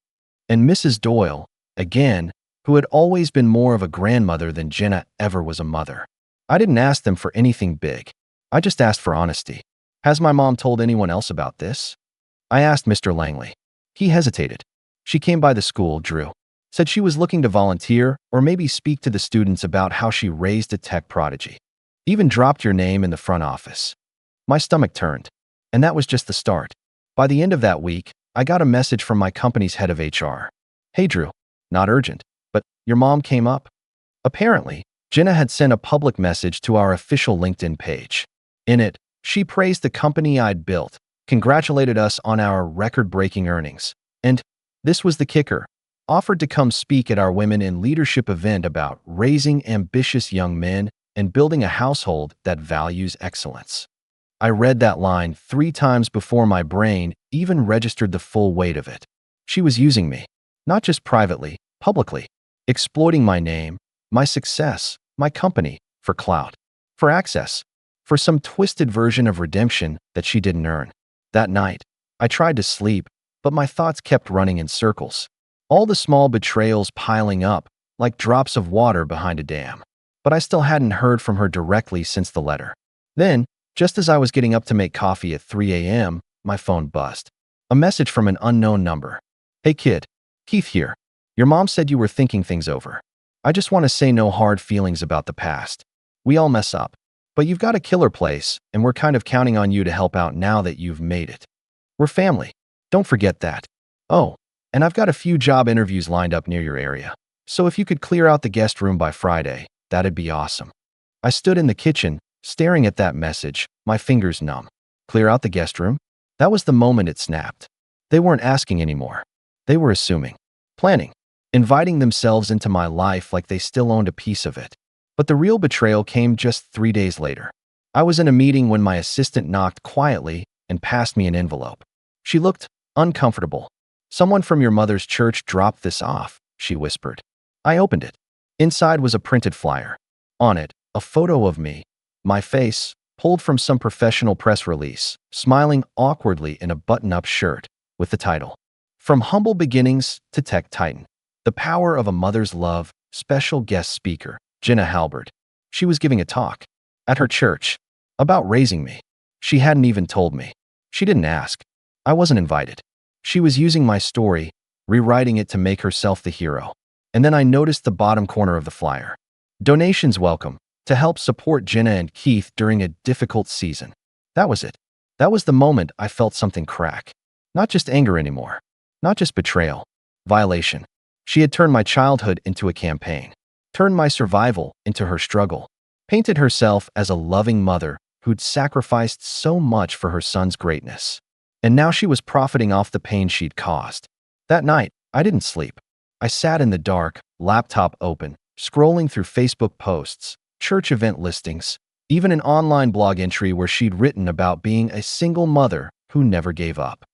[SPEAKER 1] And Mrs. Doyle, again, who had always been more of a grandmother than Jenna ever was a mother. I didn't ask them for anything big. I just asked for honesty. "Has my mom told anyone else about this?" I asked Mr. Langley. He hesitated. "She came by the school, Drew. Said she was looking to volunteer or maybe speak to the students about how she raised a tech prodigy. Even dropped your name in the front office." My stomach turned. And that was just the start. By the end of that week, I got a message from my company's head of HR. "Hey, Drew. Not urgent, but your mom came up." Apparently, Jenna had sent a public message to our official LinkedIn page. In it, she praised the company I'd built, congratulated us on our record-breaking earnings, and, this was the kicker, offered to come speak at our Women in Leadership event about raising ambitious young men and building a household that values excellence. I read that line 3 times before my brain even registered the full weight of it. She was using me, not just privately, publicly, exploiting my name, my success, my company, for clout, for access, for some twisted version of redemption that she didn't earn. That night, I tried to sleep, but my thoughts kept running in circles. All the small betrayals piling up, like drops of water behind a dam. But I still hadn't heard from her directly since the letter. Then, just as I was getting up to make coffee at 3 a.m., my phone buzzed. A message from an unknown number. "Hey kid, Keith here. Your mom said you were thinking things over. I just want to say no hard feelings about the past. We all mess up. But you've got a killer place, and we're kind of counting on you to help out now that you've made it. We're family. Don't forget that. Oh, and I've got a few job interviews lined up near your area. So if you could clear out the guest room by Friday, that'd be awesome." I stood in the kitchen, staring at that message, my fingers numb. Clear out the guest room? That was the moment it snapped. They weren't asking anymore. They were assuming, planning, inviting themselves into my life like they still owned a piece of it. But the real betrayal came just 3 days later. I was in a meeting when my assistant knocked quietly and passed me an envelope. She looked uncomfortable. "Someone from your mother's church dropped this off," she whispered. I opened it. Inside was a printed flyer. On it, a photo of me, my face, pulled from some professional press release, smiling awkwardly in a button-up shirt, with the title, "From Humble Beginnings to Tech Titan. The Power of a Mother's Love, Special Guest Speaker, Jenna Halbert." She was giving a talk, at her church, about raising me. She hadn't even told me. She didn't ask. I wasn't invited. She was using my story, rewriting it to make herself the hero. And then I noticed the bottom corner of the flyer. "Donations welcome, to help support Jenna and Keith during a difficult season." That was it. That was the moment I felt something crack. Not just anger anymore. Not just betrayal, violation. She had turned my childhood into a campaign, turned my survival into her struggle, painted herself as a loving mother who'd sacrificed so much for her son's greatness. And now she was profiting off the pain she'd caused. That night, I didn't sleep. I sat in the dark, laptop open, scrolling through Facebook posts, church event listings, even an online blog entry where she'd written about being a single mother who never gave up.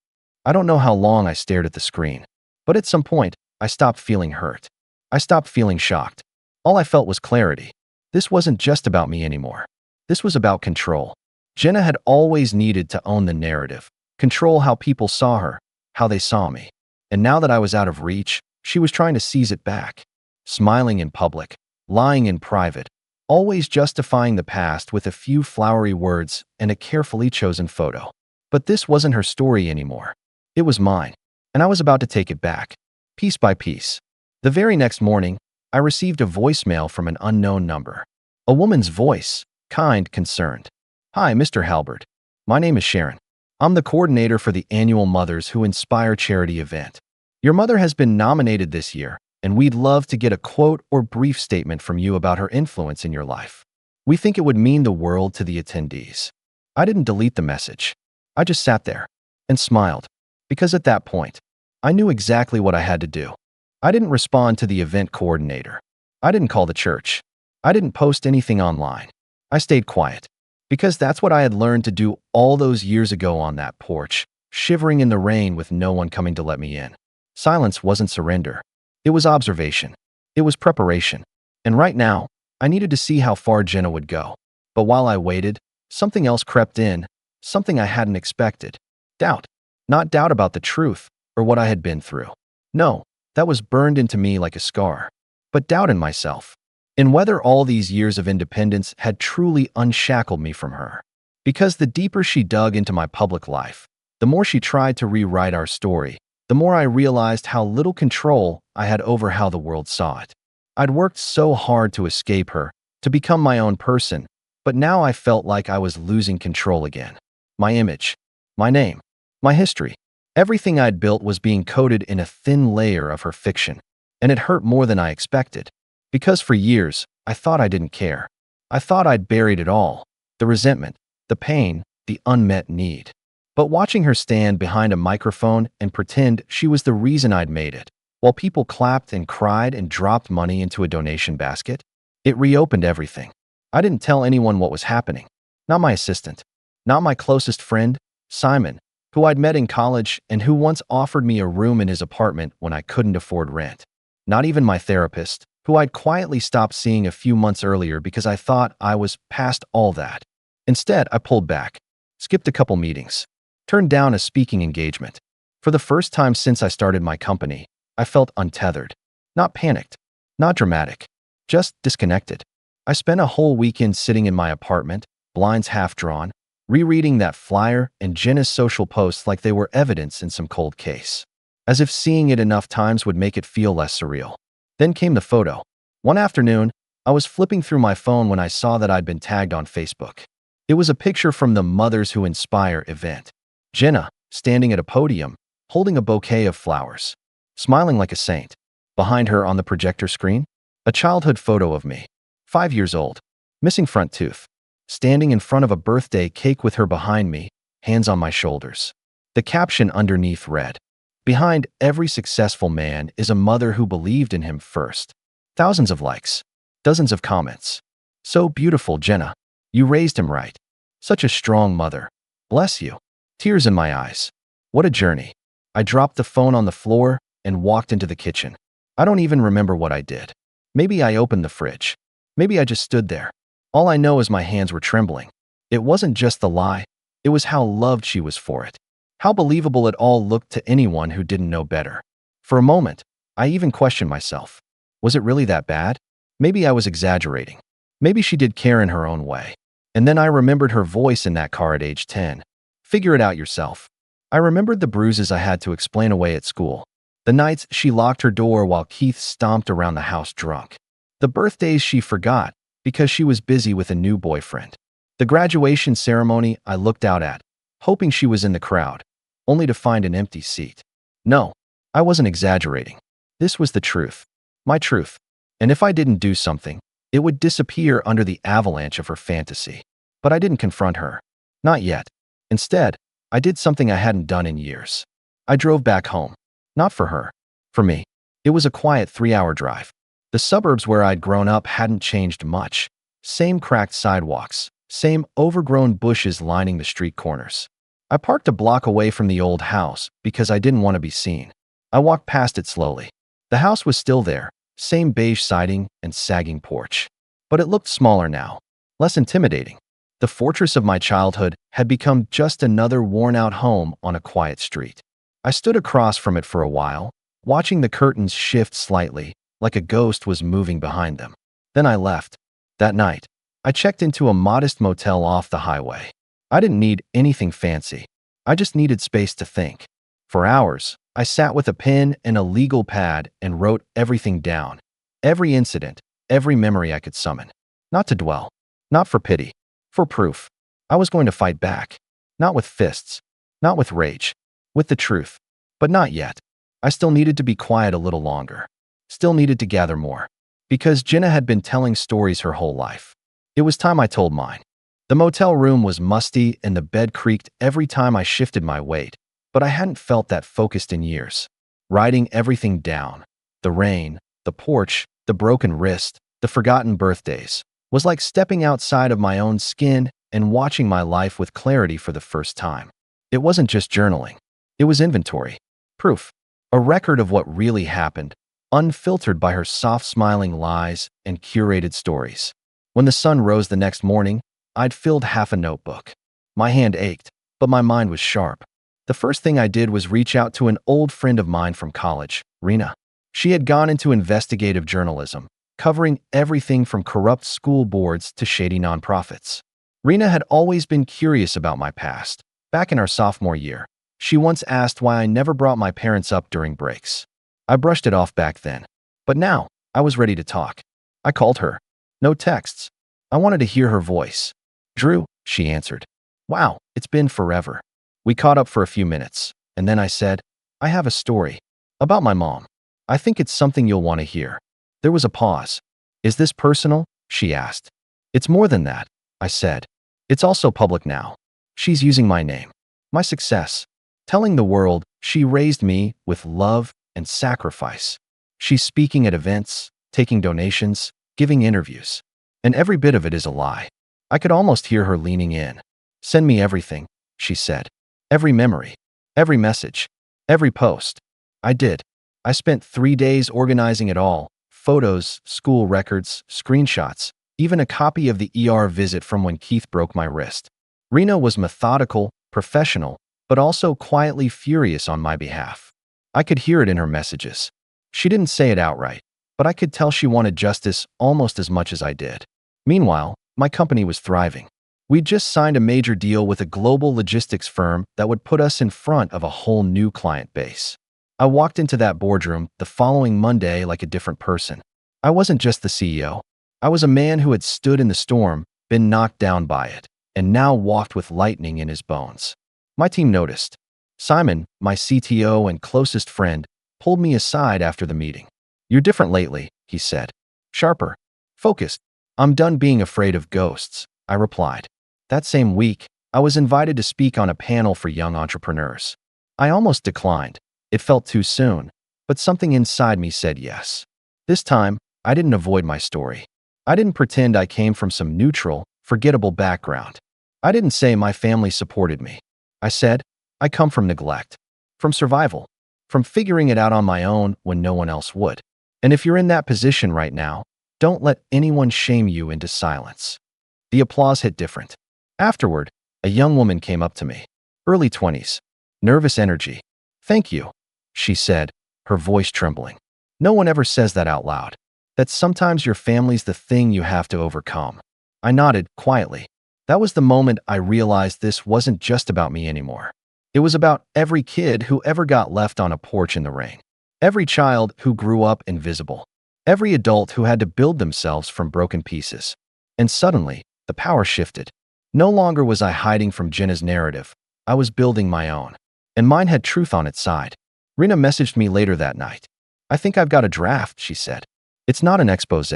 [SPEAKER 1] I don't know how long I stared at the screen, but at some point, I stopped feeling hurt. I stopped feeling shocked. All I felt was clarity. This wasn't just about me anymore. This was about control. Jenna had always needed to own the narrative, control how people saw her, how they saw me. And now that I was out of reach, she was trying to seize it back. Smiling in public, lying in private, always justifying the past with a few flowery words and a carefully chosen photo. But this wasn't her story anymore. It was mine, and I was about to take it back, piece by piece. The very next morning, I received a voicemail from an unknown number. A woman's voice, kind, concerned. "Hi, Mr. Halbert. My name is Sharon. I'm the coordinator for the annual Mothers Who Inspire charity event. Your mother has been nominated this year, and we'd love to get a quote or brief statement from you about her influence in your life. We think it would mean the world to the attendees." I didn't delete the message. I just sat there and smiled, because at that point, I knew exactly what I had to do. I didn't respond to the event coordinator. I didn't call the church. I didn't post anything online. I stayed quiet, because that's what I had learned to do all those years ago on that porch, shivering in the rain with no one coming to let me in. Silence wasn't surrender. It was observation. It was preparation. And right now, I needed to see how far Jenna would go. But while I waited, something else crept in, something I hadn't expected. Doubt. Not doubt about the truth or what I had been through. No, that was burned into me like a scar. But doubt in myself, in whether all these years of independence had truly unshackled me from her. Because the deeper she dug into my public life, the more she tried to rewrite our story, the more I realized how little control I had over how the world saw it. I'd worked so hard to escape her, to become my own person, but now I felt like I was losing control again. My image, my name, my history, everything I'd built was being coated in a thin layer of her fiction, and it hurt more than I expected. Because for years, I thought I didn't care. I thought I'd buried it all, the resentment, the pain, the unmet need. But watching her stand behind a microphone and pretend she was the reason I'd made it, while people clapped and cried and dropped money into a donation basket, it reopened everything. I didn't tell anyone what was happening. Not my assistant. Not my closest friend, Simon, who I'd met in college and who once offered me a room in his apartment when I couldn't afford rent. Not even my therapist, who I'd quietly stopped seeing a few months earlier because I thought I was past all that. Instead, I pulled back, skipped a couple meetings, turned down a speaking engagement. For the first time since I started my company, I felt untethered. Not panicked, not dramatic, just disconnected. I spent a whole weekend sitting in my apartment, blinds half drawn, rereading that flyer and Jenna's social posts like they were evidence in some cold case, as if seeing it enough times would make it feel less surreal. Then came the photo. One afternoon, I was flipping through my phone when I saw that I'd been tagged on Facebook. It was a picture from the Mothers Who Inspire event. Jenna, standing at a podium, holding a bouquet of flowers, smiling like a saint. Behind her on the projector screen, a childhood photo of me, 5 years old, missing front tooth, standing in front of a birthday cake with her behind me, hands on my shoulders. The caption underneath read, "Behind every successful man is a mother who believed in him first." Thousands of likes, dozens of comments. "So beautiful, Jenna. You raised him right. Such a strong mother. Bless you." Tears in my eyes. What a journey. I dropped the phone on the floor and walked into the kitchen. I don't even remember what I did. Maybe I opened the fridge. Maybe I just stood there. All I know is my hands were trembling. It wasn't just the lie. It was how loved she was for it. How believable it all looked to anyone who didn't know better. For a moment, I even questioned myself. Was it really that bad? Maybe I was exaggerating. Maybe she did care in her own way. And then I remembered her voice in that car at age 10. Figure it out yourself. I remembered the bruises I had to explain away at school. The nights she locked her door while Keith stomped around the house drunk. The birthdays she forgot because she was busy with a new boyfriend. The graduation ceremony I looked out at, hoping she was in the crowd, only to find an empty seat. No, I wasn't exaggerating. This was the truth. My truth. And if I didn't do something, it would disappear under the avalanche of her fantasy. But I didn't confront her. Not yet. Instead, I did something I hadn't done in years. I drove back home. Not for her. For me. It was a quiet 3-hour drive. The suburbs where I'd grown up hadn't changed much. Same cracked sidewalks. Same overgrown bushes lining the street corners. I parked a block away from the old house because I didn't want to be seen. I walked past it slowly. The house was still there, same beige siding and sagging porch. But it looked smaller now, less intimidating. The fortress of my childhood had become just another worn-out home on a quiet street. I stood across from it for a while, watching the curtains shift slightly, like a ghost was moving behind them. Then I left. That night, I checked into a modest motel off the highway. I didn't need anything fancy. I just needed space to think. For hours, I sat with a pen and a legal pad and wrote everything down. Every incident, every memory I could summon. Not to dwell. Not for pity. For proof. I was going to fight back. Not with fists. Not with rage. With the truth. But not yet. I still needed to be quiet a little longer. Still needed to gather more. Because Jenna had been telling stories her whole life. It was time I told mine. The motel room was musty and the bed creaked every time I shifted my weight, but I hadn't felt that focused in years. Writing everything down, the rain, the porch, the broken wrist, the forgotten birthdays, was like stepping outside of my own skin and watching my life with clarity for the first time. It wasn't just journaling. It was inventory. Proof. A record of what really happened, unfiltered by her soft-smiling lies and curated stories. When the sun rose the next morning, I'd filled half a notebook. My hand ached, but my mind was sharp. The first thing I did was reach out to an old friend of mine from college, Rena. She had gone into investigative journalism, covering everything from corrupt school boards to shady nonprofits. Rena had always been curious about my past. Back in our sophomore year, she once asked why I never brought my parents up during breaks. I brushed it off back then. But now, I was ready to talk. I called her. No texts. I wanted to hear her voice. "Drew," she answered. "Wow, it's been forever." We caught up for a few minutes, and then I said, "I have a story. About my mom. I think it's something you'll want to hear." There was a pause. "Is this personal?" she asked. "It's more than that," I said. "It's also public now. She's using my name. My success. Telling the world she raised me with love and sacrifice. She's speaking at events, taking donations, giving interviews. And every bit of it is a lie." I could almost hear her leaning in. "Send me everything," she said. "Every memory. Every message. Every post." I did. I spent 3 days organizing it all. Photos, school records, screenshots, even a copy of the ER visit from when Keith broke my wrist. Rena was methodical, professional, but also quietly furious on my behalf. I could hear it in her messages. She didn't say it outright, but I could tell she wanted justice almost as much as I did. Meanwhile, my company was thriving. We'd just signed a major deal with a global logistics firm that would put us in front of a whole new client base. I walked into that boardroom the following Monday like a different person. I wasn't just the CEO. I was a man who had stood in the storm, been knocked down by it, and now walked with lightning in his bones. My team noticed. Simon, my CTO and closest friend, pulled me aside after the meeting. "You're different lately," he said. "Sharper. Focused." "I'm done being afraid of ghosts," I replied. That same week, I was invited to speak on a panel for young entrepreneurs. I almost declined. It felt too soon, but something inside me said yes. This time, I didn't avoid my story. I didn't pretend I came from some neutral, forgettable background. I didn't say my family supported me. I said, I come from neglect, from survival, from figuring it out on my own when no one else would. And if you're in that position right now, don't let anyone shame you into silence. The applause hit different. Afterward, a young woman came up to me. Early 20s. Nervous energy. "Thank you," she said, her voice trembling. No one ever says that out loud. That sometimes your family's the thing you have to overcome. I nodded quietly. That was the moment I realized this wasn't just about me anymore. It was about every kid who ever got left on a porch in the rain. Every child who grew up invisible. Every adult who had to build themselves from broken pieces. And suddenly, the power shifted. No longer was I hiding from Jenna's narrative. I was building my own. And mine had truth on its side. Rena messaged me later that night. I think I've got a draft, she said. It's not an expose.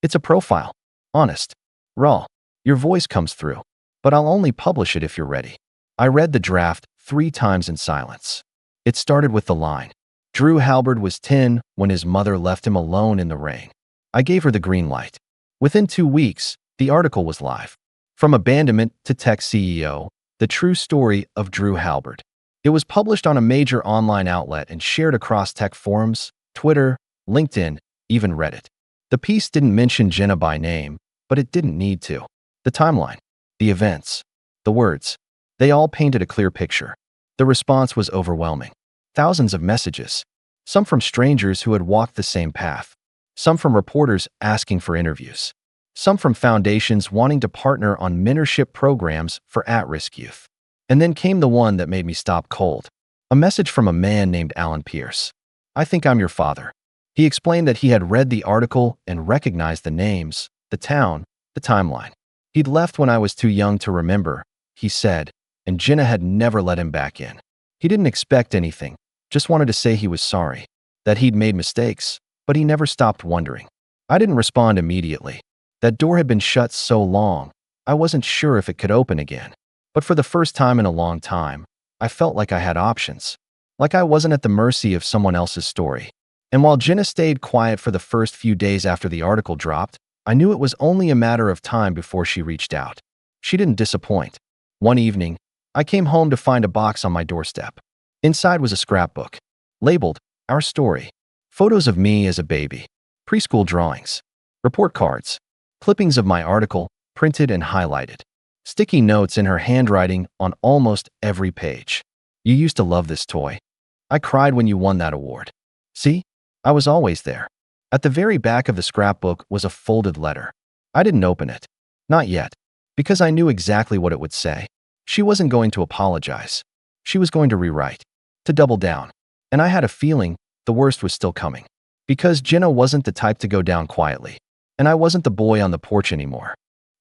[SPEAKER 1] It's a profile. Honest. Raw. Your voice comes through. But I'll only publish it if you're ready. I read the draft 3 times in silence. It started with the line, Drew Halberd was 10 when his mother left him alone in the rain. I gave her the green light. Within 2 weeks, the article was live. From abandonment to tech CEO, the true story of Drew Halberd. It was published on a major online outlet and shared across tech forums, Twitter, LinkedIn, even Reddit. The piece didn't mention Jenna by name, but it didn't need to. The timeline, the events, the words, they all painted a clear picture. The response was overwhelming. Thousands of messages, some from strangers who had walked the same path, some from reporters asking for interviews, some from foundations wanting to partner on mentorship programs for at-risk youth. And then came the one that made me stop cold. A message from a man named Alan Pierce. I think I'm your father. He explained that he had read the article and recognized the names, the town, the timeline. He'd left when I was too young to remember, he said, and Jenna had never let him back in. He didn't expect anything, just wanted to say he was sorry, that he'd made mistakes, but he never stopped wondering. I didn't respond immediately. That door had been shut so long, I wasn't sure if it could open again. But for the first time in a long time, I felt like I had options, like I wasn't at the mercy of someone else's story. And while Jenna stayed quiet for the first few days after the article dropped, I knew it was only a matter of time before she reached out. She didn't disappoint. One evening, I came home to find a box on my doorstep. Inside was a scrapbook, labeled, Our Story. Photos of me as a baby, preschool drawings, report cards, clippings of my article, printed and highlighted. Sticky notes in her handwriting on almost every page. You used to love this toy. I cried when you won that award. See? I was always there. At the very back of the scrapbook was a folded letter. I didn't open it. Not yet. Because I knew exactly what it would say. She wasn't going to apologize. She was going to rewrite. To double down. And I had a feeling the worst was still coming. Because Jenna wasn't the type to go down quietly. And I wasn't the boy on the porch anymore.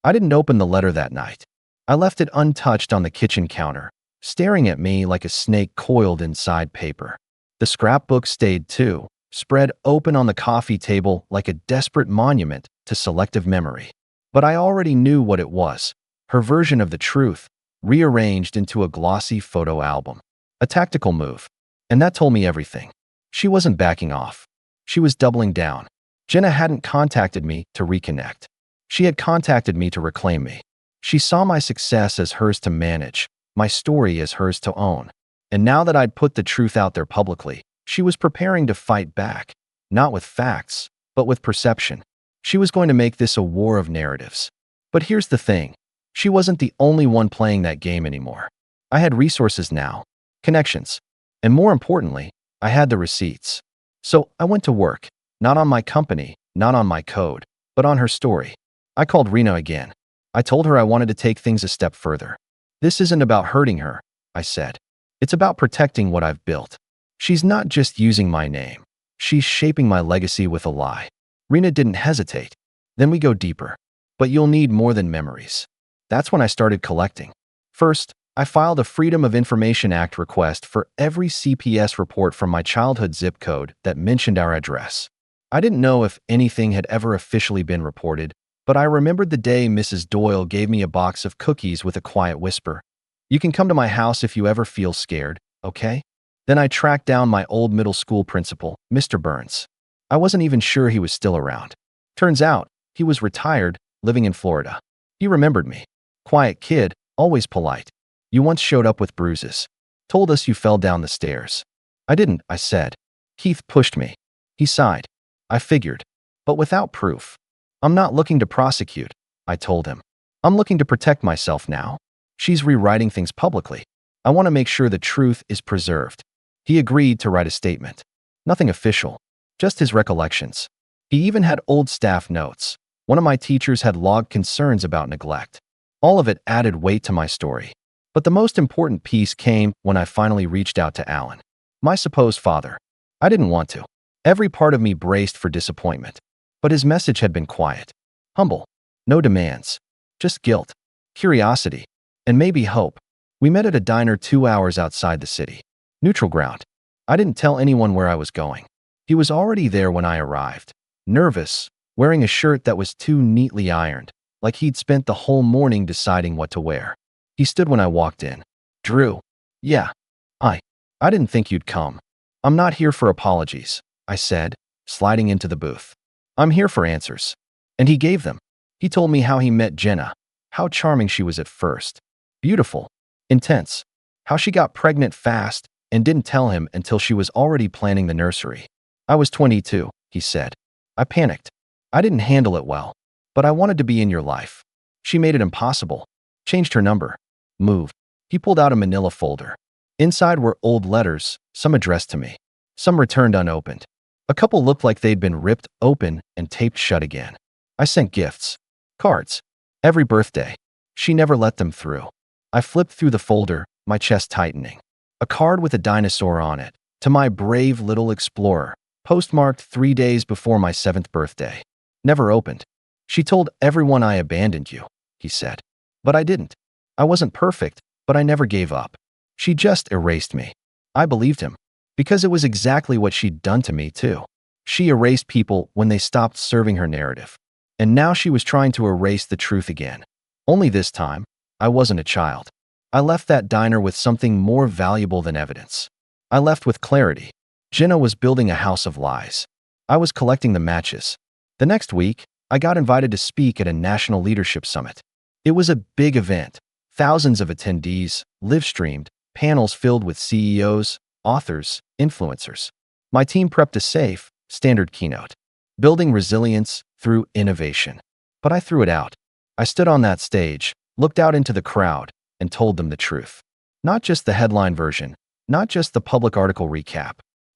[SPEAKER 1] I didn't open the letter that night. I left it untouched on the kitchen counter, staring at me like a snake coiled inside paper. The scrapbook stayed too, spread open on the coffee table like a desperate monument to selective memory. But I already knew what it was, her version of the truth, rearranged into a glossy photo album. A tactical move. And that told me everything. She wasn't backing off. She was doubling down. Jenna hadn't contacted me to reconnect. She had contacted me to reclaim me. She saw my success as hers to manage, my story as hers to own. And now that I'd put the truth out there publicly, she was preparing to fight back, not with facts, but with perception. She was going to make this a war of narratives. But here's the thing. She wasn't the only one playing that game anymore. I had resources now, connections, and more importantly, I had the receipts. So I went to work, not on my company, not on my code, but on her story. I called Rena again. I told her I wanted to take things a step further. This isn't about hurting her, I said. It's about protecting what I've built. She's not just using my name. She's shaping my legacy with a lie. Rena didn't hesitate. Then we go deeper. But you'll need more than memories. That's when I started collecting. First, I filed a Freedom of Information Act request for every CPS report from my childhood zip code that mentioned our address. I didn't know if anything had ever officially been reported, but I remembered the day Mrs. Doyle gave me a box of cookies with a quiet whisper. You can come to my house if you ever feel scared, okay? Then I tracked down my old middle school principal, Mr. Burns. I wasn't even sure he was still around. Turns out, he was retired, living in Florida. He remembered me. Quiet kid, always polite. You once showed up with bruises. Told us you fell down the stairs. I didn't, I said. Keith pushed me. He sighed. I figured. But without proof. I'm not looking to prosecute, I told him. I'm looking to protect myself now. She's rewriting things publicly. I want to make sure the truth is preserved. He agreed to write a statement. Nothing official, just his recollections. He even had old staff notes. One of my teachers had logged concerns about neglect. All of it added weight to my story. But the most important piece came when I finally reached out to Alan, my supposed father. I didn't want to. Every part of me braced for disappointment. But his message had been quiet, humble, no demands, just guilt, curiosity, and maybe hope. We met at a diner 2 hours outside the city. Neutral ground. I didn't tell anyone where I was going. He was already there when I arrived, nervous, wearing a shirt that was too neatly ironed, like he'd spent the whole morning deciding what to wear. He stood when I walked in. Drew. Yeah. I. I didn't think you'd come. I'm not here for apologies, I said, sliding into the booth. I'm here for answers. And he gave them. He told me how he met Jenna, how charming she was at first. Beautiful. Intense. How she got pregnant fast and didn't tell him until she was already planning the nursery. I was 22, he said. I panicked. I didn't handle it well, but I wanted to be in your life. She made it impossible. Changed her number. Moved. He pulled out a manila folder. Inside were old letters, some addressed to me, some returned unopened. A couple looked like they'd been ripped open and taped shut again. I sent gifts. Cards. Every birthday. She never let them through. I flipped through the folder, my chest tightening. A card with a dinosaur on it. To my brave little explorer. Postmarked 3 days before my 7th birthday. Never opened. She told everyone I abandoned you, he said. But I didn't. I wasn't perfect, but I never gave up. She just erased me. I believed him. Because it was exactly what she'd done to me, too. She erased people when they stopped serving her narrative. And now she was trying to erase the truth again. Only this time, I wasn't a child. I left that diner with something more valuable than evidence. I left with clarity. Jenna was building a house of lies. I was collecting the matches. The next week, I got invited to speak at a national leadership summit. It was a big event. Thousands of attendees, live-streamed, panels filled with CEOs, authors, influencers. My team prepped a safe, standard keynote. Building resilience through innovation. But I threw it out. I stood on that stage, looked out into the crowd, and told them the truth. Not just the headline version, not just the public article recap.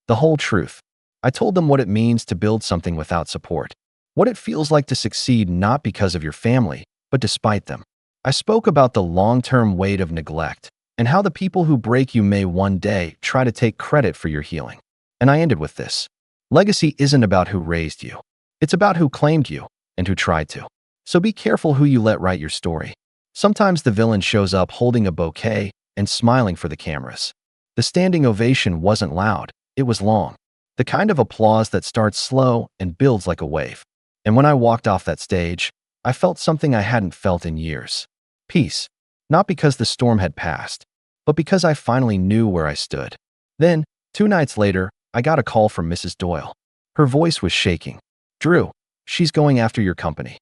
[SPEAKER 1] The whole truth. I told them what it means to build something without support. What it feels like to succeed not because of your family, but despite them. I spoke about the long-term weight of neglect and how the people who break you may one day try to take credit for your healing. And I ended with this. Legacy isn't about who raised you. It's about who claimed you and who tried to. So be careful who you let write your story. Sometimes the villain shows up holding a bouquet and smiling for the cameras. The standing ovation wasn't loud. It was long. The kind of applause that starts slow and builds like a wave. And when I walked off that stage, I felt something I hadn't felt in years. Peace. Not because the storm had passed, but because I finally knew where I stood. Then, 2 nights later, I got a call from Mrs. Doyle. Her voice was shaking. Drew, she's going after your company.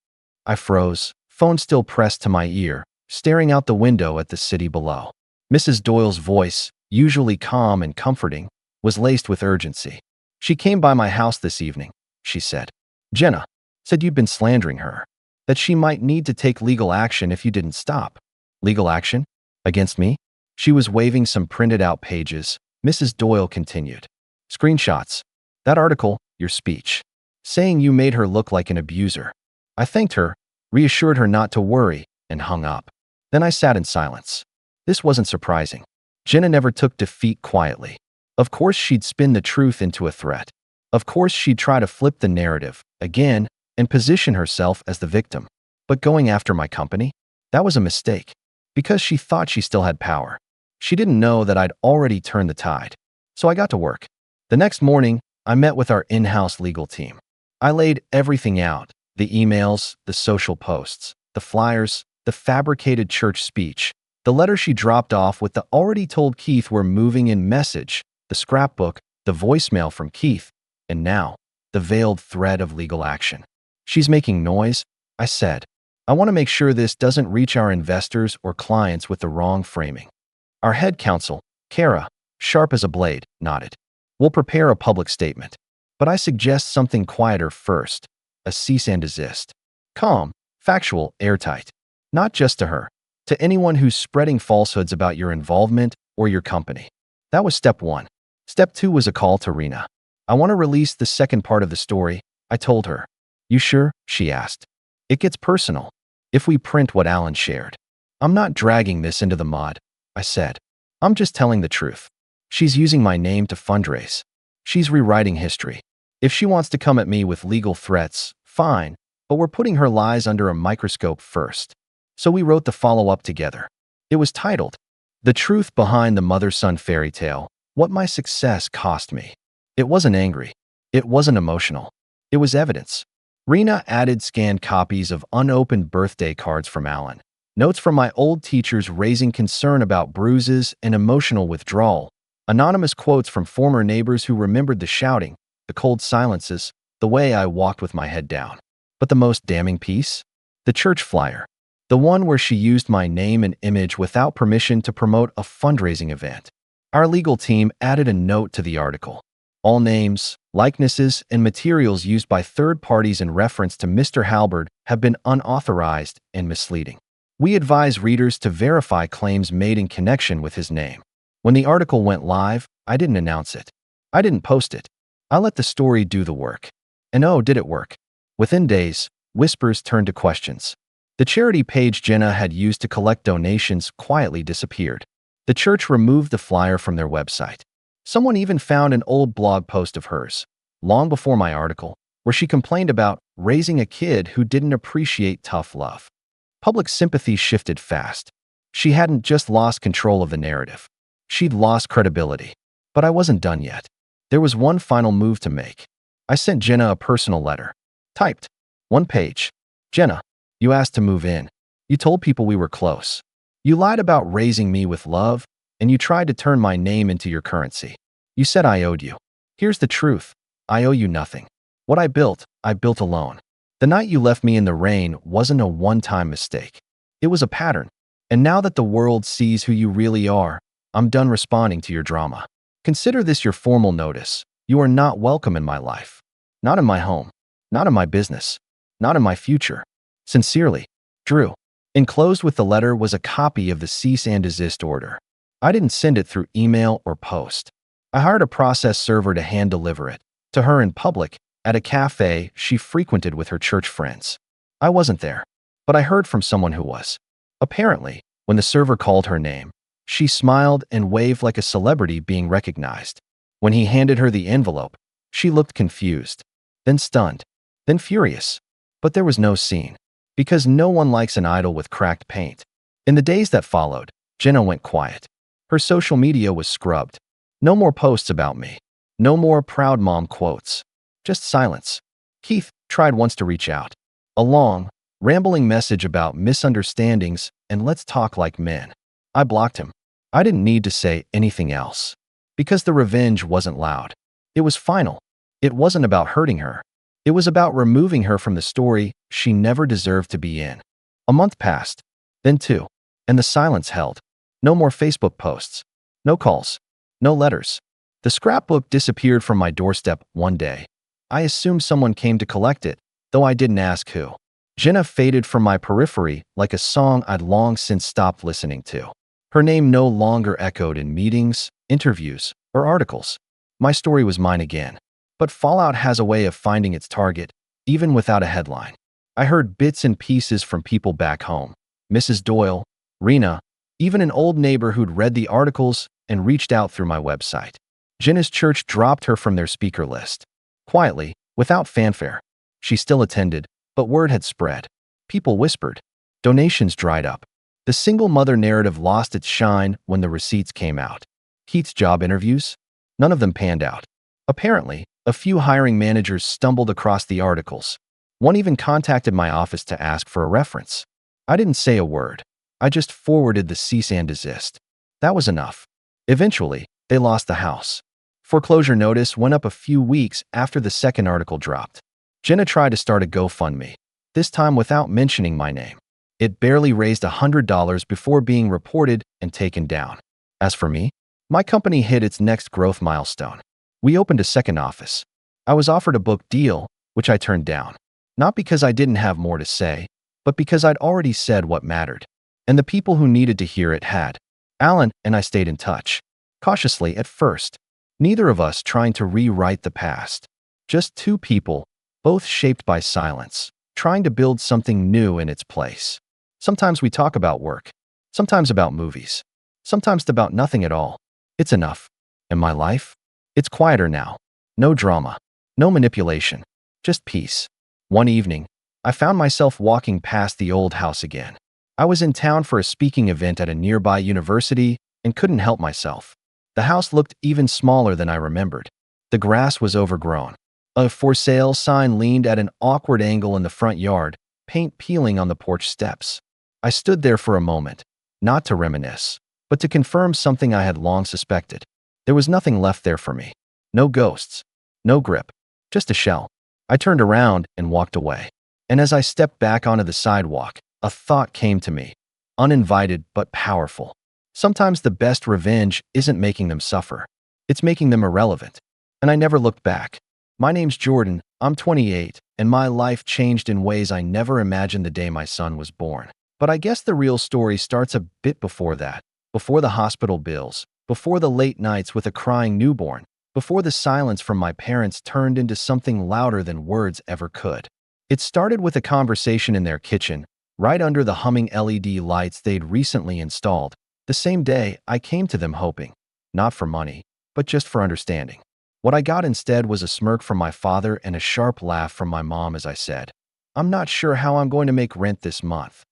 [SPEAKER 1] I froze, phone still pressed to my ear, staring out the window at the city below. Mrs. Doyle's voice, usually calm and comforting, was laced with urgency. She came by my house this evening, she said. Jenna said you'd been slandering her, that she might need to take legal action if you didn't stop. Legal action? Against me? She was waving some printed out pages. Mrs. Doyle continued. Screenshots. That article, your speech. Saying you made her look like an abuser. I thanked her, reassured her not to worry, and hung up. Then I sat in silence. This wasn't surprising. Jenna never took defeat quietly. Of course she'd spin the truth into a threat. Of course she'd try to flip the narrative, again, and position herself as the victim. But going after my company? That was a mistake. Because she thought she still had power. She didn't know that I'd already turned the tide. So I got to work. The next morning, I met with our in-house legal team. I laid everything out. The emails, the social posts, the flyers, the fabricated church speech, the letter she dropped off with the already told Keith we're moving in message, the scrapbook, the voicemail from Keith, and now, the veiled thread of legal action. She's making noise, I said. I want to make sure this doesn't reach our investors or clients with the wrong framing. Our head counsel, Kara, sharp as a blade, nodded. We'll prepare a public statement. But I suggest something quieter first. A cease and desist. Calm, factual, airtight. Not just to her. To anyone who's spreading falsehoods about your involvement or your company. That was step 1. Step 2 was a call to Rena. I want to release the second part of the story, I told her. You sure? She asked. It gets personal. If we print what Alan shared. I'm not dragging this into the mud, I said. I'm just telling the truth. She's using my name to fundraise. She's rewriting history. If she wants to come at me with legal threats, fine, but we're putting her lies under a microscope first. So we wrote the follow-up together. It was titled, The Truth Behind the Mother-Son Fairy Tale, What my success cost me. It wasn't angry. It wasn't emotional. It was evidence. Rena added scanned copies of unopened birthday cards from Alan, notes from my old teachers raising concern about bruises and emotional withdrawal, anonymous quotes from former neighbors who remembered the shouting, the cold silences, the way I walked with my head down. But the most damning piece? The church flyer. The one where she used my name and image without permission to promote a fundraising event. Our legal team added a note to the article. All names, likenesses, and materials used by third parties in reference to Mr. Halberd have been unauthorized and misleading. We advise readers to verify claims made in connection with his name. When the article went live, I didn't announce it. I didn't post it. I let the story do the work. And oh, did it work? Within days, whispers turned to questions. The charity page Jenna had used to collect donations quietly disappeared. The church removed the flyer from their website. Someone even found an old blog post of hers, long before my article, where she complained about raising a kid who didn't appreciate tough love. Public sympathy shifted fast. She hadn't just lost control of the narrative. She'd lost credibility. But I wasn't done yet. There was one final move to make. I sent Jenna a personal letter. Typed. One page. Jenna, you asked to move in. You told people we were close. You lied about raising me with love, and you tried to turn my name into your currency. You said I owed you. Here's the truth. I owe you nothing. What I built alone. The night you left me in the rain wasn't a one-time mistake. It was a pattern. And now that the world sees who you really are, I'm done responding to your drama. Consider this your formal notice. You are not welcome in my life. Not in my home. Not in my business. Not in my future. Sincerely, Drew. Enclosed with the letter was a copy of the cease and desist order. I didn't send it through email or post. I hired a process server to hand-deliver it, to her in public, at a cafe she frequented with her church friends. I wasn't there, but I heard from someone who was. Apparently, when the server called her name, she smiled and waved like a celebrity being recognized. When he handed her the envelope, she looked confused, then stunned, then furious. But there was no scene, because no one likes an idol with cracked paint. In the days that followed, Jenna went quiet. Her social media was scrubbed. No more posts about me. No more proud mom quotes. Just silence. Keith tried once to reach out. A long, rambling message about misunderstandings and let's talk like men. I blocked him. I didn't need to say anything else. Because the revenge wasn't loud. It was final. It wasn't about hurting her. It was about removing her from the story she never deserved to be in. A month passed, then two, and the silence held. No more Facebook posts. No calls. No letters. The scrapbook disappeared from my doorstep one day. I assumed someone came to collect it, though I didn't ask who. Jenna faded from my periphery like a song I'd long since stopped listening to. Her name no longer echoed in meetings, interviews, or articles. My story was mine again. But Fallout has a way of finding its target, even without a headline. I heard bits and pieces from people back home. Mrs. Doyle, Rena, even an old neighbor who'd read the articles and reached out through my website. Jenna's church dropped her from their speaker list. Quietly, without fanfare. She still attended, but word had spread. People whispered. Donations dried up. The single mother narrative lost its shine when the receipts came out. Keith's job interviews? None of them panned out. Apparently, a few hiring managers stumbled across the articles. One even contacted my office to ask for a reference. I didn't say a word. I just forwarded the cease and desist. That was enough. Eventually, they lost the house. Foreclosure notice went up a few weeks after the second article dropped. Jenna tried to start a GoFundMe, this time without mentioning my name. It barely raised $100 before being reported and taken down. As for me, my company hit its next growth milestone. We opened a second office. I was offered a book deal, which I turned down. Not because I didn't have more to say, but because I'd already said what mattered. And the people who needed to hear it had. Alan and I stayed in touch. Cautiously at first. Neither of us trying to rewrite the past. Just two people, both shaped by silence, trying to build something new in its place. Sometimes we talk about work. Sometimes about movies. Sometimes about nothing at all. It's enough. And my life? It's quieter now. No drama. No manipulation. Just peace. One evening, I found myself walking past the old house again. I was in town for a speaking event at a nearby university and couldn't help myself. The house looked even smaller than I remembered. The grass was overgrown. A for sale sign leaned at an awkward angle in the front yard, paint peeling on the porch steps. I stood there for a moment, not to reminisce, but to confirm something I had long suspected. There was nothing left there for me. No ghosts, no grip, just a shell. I turned around and walked away. And as I stepped back onto the sidewalk, a thought came to me, uninvited but powerful. Sometimes the best revenge isn't making them suffer. It's making them irrelevant. And I never looked back. My name's Jordan, I'm 28, and my life changed in ways I never imagined the day my son was born. But I guess the real story starts a bit before that, before the hospital bills, before the late nights with a crying newborn, before the silence from my parents turned into something louder than words ever could. It started with a conversation in their kitchen, right under the humming LED lights they'd recently installed. The same day, I came to them hoping, not for money, but just for understanding. What I got instead was a smirk from my father and a sharp laugh from my mom as I said, "I'm not sure how I'm going to make rent this month."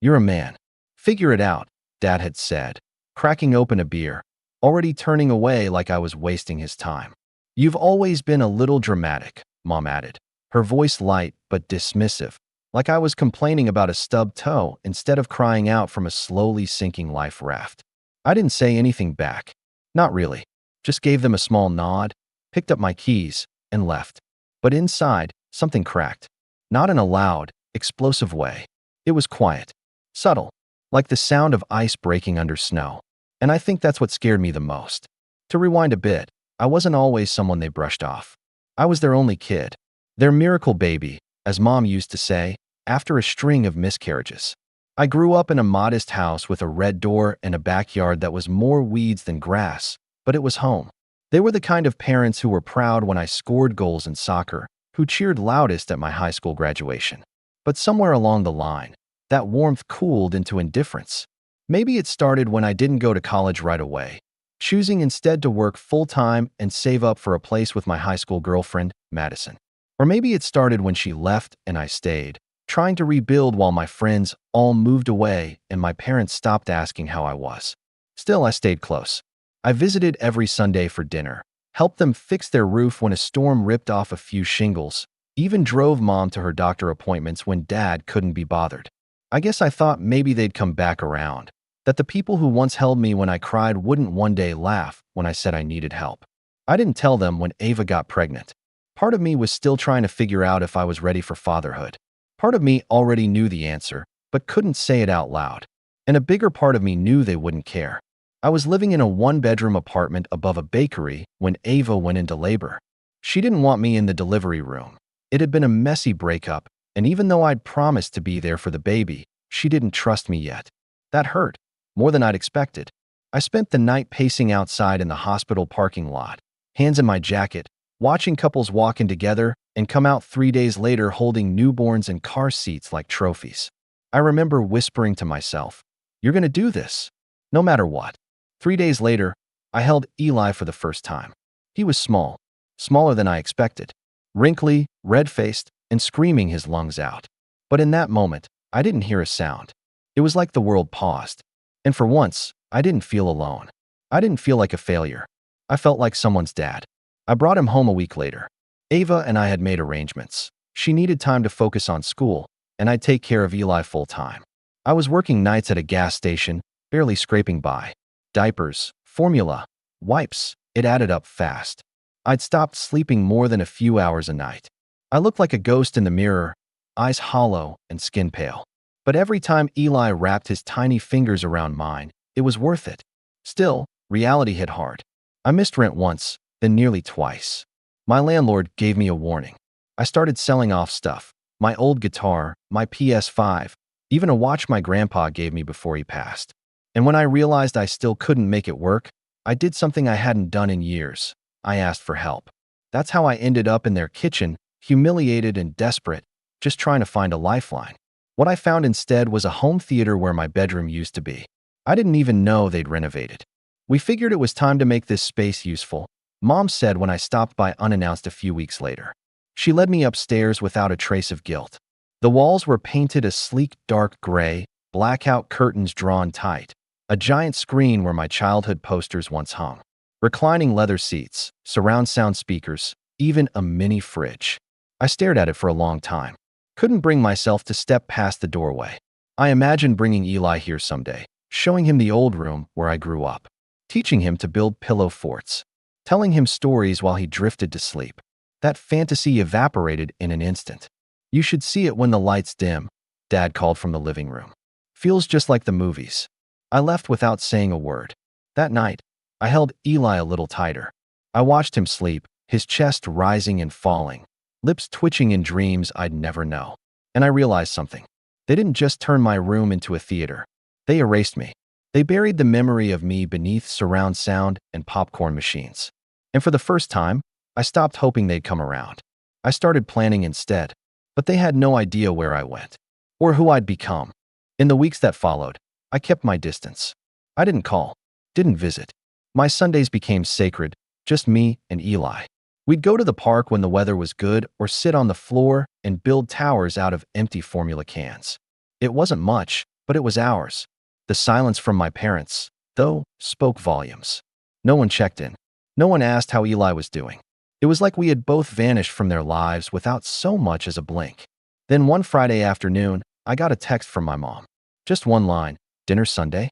[SPEAKER 1] "You're a man. Figure it out," Dad had said, cracking open a beer, already turning away like I was wasting his time. "You've always been a little dramatic," Mom added, her voice light but dismissive, like I was complaining about a stubbed toe instead of crying out from a slowly sinking life raft. I didn't say anything back. Not really. Just gave them a small nod, picked up my keys, and left. But inside, something cracked. Not in a loud, explosive way. It was quiet, subtle, like the sound of ice breaking under snow. And I think that's what scared me the most. To rewind a bit, I wasn't always someone they brushed off. I was their only kid, their miracle baby, as Mom used to say, after a string of miscarriages. I grew up in a modest house with a red door and a backyard that was more weeds than grass, but it was home. They were the kind of parents who were proud when I scored goals in soccer, who cheered loudest at my high school graduation. But somewhere along the line, that warmth cooled into indifference. Maybe it started when I didn't go to college right away, choosing instead to work full-time and save up for a place with my high school girlfriend, Madison. Or maybe it started when she left and I stayed, trying to rebuild while my friends all moved away and my parents stopped asking how I was. Still, I stayed close. I visited every Sunday for dinner, helped them fix their roof when a storm ripped off a few shingles, even drove Mom to her doctor appointments when Dad couldn't be bothered. I guess I thought maybe they'd come back around, that the people who once held me when I cried wouldn't one day laugh when I said I needed help. I didn't tell them when Ava got pregnant. Part of me was still trying to figure out if I was ready for fatherhood. Part of me already knew the answer, but couldn't say it out loud. And a bigger part of me knew they wouldn't care. I was living in a one-bedroom apartment above a bakery when Ava went into labor. She didn't want me in the delivery room. It had been a messy breakup, and even though I'd promised to be there for the baby, she didn't trust me yet. That hurt, more than I'd expected. I spent the night pacing outside in the hospital parking lot, hands in my jacket, watching couples walk in together and come out 3 days later holding newborns in car seats like trophies. I remember whispering to myself, "You're going to do this, no matter what." 3 days later, I held Eli for the first time. He was small, smaller than I expected, wrinkly, red-faced, and screaming his lungs out. But in that moment, I didn't hear a sound. It was like the world paused. And for once, I didn't feel alone. I didn't feel like a failure. I felt like someone's dad. I brought him home a week later. Ava and I had made arrangements. She needed time to focus on school, and I'd take care of Eli full-time. I was working nights at a gas station, barely scraping by. Diapers, formula, wipes, it added up fast. I'd stopped sleeping more than a few hours a night. I looked like a ghost in the mirror, eyes hollow and skin pale. But every time Eli wrapped his tiny fingers around mine, it was worth it. Still, reality hit hard. I missed rent once, then nearly twice. My landlord gave me a warning. I started selling off stuff. My old guitar, my PS5, even a watch my grandpa gave me before he passed. And when I realized I still couldn't make it work, I did something I hadn't done in years. I asked for help. That's how I ended up in their kitchen, humiliated and desperate, just trying to find a lifeline. What I found instead was a home theater where my bedroom used to be. I didn't even know they'd renovated. We figured it was time to make this space useful, Mom said when I stopped by unannounced a few weeks later. She led me upstairs without a trace of guilt. The walls were painted a sleek dark gray, blackout curtains drawn tight, a giant screen where my childhood posters once hung. Reclining leather seats, surround sound speakers, even a mini fridge. I stared at it for a long time. Couldn't bring myself to step past the doorway. I imagined bringing Eli here someday, showing him the old room where I grew up, teaching him to build pillow forts, telling him stories while he drifted to sleep. That fantasy evaporated in an instant. "You should see it when the lights dim," Dad called from the living room. "Feels just like the movies." I left without saying a word. That night, I held Eli a little tighter. I watched him sleep, his chest rising and falling, lips twitching in dreams I'd never know. And I realized something. They didn't just turn my room into a theater. They erased me. They buried the memory of me beneath surround sound and popcorn machines. And for the first time, I stopped hoping they'd come around. I started planning instead, but they had no idea where I went or who I'd become. In the weeks that followed, I kept my distance. I didn't call, didn't visit. My Sundays became sacred, just me and Eli. We'd go to the park when the weather was good or sit on the floor and build towers out of empty formula cans. It wasn't much, but it was ours. The silence from my parents, though, spoke volumes. No one checked in. No one asked how Eli was doing. It was like we had both vanished from their lives without so much as a blink. Then one Friday afternoon, I got a text from my mom. Just one line, "Dinner Sunday?"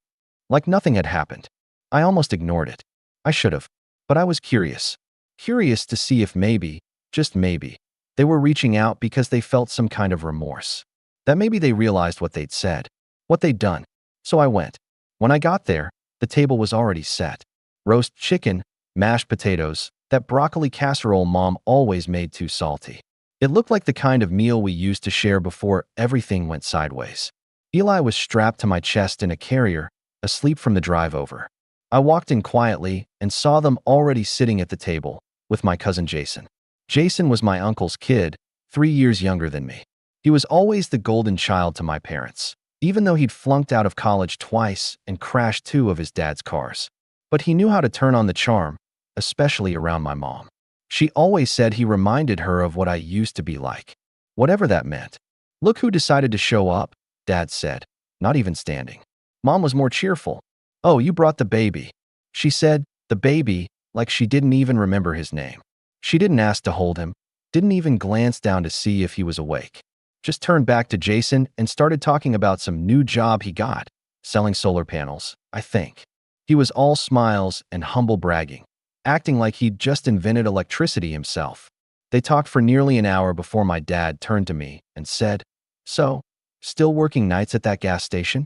[SPEAKER 1] Like nothing had happened. I almost ignored it. I should have. But I was curious. Curious to see if maybe, just maybe, they were reaching out because they felt some kind of remorse. That maybe they realized what they'd said, what they'd done. So I went. When I got there, the table was already set. Roast chicken, mashed potatoes, that broccoli casserole Mom always made too salty. It looked like the kind of meal we used to share before everything went sideways. Eli was strapped to my chest in a carrier, asleep from the drive over. I walked in quietly and saw them already sitting at the table, with my cousin Jason. Jason was my uncle's kid, 3 years younger than me. He was always the golden child to my parents, even though he'd flunked out of college twice and crashed 2 of his dad's cars. But he knew how to turn on the charm, especially around my mom. She always said he reminded her of what I used to be like, whatever that meant. "Look who decided to show up," Dad said, not even standing. Mom was more cheerful. "Oh, you brought the baby." She said, "the baby," like she didn't even remember his name. She didn't ask to hold him, didn't even glance down to see if he was awake. Just turned back to Jason and started talking about some new job he got, selling solar panels, I think. He was all smiles and humble bragging, acting like he'd just invented electricity himself. They talked for nearly an hour before my dad turned to me and said, "So, still working nights at that gas station?"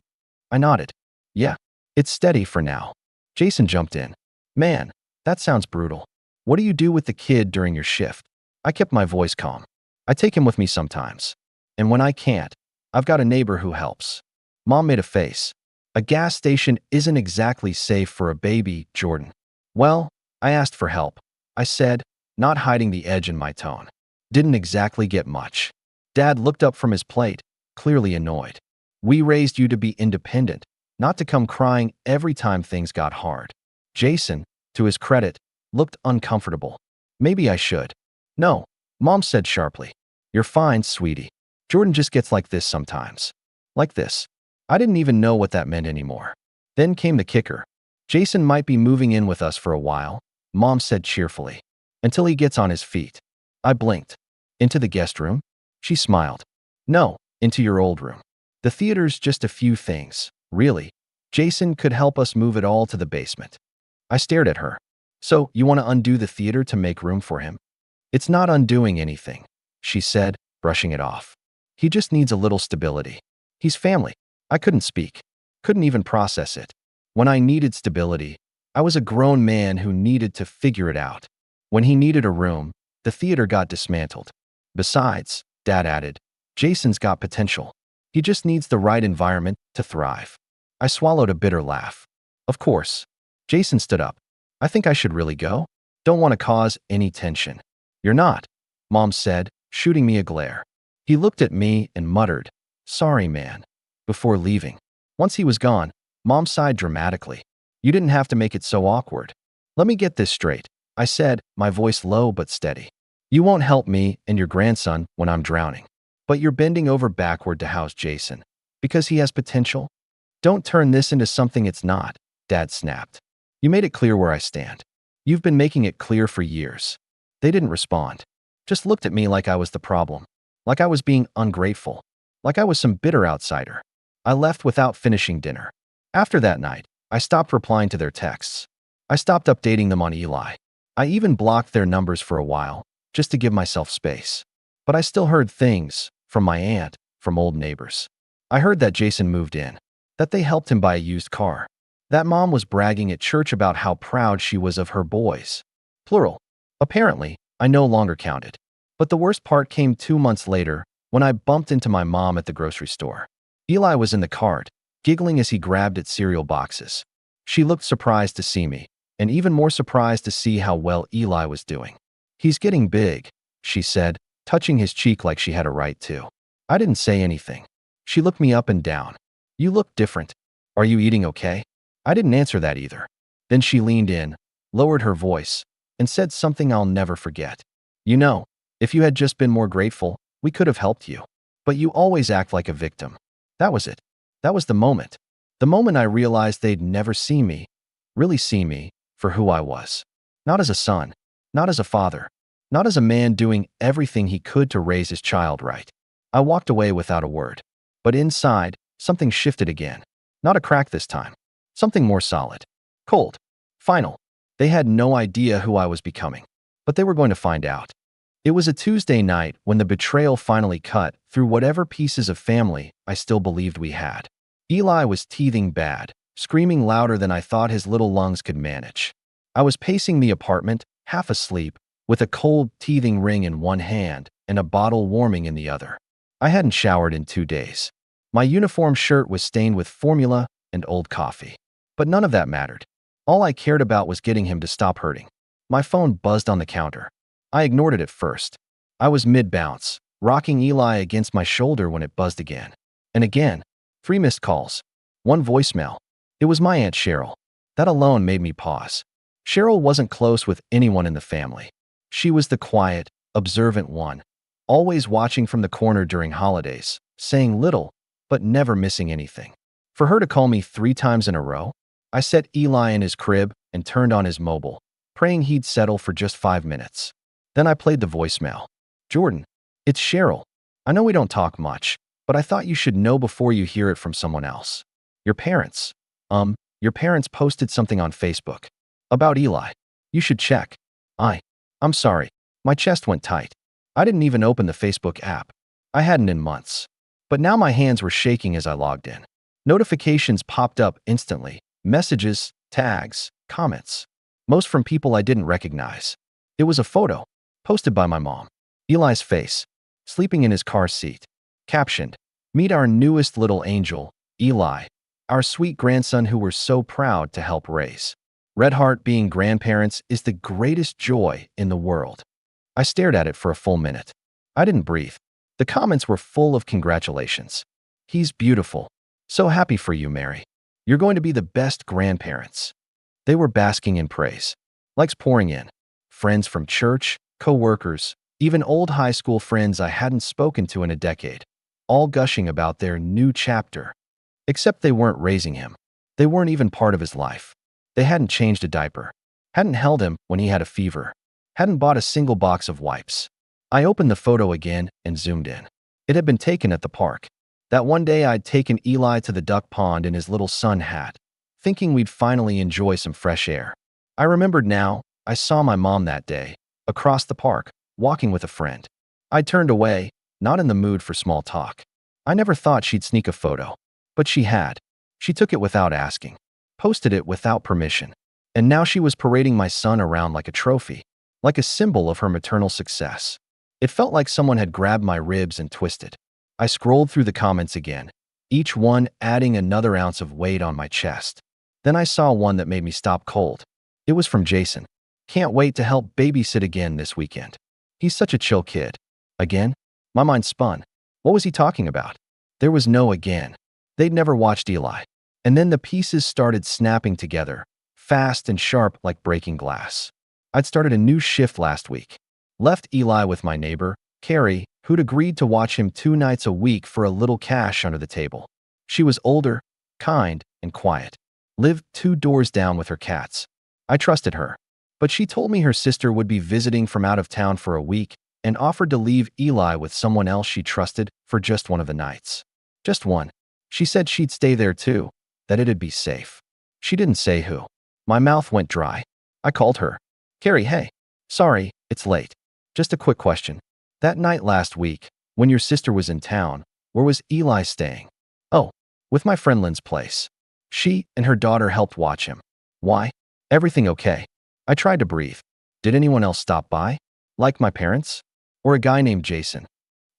[SPEAKER 1] I nodded. "Yeah, it's steady for now." Jason jumped in. "Man, that sounds brutal. What do you do with the kid during your shift?" I kept my voice calm. "I take him with me sometimes. And when I can't, I've got a neighbor who helps." Mom made a face. "A gas station isn't exactly safe for a baby, Jordan." "Well, I asked for help," I said, not hiding the edge in my tone. "Didn't exactly get much." Dad looked up from his plate, clearly annoyed. "We raised you to be independent, not to come crying every time things got hard." Jason, to his credit, looked uncomfortable. "Maybe I should." "No," Mom said sharply. "You're fine, sweetie. Jordan just gets like this sometimes." Like this. I didn't even know what that meant anymore. Then came the kicker. "Jason might be moving in with us for a while," Mom said cheerfully, "until he gets on his feet." I blinked. "Into the guest room?" She smiled. "No, into your old room. The theater's just a few things, really. Jason could help us move it all to the basement." I stared at her. "So, you want to undo the theater to make room for him?" "It's not undoing anything," she said, brushing it off. "He just needs a little stability. He's family." I couldn't speak. Couldn't even process it. When I needed stability, I was a grown man who needed to figure it out. When he needed a room, the theater got dismantled. Besides, Dad added, Jason's got potential. He just needs the right environment to thrive. I swallowed a bitter laugh. Of course. Jason stood up. "I think I should really go. Don't want to cause any tension." "You're not," Mom said, shooting me a glare. He looked at me and muttered, "Sorry, man," before leaving. Once he was gone, Mom sighed dramatically. "You didn't have to make it so awkward." "Let me get this straight," I said, my voice low but steady. "You won't help me and your grandson when I'm drowning. But you're bending over backward to house Jason. Because he has potential? Don't turn this into something it's not," Dad snapped. "You made it clear where I stand." You've been making it clear for years." They didn't respond. Just looked at me like I was the problem. Like I was being ungrateful. Like I was some bitter outsider. I left without finishing dinner. After that night, I stopped replying to their texts. I stopped updating them on Eli. I even blocked their numbers for a while, just to give myself space. But I still heard things from my aunt, from old neighbors. I heard that Jason moved in, that they helped him buy a used car, that mom was bragging at church about how proud she was of her boys. Plural. Apparently, I no longer counted. But the worst part came 2 months later when I bumped into my mom at the grocery store. Eli was in the cart, giggling as he grabbed at cereal boxes. She looked surprised to see me, and even more surprised to see how well Eli was doing. "He's getting big," she said, touching his cheek like she had a right to. I didn't say anything. She looked me up and down. "You look different. Are you eating okay?" I didn't answer that either. Then she leaned in, lowered her voice, and said something I'll never forget. "You know, if you had just been more grateful, we could have helped you. But you always act like a victim." That was it. That was the moment. The moment I realized they'd never see me, really see me, for who I was. Not as a son, not as a father, not as a man doing everything he could to raise his child right. I walked away without a word. But inside, something shifted again. Not a crack this time. Something more solid. Cold. Final. They had no idea who I was becoming. But they were going to find out. It was a Tuesday night when the betrayal finally cut through whatever pieces of family I still believed we had. Eli was teething bad, screaming louder than I thought his little lungs could manage. I was pacing the apartment, half asleep, with a cold, teething ring in one hand and a bottle warming in the other. I hadn't showered in 2 days. My uniform shirt was stained with formula and old coffee. But none of that mattered. All I cared about was getting him to stop hurting. My phone buzzed on the counter. I ignored it at first. I was mid-bounce, rocking Eli against my shoulder when it buzzed again. And again. 3 missed calls. 1 voicemail. It was my Aunt Cheryl. That alone made me pause. Cheryl wasn't close with anyone in the family. She was the quiet, observant one, always watching from the corner during holidays, saying little, but never missing anything. For her to call me 3 times in a row, I set Eli in his crib and turned on his mobile, praying he'd settle for just 5 minutes. Then I played the voicemail. "Jordan, it's Cheryl. I know we don't talk much, but I thought you should know before you hear it from someone else. Your parents, your parents posted something on Facebook about Eli. You should check. I'm sorry. My chest went tight. I didn't even open the Facebook app. I hadn't in months. But now my hands were shaking as I logged in. Notifications popped up instantly. Messages, tags, comments. Most from people I didn't recognize. It was a photo, posted by my mom. Eli's face, sleeping in his car seat. Captioned, "Meet our newest little angel, Eli, our sweet grandson who we're so proud to help raise. Red heart, being grandparents is the greatest joy in the world." I stared at it for a full minute. I didn't breathe. The comments were full of congratulations. "He's beautiful. So happy for you, Mary. You're going to be the best grandparents." They were basking in praise. Likes pouring in. Friends from church, co-workers, even old high school friends I hadn't spoken to in a decade, all gushing about their new chapter. Except they weren't raising him. They weren't even part of his life. They hadn't changed a diaper, hadn't held him when he had a fever, hadn't bought a single box of wipes. I opened the photo again and zoomed in. It had been taken at the park. That one day I'd taken Eli to the duck pond in his little sun hat, thinking we'd finally enjoy some fresh air. I remembered now, I saw my mom that day, across the park, walking with a friend. I turned away, not in the mood for small talk. I never thought she'd sneak a photo. But she had. She took it without asking, posted it without permission. And now she was parading my son around like a trophy, like a symbol of her maternal success. It felt like someone had grabbed my ribs and twisted. I scrolled through the comments again, each one adding another ounce of weight on my chest. Then I saw one that made me stop cold. It was from Jason. "Can't wait to help babysit again this weekend. He's such a chill kid." Again? My mind spun. What was he talking about? There was no again. They'd never watched Eli. And then the pieces started snapping together, fast and sharp like breaking glass. I'd started a new shift last week. Left Eli with my neighbor, Carrie, who'd agreed to watch him 2 nights a week for a little cash under the table. She was older, kind, and quiet. Lived 2 doors down with her cats. I trusted her. But she told me her sister would be visiting from out of town for a week and offered to leave Eli with someone else she trusted for just one of the nights. Just one. She said she'd stay there too, that it'd be safe. She didn't say who. My mouth went dry. I called her. Carrie, hey. Sorry, it's late. Just a quick question. That night last week, when your sister was in town, where was Eli staying? Oh, with my friend Lynn's place. She and her daughter helped watch him. Why? Everything okay? I tried to breathe. Did anyone else stop by? Like my parents? Or a guy named Jason?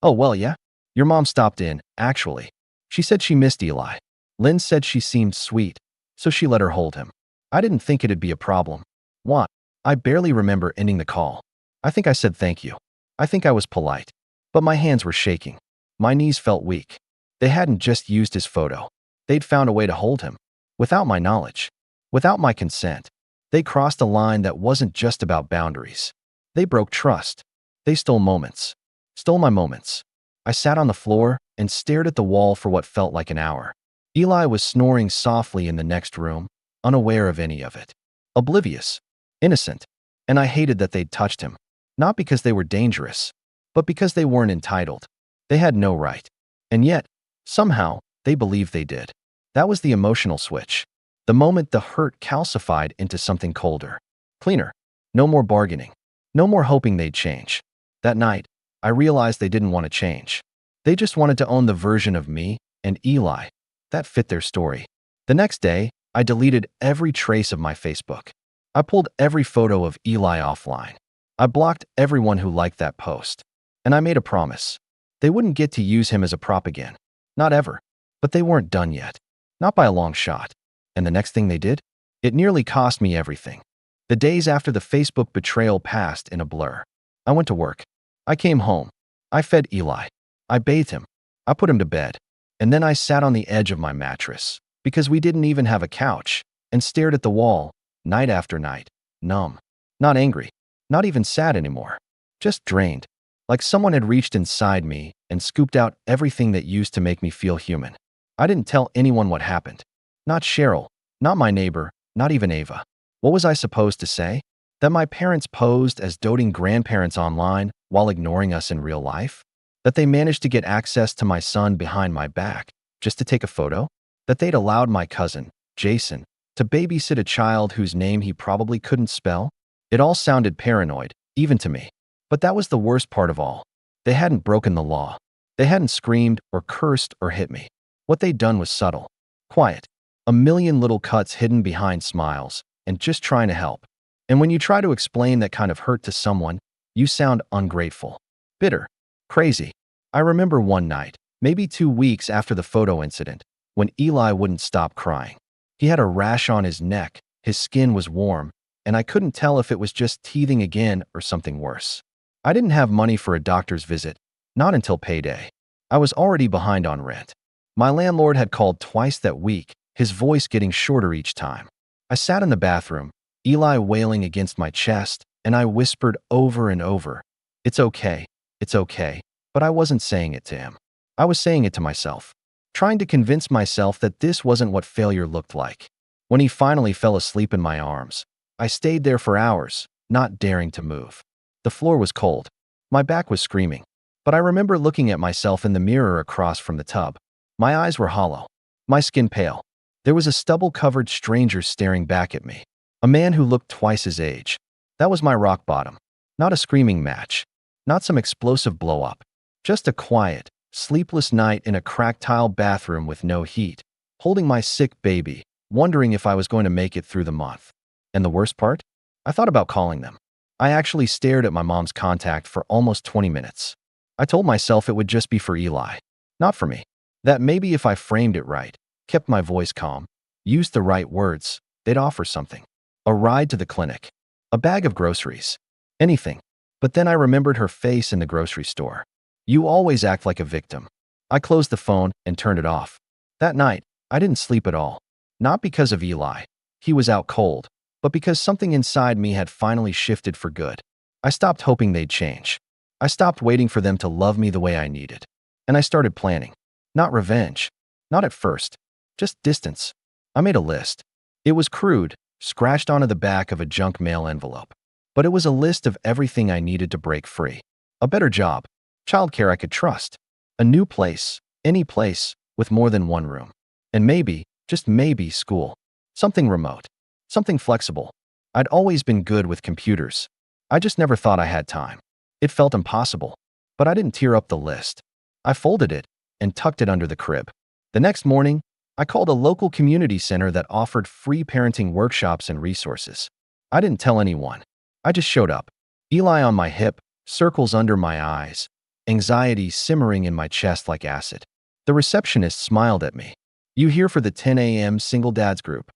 [SPEAKER 1] Oh, well, yeah. Your mom stopped in, actually. She said she missed Eli. Lynn said she seemed sweet, so she let her hold him. I didn't think it'd be a problem. What? I barely remember ending the call. I think I said thank you. I think I was polite. But my hands were shaking. My knees felt weak. They hadn't just used his photo. They'd found a way to hold him. Without my knowledge. Without my consent. They crossed a line that wasn't just about boundaries. They broke trust. They stole moments. Stole my moments. I sat on the floor and stared at the wall for what felt like an hour. Eli was snoring softly in the next room, unaware of any of it. Oblivious. Innocent. And I hated that they'd touched him. Not because they were dangerous, but because they weren't entitled. They had no right. And yet, somehow, they believed they did. That was the emotional switch. The moment the hurt calcified into something colder. Cleaner. No more bargaining. No more hoping they'd change. That night, I realized they didn't want to change. They just wanted to own the version of me and Eli that fit their story. The next day, I deleted every trace of my Facebook. I pulled every photo of Eli offline. I blocked everyone who liked that post. And I made a promise. They wouldn't get to use him as a prop again. Not ever. But they weren't done yet. Not by a long shot. And the next thing they did? It nearly cost me everything. The days after the Facebook betrayal passed in a blur. I went to work. I came home. I fed Eli. I bathed him. I put him to bed. And then I sat on the edge of my mattress, because we didn't even have a couch, and stared at the wall, night after night, numb. Not angry. Not even sad anymore. Just drained. Like someone had reached inside me and scooped out everything that used to make me feel human. I didn't tell anyone what happened. Not Cheryl. Not my neighbor. Not even Ava. What was I supposed to say? That my parents posed as doting grandparents online while ignoring us in real life? That they managed to get access to my son behind my back just to take a photo? That they'd allowed my cousin, Jason, to babysit a child whose name he probably couldn't spell? It all sounded paranoid, even to me. But that was the worst part of all. They hadn't broken the law. They hadn't screamed or cursed or hit me. What they'd done was subtle. Quiet. A million little cuts hidden behind smiles, and just trying to help. And when you try to explain that kind of hurt to someone, you sound ungrateful. Bitter. Crazy. I remember one night, maybe 2 weeks after the photo incident, when Eli wouldn't stop crying. He had a rash on his neck, his skin was warm, and I couldn't tell if it was just teething again or something worse. I didn't have money for a doctor's visit, not until payday. I was already behind on rent. My landlord had called twice that week, his voice getting shorter each time. I sat in the bathroom, Eli wailing against my chest, and I whispered over and over, "It's okay, it's okay," but I wasn't saying it to him. I was saying it to myself, trying to convince myself that this wasn't what failure looked like. When he finally fell asleep in my arms, I stayed there for hours, not daring to move. The floor was cold. My back was screaming. But I remember looking at myself in the mirror across from the tub. My eyes were hollow. My skin pale. There was a stubble-covered stranger staring back at me. A man who looked twice his age. That was my rock bottom. Not a screaming match. Not some explosive blow-up. Just a quiet, sleepless night in a cracked tile bathroom with no heat, holding my sick baby, wondering if I was going to make it through the month. And the worst part? I thought about calling them. I actually stared at my mom's contact for almost 20 minutes. I told myself it would just be for Eli, not for me. That maybe if I framed it right, kept my voice calm, used the right words, they'd offer something. A ride to the clinic. A bag of groceries. Anything. But then I remembered her face in the grocery store. You always act like a victim. I closed the phone and turned it off. That night, I didn't sleep at all. Not because of Eli. He was out cold. But because something inside me had finally shifted for good. I stopped hoping they'd change. I stopped waiting for them to love me the way I needed. And I started planning. Not revenge. Not at first. Just distance. I made a list. It was crude, scratched onto the back of a junk mail envelope. But it was a list of everything I needed to break free. A better job, childcare I could trust, a new place, any place, with more than one room. And maybe, just maybe, school. Something remote. Something flexible. I'd always been good with computers. I just never thought I had time. It felt impossible. But I didn't tear up the list. I folded it and tucked it under the crib. The next morning, I called a local community center that offered free parenting workshops and resources. I didn't tell anyone. I just showed up. Eli on my hip, circles under my eyes, anxiety simmering in my chest like acid. The receptionist smiled at me. "You here for the 10 a.m. single dads group?"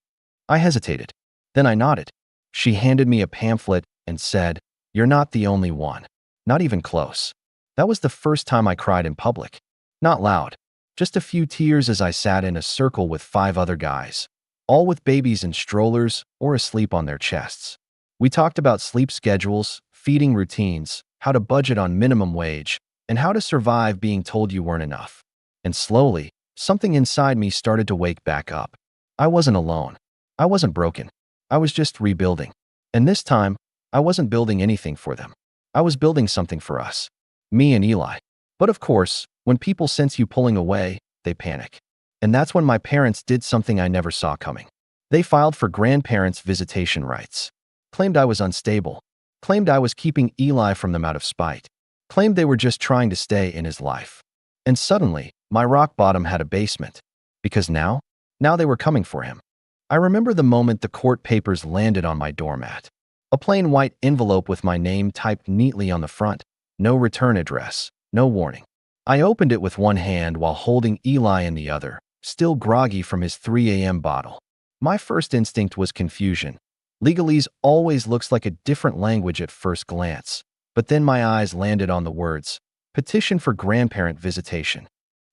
[SPEAKER 1] I hesitated. Then I nodded. She handed me a pamphlet and said, "You're not the only one. Not even close." That was the first time I cried in public. Not loud. Just a few tears as I sat in a circle with 5 other guys, all with babies in strollers or asleep on their chests. We talked about sleep schedules, feeding routines, how to budget on minimum wage, and how to survive being told you weren't enough. And slowly, something inside me started to wake back up. I wasn't alone. I wasn't broken. I was just rebuilding. And this time, I wasn't building anything for them. I was building something for us. Me and Eli. But of course, when people sense you pulling away, they panic. And that's when my parents did something I never saw coming. They filed for grandparents' visitation rights. Claimed I was unstable. Claimed I was keeping Eli from them out of spite. Claimed they were just trying to stay in his life. And suddenly, my rock bottom had a basement. Because now they were coming for him. I remember the moment the court papers landed on my doormat. A plain white envelope with my name typed neatly on the front. No return address. No warning. I opened it with one hand while holding Eli in the other, still groggy from his 3 a.m. bottle. My first instinct was confusion. Legalese always looks like a different language at first glance, but then my eyes landed on the words, "Petition for grandparent visitation."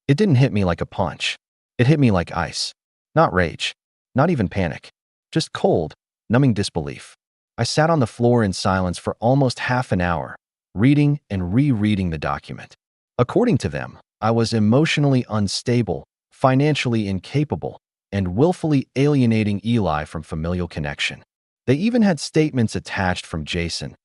[SPEAKER 1] It didn't hit me like a punch. It hit me like ice. Not rage. Not even panic. Just cold, numbing disbelief. I sat on the floor in silence for almost half an hour, reading and rereading the document. According to them, I was emotionally unstable, financially incapable, and willfully alienating Eli from familial connection. They even had statements attached from Jason,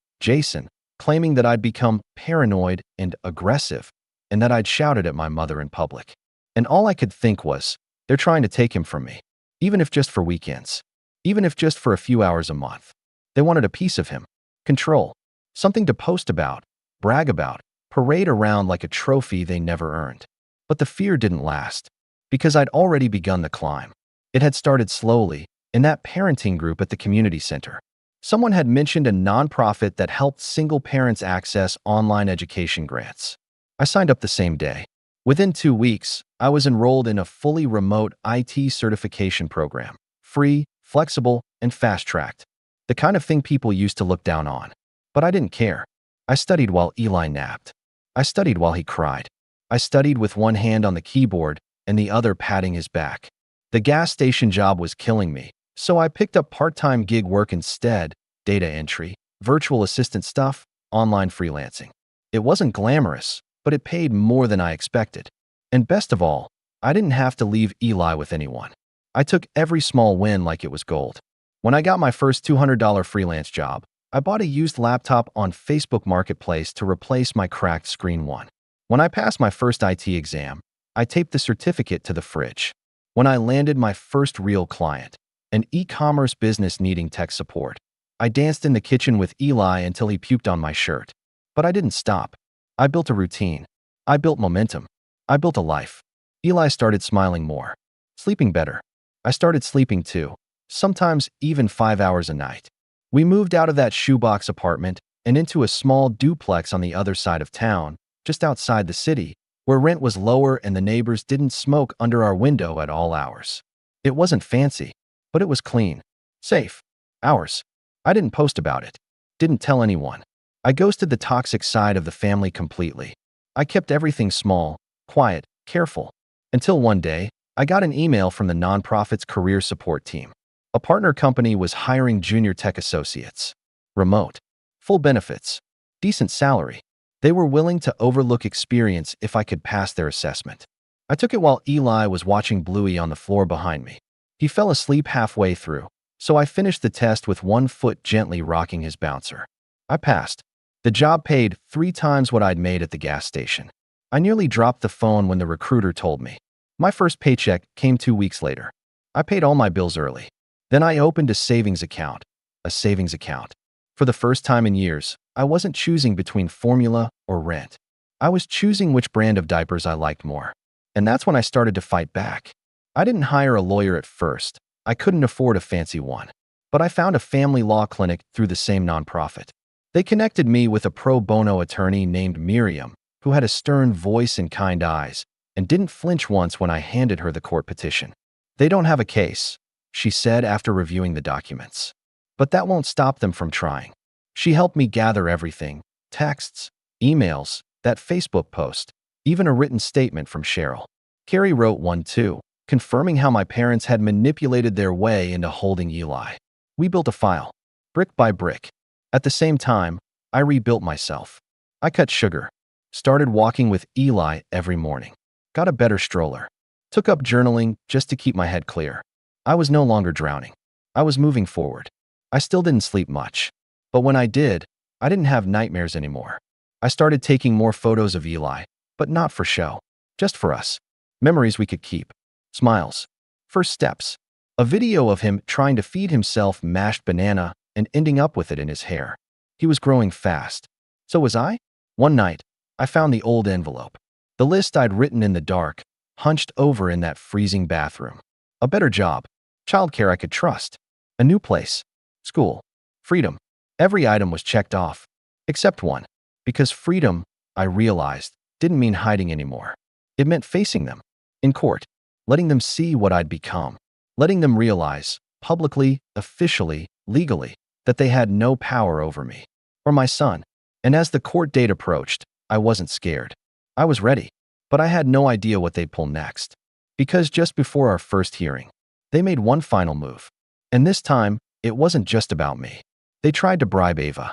[SPEAKER 1] claiming that I'd become paranoid and aggressive, and that I'd shouted at my mother in public. And all I could think was, they're trying to take him from me, even if just for weekends, even if just for a few hours a month. They wanted a piece of him, control, something to post about, brag about, parade around like a trophy they never earned. But the fear didn't last, because I'd already begun the climb. It had started slowly, in that parenting group at the community center. Someone had mentioned a nonprofit that helped single parents access online education grants. I signed up the same day. Within 2 weeks, I was enrolled in a fully remote IT certification program, free, flexible, and fast-tracked. The kind of thing people used to look down on. But I didn't care. I studied while Eli napped. I studied while he cried. I studied with one hand on the keyboard and the other patting his back. The gas station job was killing me, so I picked up part-time gig work instead, data entry, virtual assistant stuff, online freelancing. It wasn't glamorous, but it paid more than I expected. And best of all, I didn't have to leave Eli with anyone. I took every small win like it was gold. When I got my first $200 freelance job, I bought a used laptop on Facebook Marketplace to replace my cracked screen one. When I passed my first IT exam, I taped the certificate to the fridge. When I landed my first real client, an e-commerce business needing tech support, I danced in the kitchen with Eli until he puked on my shirt. But I didn't stop. I built a routine. I built momentum. I built a life. Eli started smiling more, sleeping better. I started sleeping too, sometimes even 5 hours a night. We moved out of that shoebox apartment and into a small duplex on the other side of town, just outside the city, where rent was lower and the neighbors didn't smoke under our window at all hours. It wasn't fancy, but it was clean, safe, ours. I didn't post about it, didn't tell anyone. I ghosted the toxic side of the family completely. I kept everything small, quiet, careful, until one day, I got an email from the nonprofit's career support team. A partner company was hiring junior tech associates. Remote, full benefits, decent salary. They were willing to overlook experience if I could pass their assessment. I took it while Eli was watching Bluey on the floor behind me. He fell asleep halfway through, So I finished the test with one foot gently rocking his bouncer. I passed. The job paid 3 times what I'd made at the gas station. I nearly dropped the phone when the recruiter told me. My first paycheck came 2 weeks later. I paid all my bills early. Then I opened a savings account. A savings account. For the first time in years, I wasn't choosing between formula or rent. I was choosing which brand of diapers I liked more. And that's when I started to fight back. I didn't hire a lawyer at first. I couldn't afford a fancy one. But I found a family law clinic through the same nonprofit. They connected me with a pro bono attorney named Miriam, who had a stern voice and kind eyes, and didn't flinch once when I handed her the court petition. "They don't have a case," she said after reviewing the documents. "But that won't stop them from trying." She helped me gather everything: texts, emails, that Facebook post, even a written statement from Cheryl. Carrie wrote one too, confirming how my parents had manipulated their way into holding Eli. We built a file, brick by brick. At the same time, I rebuilt myself. I cut sugar, started walking with Eli every morning, got a better stroller, took up journaling just to keep my head clear. I was no longer drowning. I was moving forward. I still didn't sleep much. But when I did, I didn't have nightmares anymore. I started taking more photos of Eli, but not for show, just for us. Memories we could keep. Smiles. First steps. A video of him trying to feed himself mashed banana and ending up with it in his hair. He was growing fast. So was I? One night, I found the old envelope. The list I'd written in the dark, hunched over in that freezing bathroom. A better job. Childcare I could trust. A new place. School. Freedom. Every item was checked off. Except one. Because freedom, I realized, didn't mean hiding anymore. It meant facing them. In court. Letting them see what I'd become. Letting them realize, publicly, officially, legally, that they had no power over me. Or my son. And as the court date approached, I wasn't scared. I was ready. But I had no idea what they'd pull next. Because just before our first hearing, they made one final move. And this time, it wasn't just about me. They tried to bribe Ava.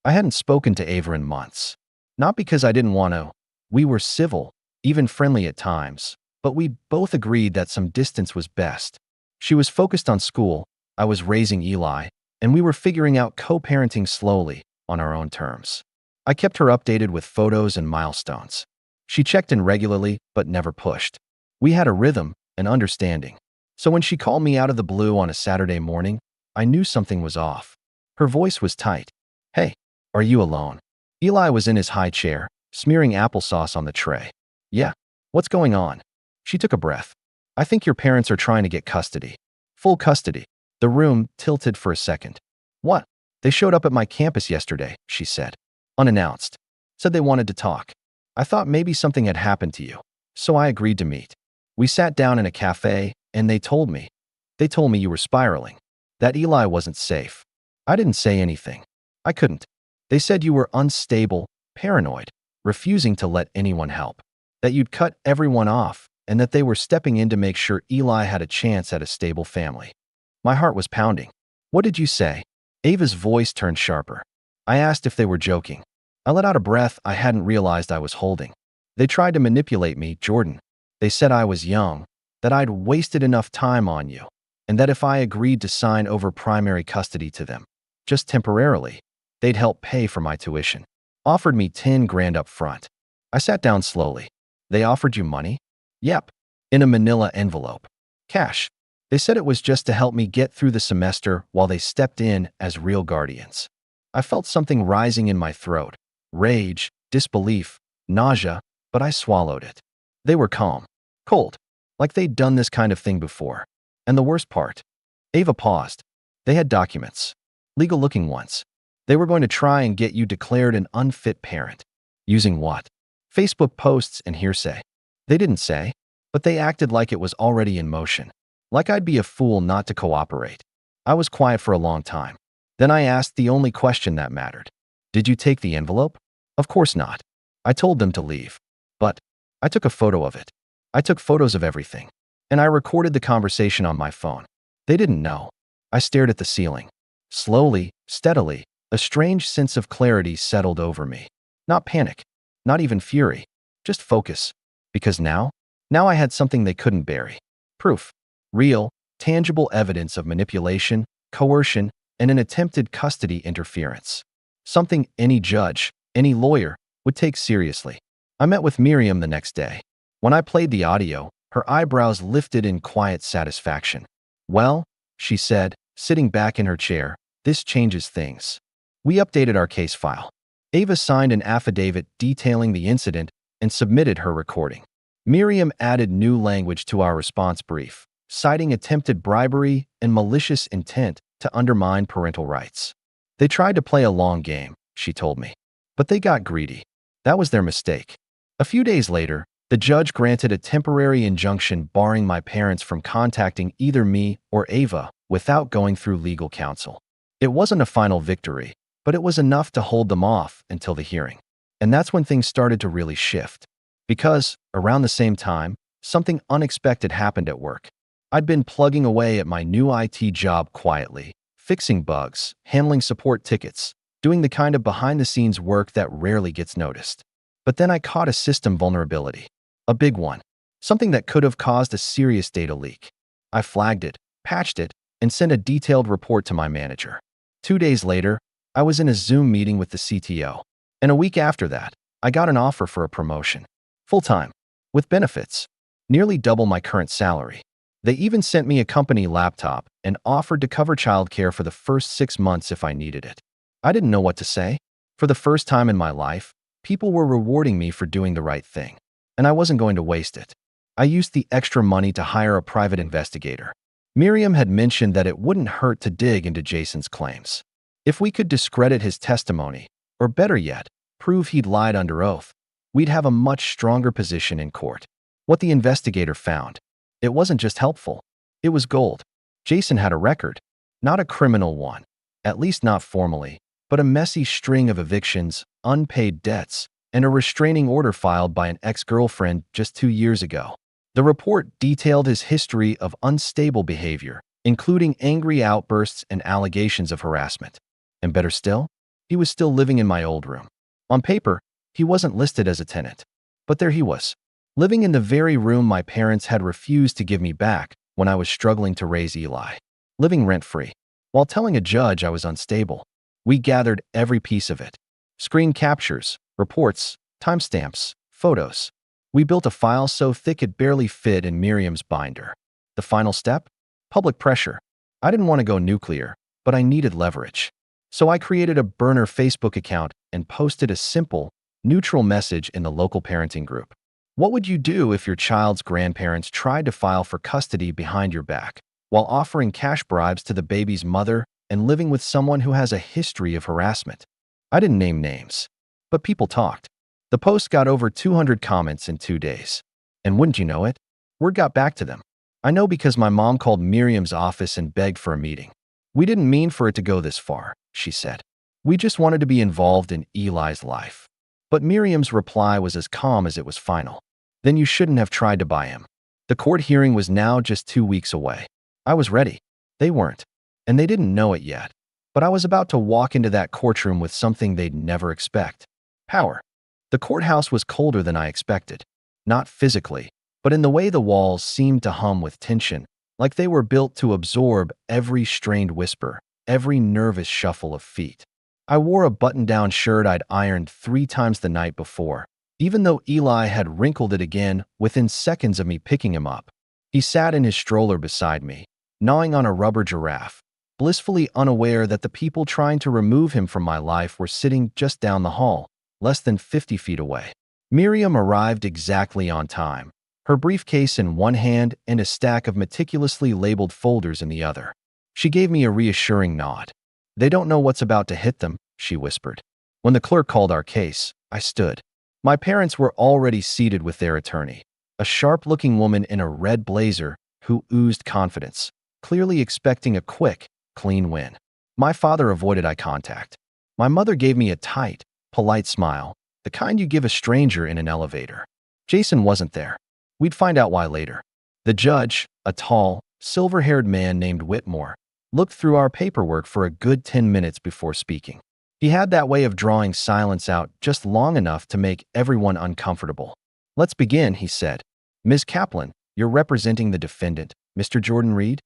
[SPEAKER 1] I hadn't spoken to Ava in months. Not because I didn't want to. We were civil, even friendly at times, but we both agreed that some distance was best. She was focused on school, I was raising Eli, and we were figuring out co-parenting slowly, on our own terms. I kept her updated with photos and milestones. She checked in regularly, but never pushed. We had a rhythm, an understanding. So when she called me out of the blue on a Saturday morning, I knew something was off. Her voice was tight. "Hey, are you alone?" Eli was in his high chair, smearing applesauce on the tray. "Yeah. What's going on?" She took a breath. "I think your parents are trying to get custody. Full custody." The room tilted for a second. "What?" "They showed up at my campus yesterday," she said. Unannounced. Said they wanted to talk. I thought maybe something had happened to you. So I agreed to meet. We sat down in a cafe, and they told me you were spiraling. That Eli wasn't safe. I didn't say anything. I couldn't. They said you were unstable, paranoid, refusing to let anyone help. That you'd cut everyone off, and that they were stepping in to make sure Eli had a chance at a stable family. My heart was pounding. "What did you say?" Ava's voice turned sharper. I asked if they were joking. I let out a breath I hadn't realized I was holding. "They tried to manipulate me, Jordan. They said I was young, that I'd wasted enough time on you, and that if I agreed to sign over primary custody to them, just temporarily, they'd help pay for my tuition. Offered me 10 grand up front." I sat down slowly. "They offered you money?" "Yep. In a manila envelope. Cash. They said it was just to help me get through the semester while they stepped in as real guardians." I felt something rising in my throat. Rage, disbelief, nausea, but I swallowed it. They were calm. Cold. Like they'd done this kind of thing before. And the worst part. Ava paused. "They had documents. Legal-looking ones. They were going to try and get you declared an unfit parent." "Using what?" "Facebook posts and hearsay." They didn't say, but they acted like it was already in motion. Like I'd be a fool not to cooperate. I was quiet for a long time. Then I asked the only question that mattered. "Did you take the envelope?" "Of course not. I told them to leave. But I took a photo of it. I took photos of everything. And I recorded the conversation on my phone. They didn't know." I stared at the ceiling. Slowly, steadily, a strange sense of clarity settled over me. Not panic. Not even fury. Just focus. Because now I had something they couldn't bury. Proof. Real, tangible evidence of manipulation, coercion, and an attempted custody interference. Something any judge, any lawyer, would take seriously. I met with Miriam the next day. When I played the audio, her eyebrows lifted in quiet satisfaction. "Well," she said, sitting back in her chair, "this changes things." We updated our case file. Ava signed an affidavit detailing the incident and submitted her recording. Miriam added new language to our response brief, citing attempted bribery and malicious intent to undermine parental rights. "They tried to play a long game," she told me, "but they got greedy. That was their mistake." A few days later, the judge granted a temporary injunction barring my parents from contacting either me or Ava without going through legal counsel. It wasn't a final victory, but it was enough to hold them off until the hearing. And that's when things started to really shift. Because, around the same time, something unexpected happened at work. I'd been plugging away at my new IT job quietly, fixing bugs, handling support tickets, doing the kind of behind-the-scenes work that rarely gets noticed. But then I caught a system vulnerability. A big one. Something that could have caused a serious data leak. I flagged it, patched it, and sent a detailed report to my manager. 2 days later, I was in a Zoom meeting with the CTO. And a week after that, I got an offer for a promotion. Full-time. With benefits. Nearly double my current salary. They even sent me a company laptop and offered to cover childcare for the first 6 months if I needed it. I didn't know what to say. For the first time in my life, people were rewarding me for doing the right thing. And I wasn't going to waste it. I used the extra money to hire a private investigator. Miriam had mentioned that it wouldn't hurt to dig into Jason's claims. If we could discredit his testimony, or better yet, prove he'd lied under oath, we'd have a much stronger position in court. What the investigator found, it wasn't just helpful. It was gold. Jason had a record, not a criminal one, at least not formally, but a messy string of evictions, unpaid debts, and a restraining order filed by an ex-girlfriend just 2 years ago. The report detailed his history of unstable behavior, including angry outbursts and allegations of harassment. And better still, he was still living in my old room. On paper, he wasn't listed as a tenant. But there he was, living in the very room my parents had refused to give me back when I was struggling to raise Eli. Living rent-free. While telling a judge I was unstable, we gathered every piece of it. Screen captures, reports, timestamps, photos. We built a file so thick it barely fit in Miriam's binder. The final step? Public pressure. I didn't want to go nuclear, but I needed leverage. So I created a burner Facebook account and posted a simple, neutral message in the local parenting group. What would you do if your child's grandparents tried to file for custody behind your back, while offering cash bribes to the baby's mother and living with someone who has a history of harassment? I didn't name names, but people talked. The post got over 200 comments in 2 days. And wouldn't you know it, word got back to them. I know because my mom called Miriam's office and begged for a meeting. "We didn't mean for it to go this far," she said. "We just wanted to be involved in Eli's life." But Miriam's reply was as calm as it was final. "Then you shouldn't have tried to buy him." The court hearing was now just 2 weeks away. I was ready. They weren't. And they didn't know it yet. But I was about to walk into that courtroom with something they'd never expect. Power. The courthouse was colder than I expected. Not physically, but in the way the walls seemed to hum with tension, like they were built to absorb every strained whisper, every nervous shuffle of feet. I wore a button-down shirt I'd ironed 3 times the night before, even though Eli had wrinkled it again within seconds of me picking him up. He sat in his stroller beside me, gnawing on a rubber giraffe, blissfully unaware that the people trying to remove him from my life were sitting just down the hall, less than 50 feet away. Miriam arrived exactly on time, her briefcase in one hand and a stack of meticulously labeled folders in the other. She gave me a reassuring nod. "They don't know what's about to hit them," she whispered. When the clerk called our case, I stood. My parents were already seated with their attorney, a sharp-looking woman in a red blazer who oozed confidence, clearly expecting a quick, clean win. My father avoided eye contact. My mother gave me a tight, polite smile, the kind you give a stranger in an elevator. Jason wasn't there. We'd find out why later. The judge, a tall, silver-haired man named Whitmore, looked through our paperwork for a good 10 minutes before speaking. He had that way of drawing silence out just long enough to make everyone uncomfortable. "Let's begin," he said. "Ms. Kaplan, you're representing the defendant, Mr. Jordan Reed?"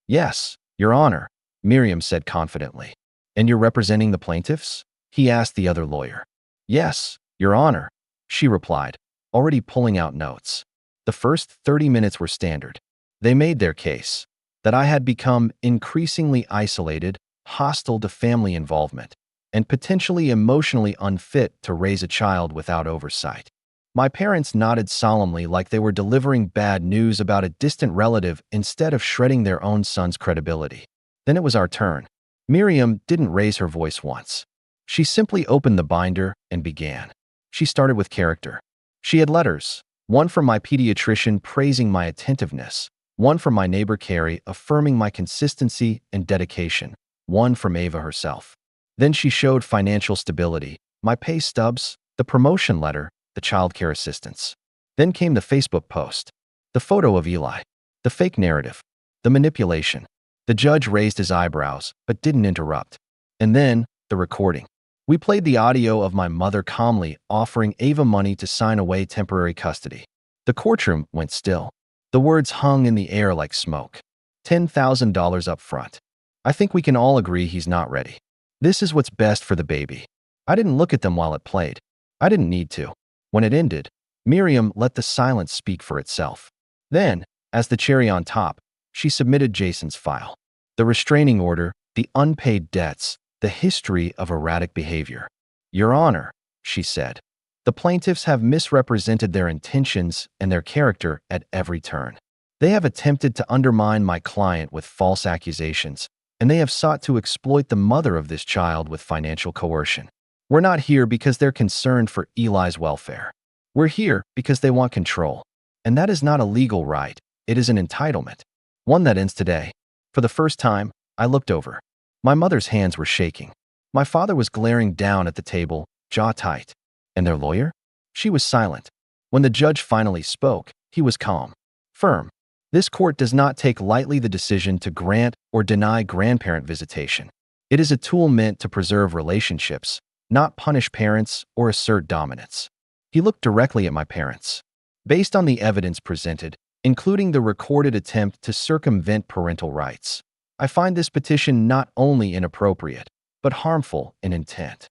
[SPEAKER 1] "Yes, Your Honor." Miriam said confidently. And you're representing the plaintiffs? He asked the other lawyer. Yes, Your Honor, she replied, already pulling out notes. The first 30 minutes were standard. They made their case that I had become increasingly isolated, hostile to family involvement, and potentially emotionally unfit to raise a child without oversight. My parents nodded solemnly like they were delivering bad news about a distant relative instead of shredding their own son's credibility. Then it was our turn. Miriam didn't raise her voice once. She simply opened the binder and began. She started with character. She had letters, one from my pediatrician praising my attentiveness, one from my neighbor Carrie affirming my consistency and dedication, one from Ava herself. Then she showed financial stability, my pay stubs, the promotion letter, the childcare assistance. Then came the Facebook post, the photo of Eli, the fake narrative, the manipulation. The judge raised his eyebrows, but didn't interrupt. And then, the recording. We played the audio of my mother calmly offering Ava money to sign away temporary custody. The courtroom went still. The words hung in the air like smoke. $10,000 up front. I think we can all agree he's not ready. This is what's best for the baby. I didn't look at them while it played. I didn't need to. When it ended, Miriam let the silence speak for itself. Then, as the cherry on top, she submitted Jason's file. The restraining order, the unpaid debts, the history of erratic behavior. Your Honor, she said, the plaintiffs have misrepresented their intentions and their character at every turn. They have attempted to undermine my client with false accusations, and they have sought to exploit the mother of this child with financial coercion. We're not here because they're concerned for Eli's welfare. We're here because they want control. And that is not a legal right. It is an entitlement. One that ends today. For the first time, I looked over. My mother's hands were shaking. My father was glaring down at the table, jaw tight. And their lawyer? She was silent. When the judge finally spoke, he was calm, firm. This court does not take lightly the decision to grant or deny grandparent visitation. It is a tool meant to preserve relationships, not punish parents or assert dominance. He looked directly at my parents. Based on the evidence presented, including the recorded attempt to circumvent parental rights, I find this petition not only inappropriate, but harmful in intent.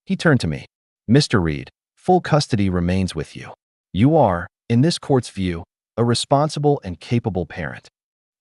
[SPEAKER 1] He turned to me. Mr. Reed, full custody remains with you. You are, in this court's view, a responsible and capable parent.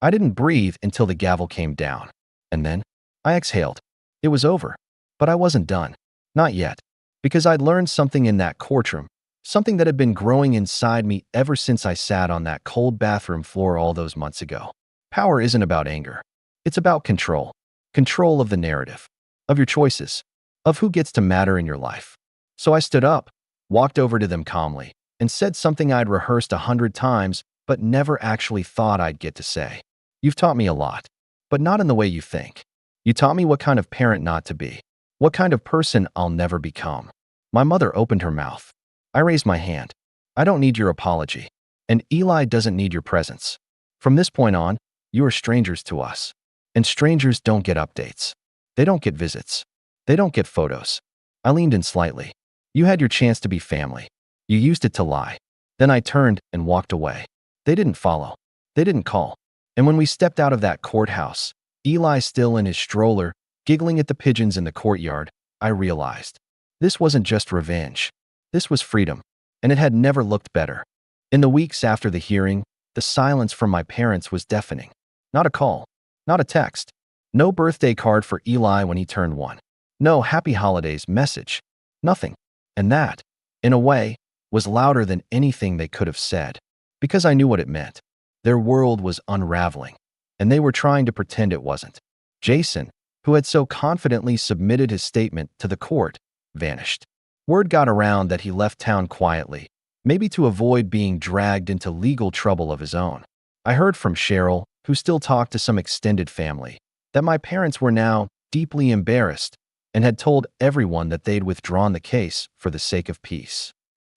[SPEAKER 1] I didn't breathe until the gavel came down. And then, I exhaled. It was over. But I wasn't done. Not yet. Because I'd learned something in that courtroom, something that had been growing inside me ever since I sat on that cold bathroom floor all those months ago. Power isn't about anger. It's about control. Control of the narrative, of your choices, of who gets to matter in your life. So I stood up, walked over to them calmly, and said something I'd rehearsed 100 times, but never actually thought I'd get to say. You've taught me a lot, but not in the way you think. You taught me what kind of parent not to be, what kind of person I'll never become. My mother opened her mouth. I raised my hand. I don't need your apology, and Eli doesn't need your presence. From this point on, you are strangers to us. And strangers don't get updates. They don't get visits. They don't get photos. I leaned in slightly. You had your chance to be family. You used it to lie. Then I turned and walked away. They didn't follow. They didn't call. And when we stepped out of that courthouse, Eli still in his stroller, giggling at the pigeons in the courtyard, I realized. This wasn't just revenge. This was freedom. And it had never looked better. In the weeks after the hearing, the silence from my parents was deafening. Not a call. Not a text. No birthday card for Eli when he turned 1. No happy holidays message. Nothing. And that, in a way, was louder than anything they could have said. Because I knew what it meant. Their world was unraveling. And they were trying to pretend it wasn't. Jason, who had so confidently submitted his statement to the court, vanished. Word got around that he left town quietly, maybe to avoid being dragged into legal trouble of his own. I heard from Cheryl, who still talked to some extended family, that my parents were now deeply embarrassed and had told everyone that they'd withdrawn the case for the sake of peace.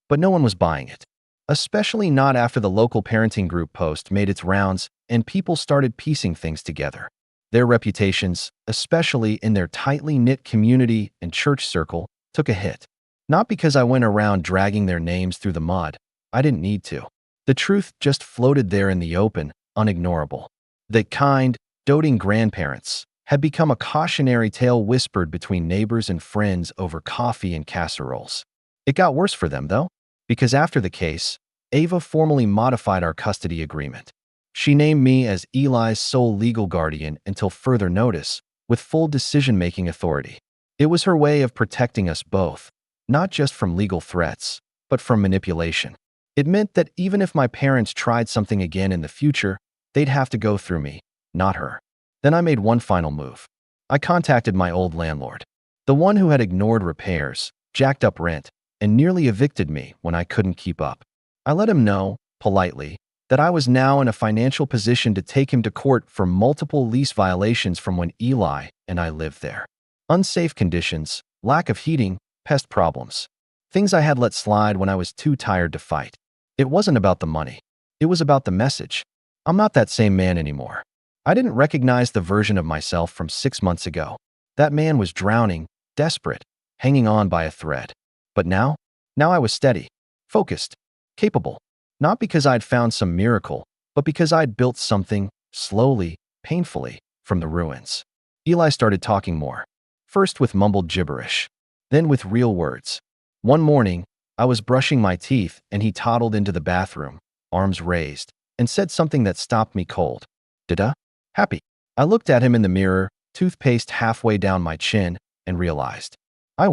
[SPEAKER 1] But no one was buying it, especially not after the local parenting group post made its rounds and people started piecing things together. Their reputations, especially in their tightly knit community and church circle, took a hit. Not because I went around dragging their names through the mud. I didn't need to. The truth just floated there in the open, unignorable. The kind, doting grandparents, had become a cautionary tale whispered between neighbors and friends over coffee and casseroles. It got worse for them, though, because after the case, Ava formally modified our custody agreement. She named me as Eli's sole legal guardian until further notice, with full decision-making authority. It was her way of protecting us both, not just from legal threats, but from manipulation. It meant that even if my parents tried something again in the future, they'd have to go through me, not her. Then I made one final move. I contacted my old landlord, the one who had ignored repairs, jacked up rent, and nearly evicted me when I couldn't keep up. I let him know, politely, that I was now in a financial position to take him to court for multiple lease violations from when Eli and I lived there. Unsafe conditions, lack of heating, pest problems. Things I had let slide when I was too tired to fight. It wasn't about the money. It was about the message. I'm not that same man anymore. I didn't recognize the version of myself from 6 months ago. That man was drowning, desperate, hanging on by a thread. But now I was steady, focused, capable. Not because I'd found some miracle, but because I'd built something, slowly, painfully, from the ruins. Eli started talking more. First with mumbled gibberish, then with real words. One morning, I was brushing my teeth and he toddled into the bathroom, arms raised, and said something that stopped me cold. Dada? Happy. I looked at him in the mirror, toothpaste halfway down my chin, and realized. I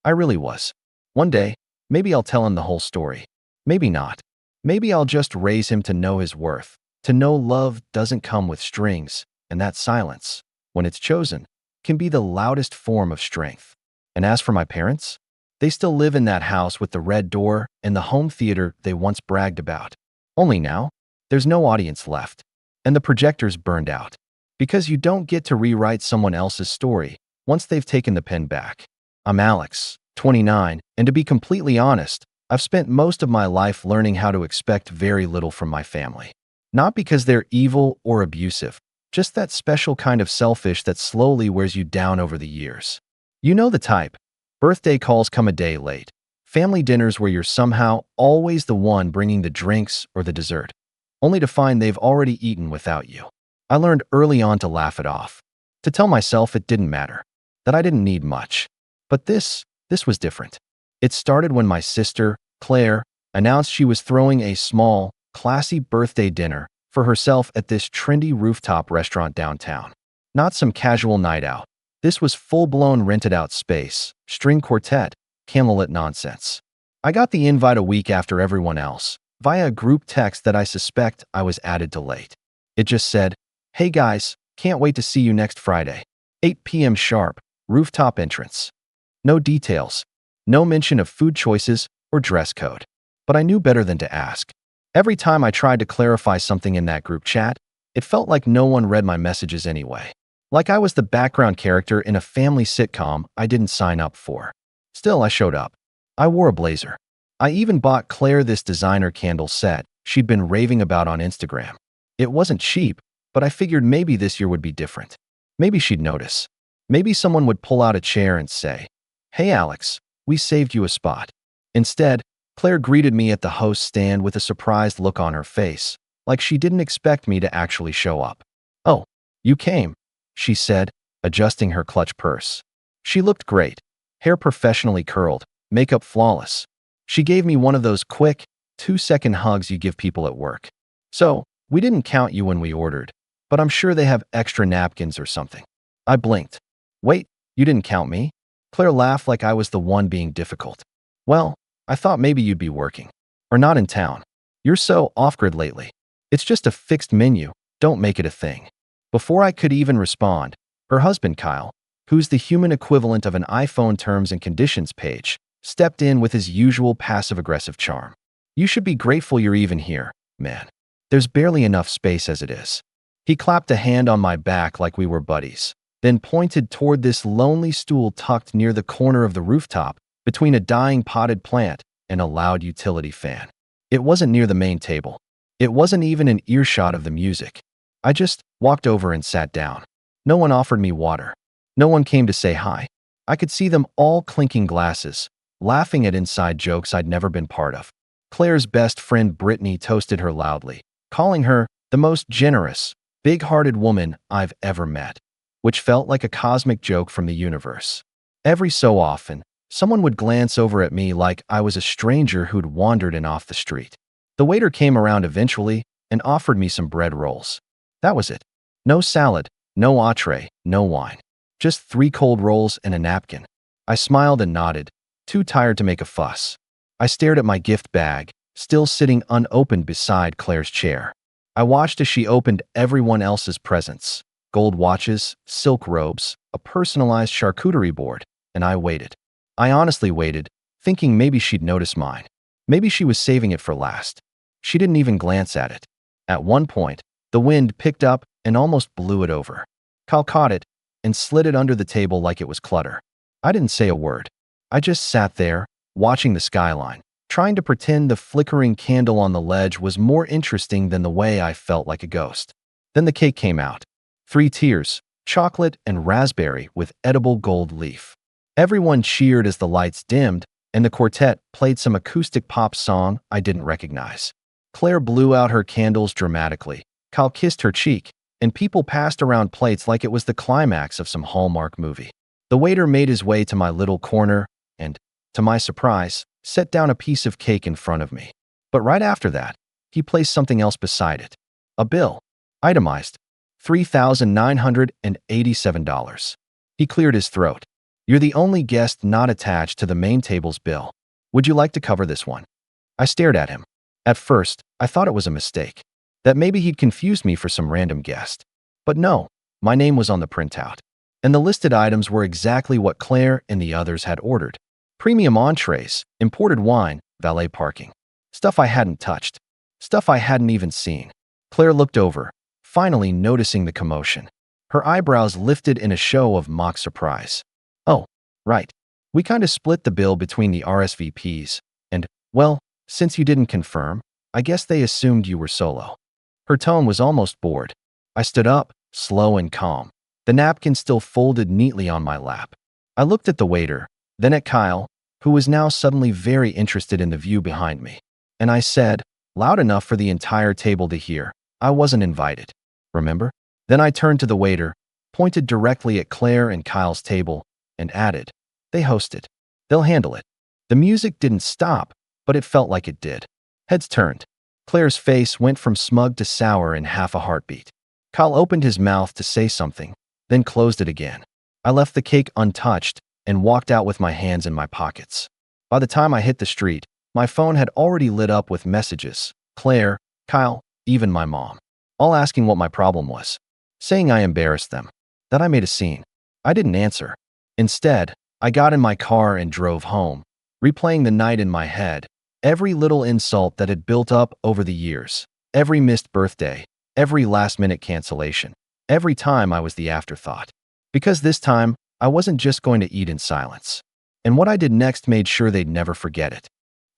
[SPEAKER 1] really was. One day, maybe I'll tell him the whole story. Maybe not. Maybe I'll just raise him to know his worth, to know love doesn't come with strings, and that silence, when it's chosen, can be the loudest form of strength. And as for my parents, they still live in that house with the red door and the home theater they once bragged about. Only now, there's no audience left, and the projector's burned out. Because you don't get to rewrite someone else's story once they've taken the pen back. I'm Alex, 29, and to be completely honest, I've spent most of my life learning how to expect very little from my family. Not because they're evil or abusive, just that special kind of selfish that slowly wears you down over the years. You know the type. Birthday calls come a day late. Family dinners where you're somehow always the one bringing the drinks or the dessert, only to find they've already eaten without you. I learned early on to laugh it off, to tell myself it didn't matter, that I didn't need much. But this was different. It started when my sister, Claire, announced she was throwing a small, classy birthday dinner for herself at this trendy rooftop restaurant downtown. Not some casual night out. This was full-blown rented-out space, string quartet, candlelit nonsense. I got the invite a week after everyone else, via a group text that I suspect I was added to late. It just said, "Hey guys, can't wait to see you next Friday. 8 p.m. sharp, rooftop entrance." No details, no mention of food choices or dress code. But I knew better than to ask. Every time I tried to clarify something in that group chat, it felt like no one read my messages anyway. Like I was the background character in a family sitcom I didn't sign up for. Still, I showed up. I wore a blazer. I even bought Claire this designer candle set she'd been raving about on Instagram. It wasn't cheap, but I figured maybe this year would be different. Maybe she'd notice. Maybe someone would pull out a chair and say, "Hey Alex, we saved you a spot." Instead, Claire greeted me at the host stand with a surprised look on her face, like she didn't expect me to actually show up. "Oh, you came," she said, adjusting her clutch purse. She looked great, hair professionally curled, makeup flawless. She gave me one of those quick, 2-second hugs you give people at work. "So, we didn't count you when we ordered, but I'm sure they have extra napkins or something." I blinked. "Wait, you didn't count me?" Claire laughed like I was the one being difficult. "Well, I thought maybe you'd be working. Or not in town. You're so off-grid lately. It's just a fixed menu, don't make it a thing." Before I could even respond, her husband Kyle, who's the human equivalent of an iPhone terms and conditions page, stepped in with his usual passive-aggressive charm. "You should be grateful you're even here, man. There's barely enough space as it is." He clapped a hand on my back like we were buddies, then pointed toward this lonely stool tucked near the corner of the rooftop between a dying potted plant and a loud utility fan. It wasn't near the main table. It wasn't even an earshot of the music. I just walked over and sat down. No one offered me water. No one came to say hi. I could see them all clinking glasses, laughing at inside jokes I'd never been part of. Claire's best friend Brittany toasted her loudly, calling her the most generous, big-hearted woman I've ever met. which felt like a cosmic joke from the universe. Every so often, someone would glance over at me like I was a stranger who'd wandered in off the street. The waiter came around eventually and offered me some bread rolls. That was it. No salad, no entree, no wine. Just 3 cold rolls and a napkin. I smiled and nodded, too tired to make a fuss. I stared at my gift bag, still sitting unopened beside Claire's chair. I watched as she opened everyone else's presents: gold watches, silk robes, a personalized charcuterie board, and I waited. I honestly waited, thinking maybe she'd notice mine. Maybe she was saving it for last. She didn't even glance at it. At one point, the wind picked up and almost blew it over. Kyle caught it and slid it under the table like it was clutter. I didn't say a word. I just sat there, watching the skyline, trying to pretend the flickering candle on the ledge was more interesting than the way I felt like a ghost. Then the cake came out. 3 tiers, chocolate and raspberry with edible gold leaf. Everyone cheered as the lights dimmed, and the quartet played some acoustic pop song I didn't recognize. Claire blew out her candles dramatically. Kyle kissed her cheek, and people passed around plates like it was the climax of some Hallmark movie. The waiter made his way to my little corner and, to my surprise, set down a piece of cake in front of me. But right after that, he placed something else beside it. A bill. Itemized. $3,987. He cleared his throat. "You're the only guest not attached to the main table's bill. Would you like to cover this one?" I stared at him. At first, I thought it was a mistake, that maybe he'd confused me for some random guest. But no, my name was on the printout. And the listed items were exactly what Claire and the others had ordered. Premium entrees, imported wine, valet parking. Stuff I hadn't touched. Stuff I hadn't even seen. Claire looked over, finally noticing the commotion. Her eyebrows lifted in a show of mock surprise. "Oh, right. We kinda split the bill between the RSVPs, and, well, since you didn't confirm, I guess they assumed you were solo." Her tone was almost bored. I stood up, slow and calm, the napkin still folded neatly on my lap. I looked at the waiter, then at Kyle, who was now suddenly very interested in the view behind me. And I said, loud enough for the entire table to hear, "I wasn't invited. Remember?" Then I turned to the waiter, pointed directly at Claire and Kyle's table, and added, "They host it. They'll handle it." The music didn't stop, but it felt like it did. Heads turned. Claire's face went from smug to sour in half a heartbeat. Kyle opened his mouth to say something, then closed it again. I left the cake untouched and walked out with my hands in my pockets. By the time I hit the street, my phone had already lit up with messages: Claire, Kyle, even my mom, all asking what my problem was, saying I embarrassed them, that I made a scene. I didn't answer. Instead, I got in my car and drove home, replaying the night in my head, every little insult that had built up over the years, every missed birthday, every last-minute cancellation, every time I was the afterthought. Because this time, I wasn't just going to eat in silence. And what I did next made sure they'd never forget it.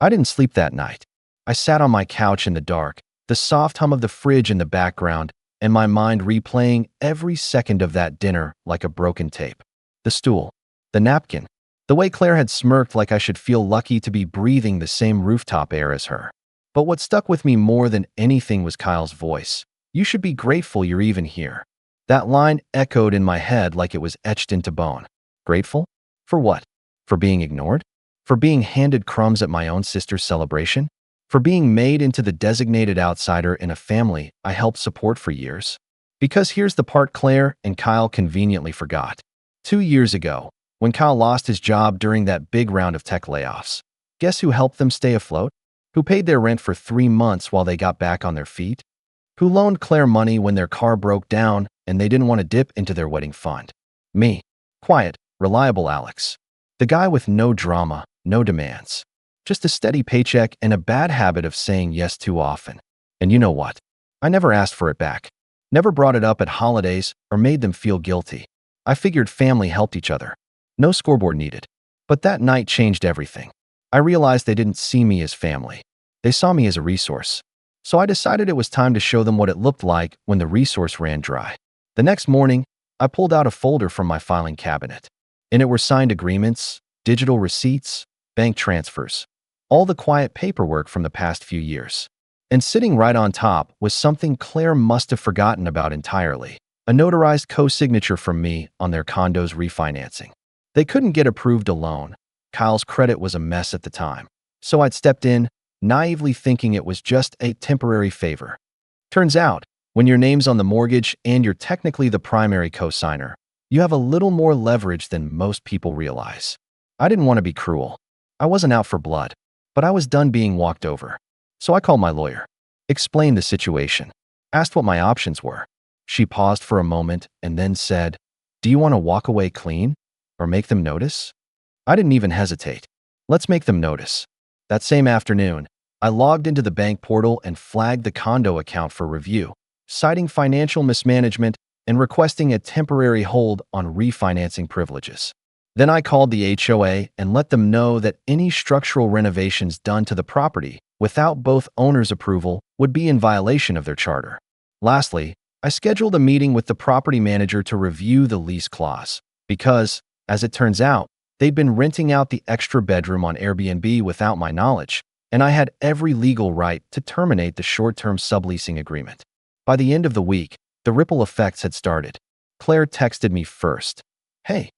[SPEAKER 1] I didn't sleep that night. I sat on my couch in the dark, the soft hum of the fridge in the background, and my mind replaying every second of that dinner like a broken tape. The stool, the napkin, the way Claire had smirked like I should feel lucky to be breathing the same rooftop air as her. But what stuck with me more than anything was Kyle's voice. "You should be grateful you're even here." That line echoed in my head like it was etched into bone. Grateful? For what? For being ignored? For being handed crumbs at my own sister's celebration? For being made into the designated outsider in a family I helped support for years? Because here's the part Claire and Kyle conveniently forgot. 2 years ago, when Kyle lost his job during that big round of tech layoffs, guess who helped them stay afloat? Who paid their rent for 3 months while they got back on their feet? Who loaned Claire money when their car broke down and they didn't want to dip into their wedding fund? Me. Quiet, reliable Alex. The guy with no drama, no demands. Just a steady paycheck and a bad habit of saying yes too often. And you know what? I never asked for it back. Never brought it up at holidays or made them feel guilty. I figured family helped each other. No scoreboard needed. But that night changed everything. I realized they didn't see me as family. They saw me as a resource. So I decided it was time to show them what it looked like when the resource ran dry. The next morning, I pulled out a folder from my filing cabinet. In it were signed agreements, digital receipts, bank transfers, all the quiet paperwork from the past few years. And sitting right on top was something Claire must have forgotten about entirely: a notarized co-signature from me on their condo's refinancing. They couldn't get approved a loan. Kyle's credit was a mess at the time, so I'd stepped in, naively thinking it was just a temporary favor. Turns out, when your name's on the mortgage and you're technically the primary co-signer, you have a little more leverage than most people realize. I didn't want to be cruel. I wasn't out for blood, but I was done being walked over. So I called my lawyer, explained the situation, asked what my options were. She paused for a moment and then said, "Do you want to walk away clean or make them notice?" I didn't even hesitate. Let's make them notice. That same afternoon, I logged into the bank portal and flagged the condo account for review, citing financial mismanagement and requesting a temporary hold on refinancing privileges. Then I called the HOA and let them know that any structural renovations done to the property without both owners' approval would be in violation of their charter. Lastly, I scheduled a meeting with the property manager to review the lease clause because, as it turns out, they'd been renting out the extra bedroom on Airbnb without my knowledge, and I had every legal right to terminate the short-term subleasing agreement. By the end of the week, the ripple effects had started. Claire texted me first. "Hey,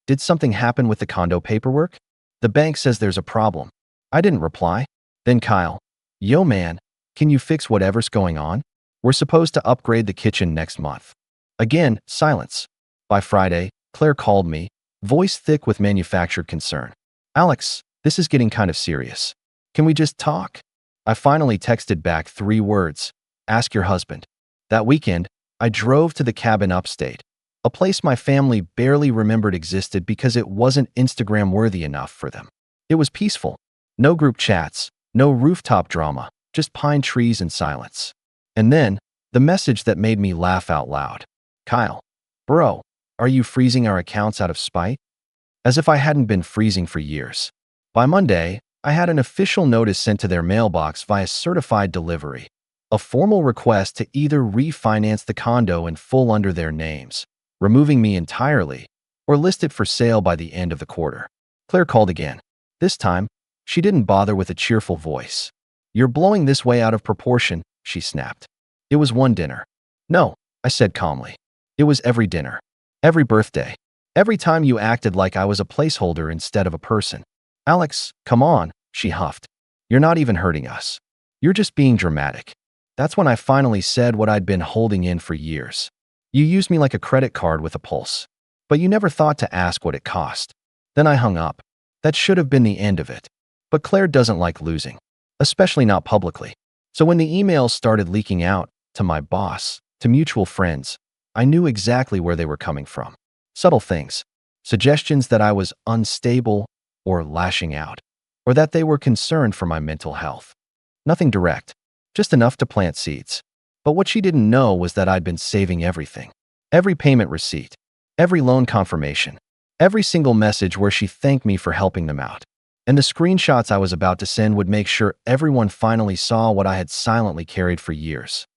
[SPEAKER 1] did something happen with the condo paperwork? The bank says there's a problem." I didn't reply. Then Kyle, "Yo man, can you fix whatever's going on? We're supposed to upgrade the kitchen next month." Again, silence. By Friday, Claire called me, voice thick with manufactured concern. "Alex, this is getting kind of serious. Can we just talk?" I finally texted back 3 words. "Ask your husband." That weekend, I drove to the cabin upstate, a place my family barely remembered existed because it wasn't Instagram-worthy enough for them. It was peaceful. No group chats, no rooftop drama, just pine trees and silence. And then, the message that made me laugh out loud. "Kyle, bro, are you freezing our accounts out of spite?" As if I hadn't been freezing for years. By Monday, I had an official notice sent to their mailbox via certified delivery. A formal request to either refinance the condo in full under their names, removing me entirely, or list it for sale by the end of the quarter. Claire called again. This time, she didn't bother with a cheerful voice. "You're blowing this way out of proportion," she snapped. "It was one dinner." "No," I said calmly. "It was every dinner. Every birthday. Every time you acted like I was a placeholder instead of a person." "Alex, come on," she huffed. "You're not even hurting us. You're just being dramatic." That's when I finally said what I'd been holding in for years. "You used me like a credit card with a pulse, but you never thought to ask what it cost." Then I hung up. That should have been the end of it. But Claire doesn't like losing, especially not publicly. So when the emails started leaking out, to my boss, to mutual friends, I knew exactly where they were coming from. Subtle things. Suggestions that I was unstable or lashing out, or that they were concerned for my mental health. Nothing direct. Just enough to plant seeds. But what she didn't know was that I'd been saving everything. Every payment receipt, every loan confirmation, every single message where she thanked me for helping them out. And the screenshots I was about to send would make sure everyone finally saw what I had silently carried for years.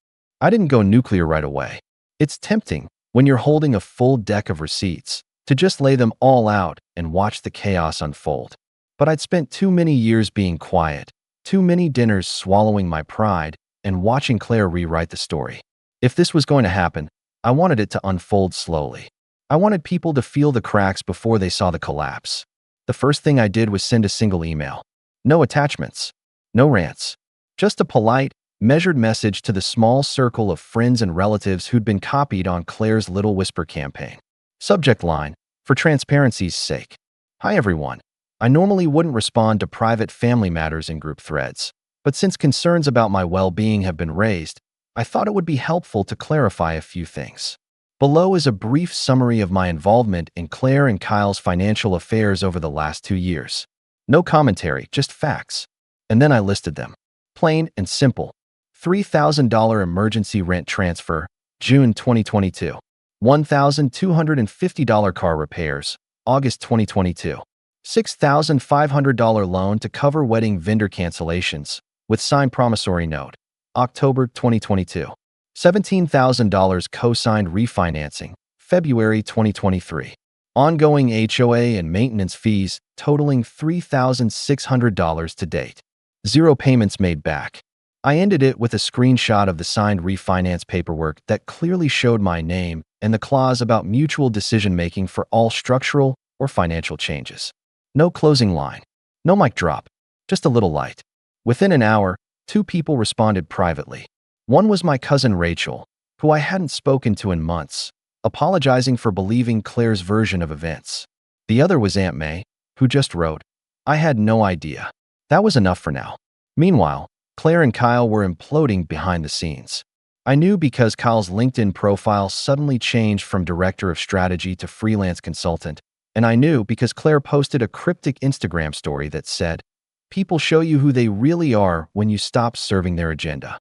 [SPEAKER 1] I didn't go nuclear right away. It's tempting, when you're holding a full deck of receipts, to just lay them all out and watch the chaos unfold. But I'd spent too many years being quiet, too many dinners swallowing my pride, and watching Claire rewrite the story. If this was going to happen, I wanted it to unfold slowly. I wanted people to feel the cracks before they saw the collapse. The first thing I did was send a single email. No attachments. No rants. Just a polite, measured message to the small circle of friends and relatives who'd been copied on Claire's Little Whisper campaign. Subject line, for transparency's sake. "Hi everyone. I normally wouldn't respond to private family matters in group threads, but since concerns about my well-being have been raised, I thought it would be helpful to clarify a few things. Below is a brief summary of my involvement in Claire and Kyle's financial affairs over the last 2 years. No commentary, just facts." And then I listed them. Plain and simple. $3,000 emergency rent transfer, June 2022. $1,250 car repairs, August 2022. $6,500 loan to cover wedding vendor cancellations, with signed promissory note, October 2022. $17,000 co-signed refinancing, February 2023. Ongoing HOA and maintenance fees totaling $3,600 to date. 0 payments made back. I ended it with a screenshot of the signed refinance paperwork that clearly showed my name and the clause about mutual decision-making for all structural or financial changes. No closing line. No mic drop. Just a little light. Within an hour, 2 people responded privately. One was my cousin Rachel, who I hadn't spoken to in months, apologizing for believing Claire's version of events. The other was Aunt May, who just wrote, "I had no idea." That was enough for now. Meanwhile, Claire and Kyle were imploding behind the scenes. I knew because Kyle's LinkedIn profile suddenly changed from director of strategy to freelance consultant, and I knew because Claire posted a cryptic Instagram story that said, "People show you who they really are when you stop serving their agenda."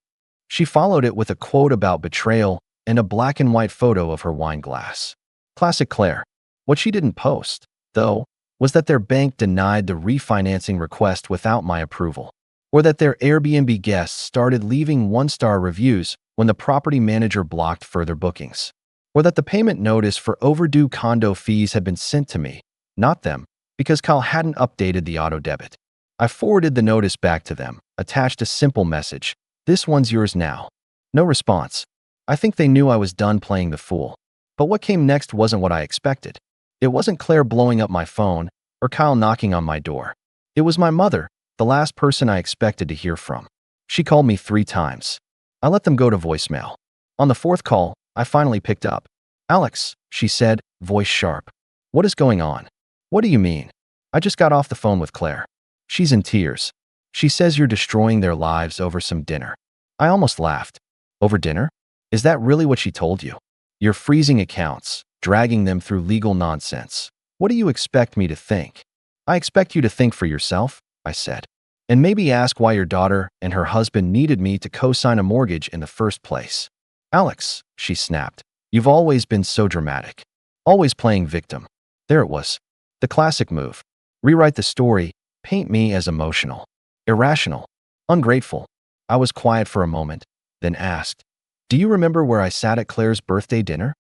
[SPEAKER 1] She followed it with a quote about betrayal and a black and white photo of her wine glass. Classic Claire. What she didn't post, though, was that their bank denied the refinancing request without my approval, or that their Airbnb guests started leaving 1-star reviews when the property manager blocked further bookings, or that the payment notice for overdue condo fees had been sent to me, not them, because Kyle hadn't updated the auto debit. I forwarded the notice back to them, attached a simple message, "This one's yours now." No response. I think they knew I was done playing the fool. But what came next wasn't what I expected. It wasn't Claire blowing up my phone or Kyle knocking on my door. It was my mother, the last person I expected to hear from. She called me 3 times. I let them go to voicemail. On the 4th call, I finally picked up. "Alex," she said, voice sharp. "What is going on?" "What do you mean?" "I just got off the phone with Claire. She's in tears. She says you're destroying their lives over some dinner." I almost laughed. "Over dinner? Is that really what she told you? You're freezing accounts, dragging them through legal nonsense. What do you expect me to think?" "I expect you to think for yourself," I said. "And maybe ask why your daughter and her husband needed me to co-sign a mortgage in the first place." "Alex," she snapped, "you've always been so dramatic. Always playing victim." There it was. The classic move. Rewrite the story, paint me as emotional, irrational, ungrateful. I was quiet for a moment, then asked, "Do you remember where I sat at Claire's birthday dinner?"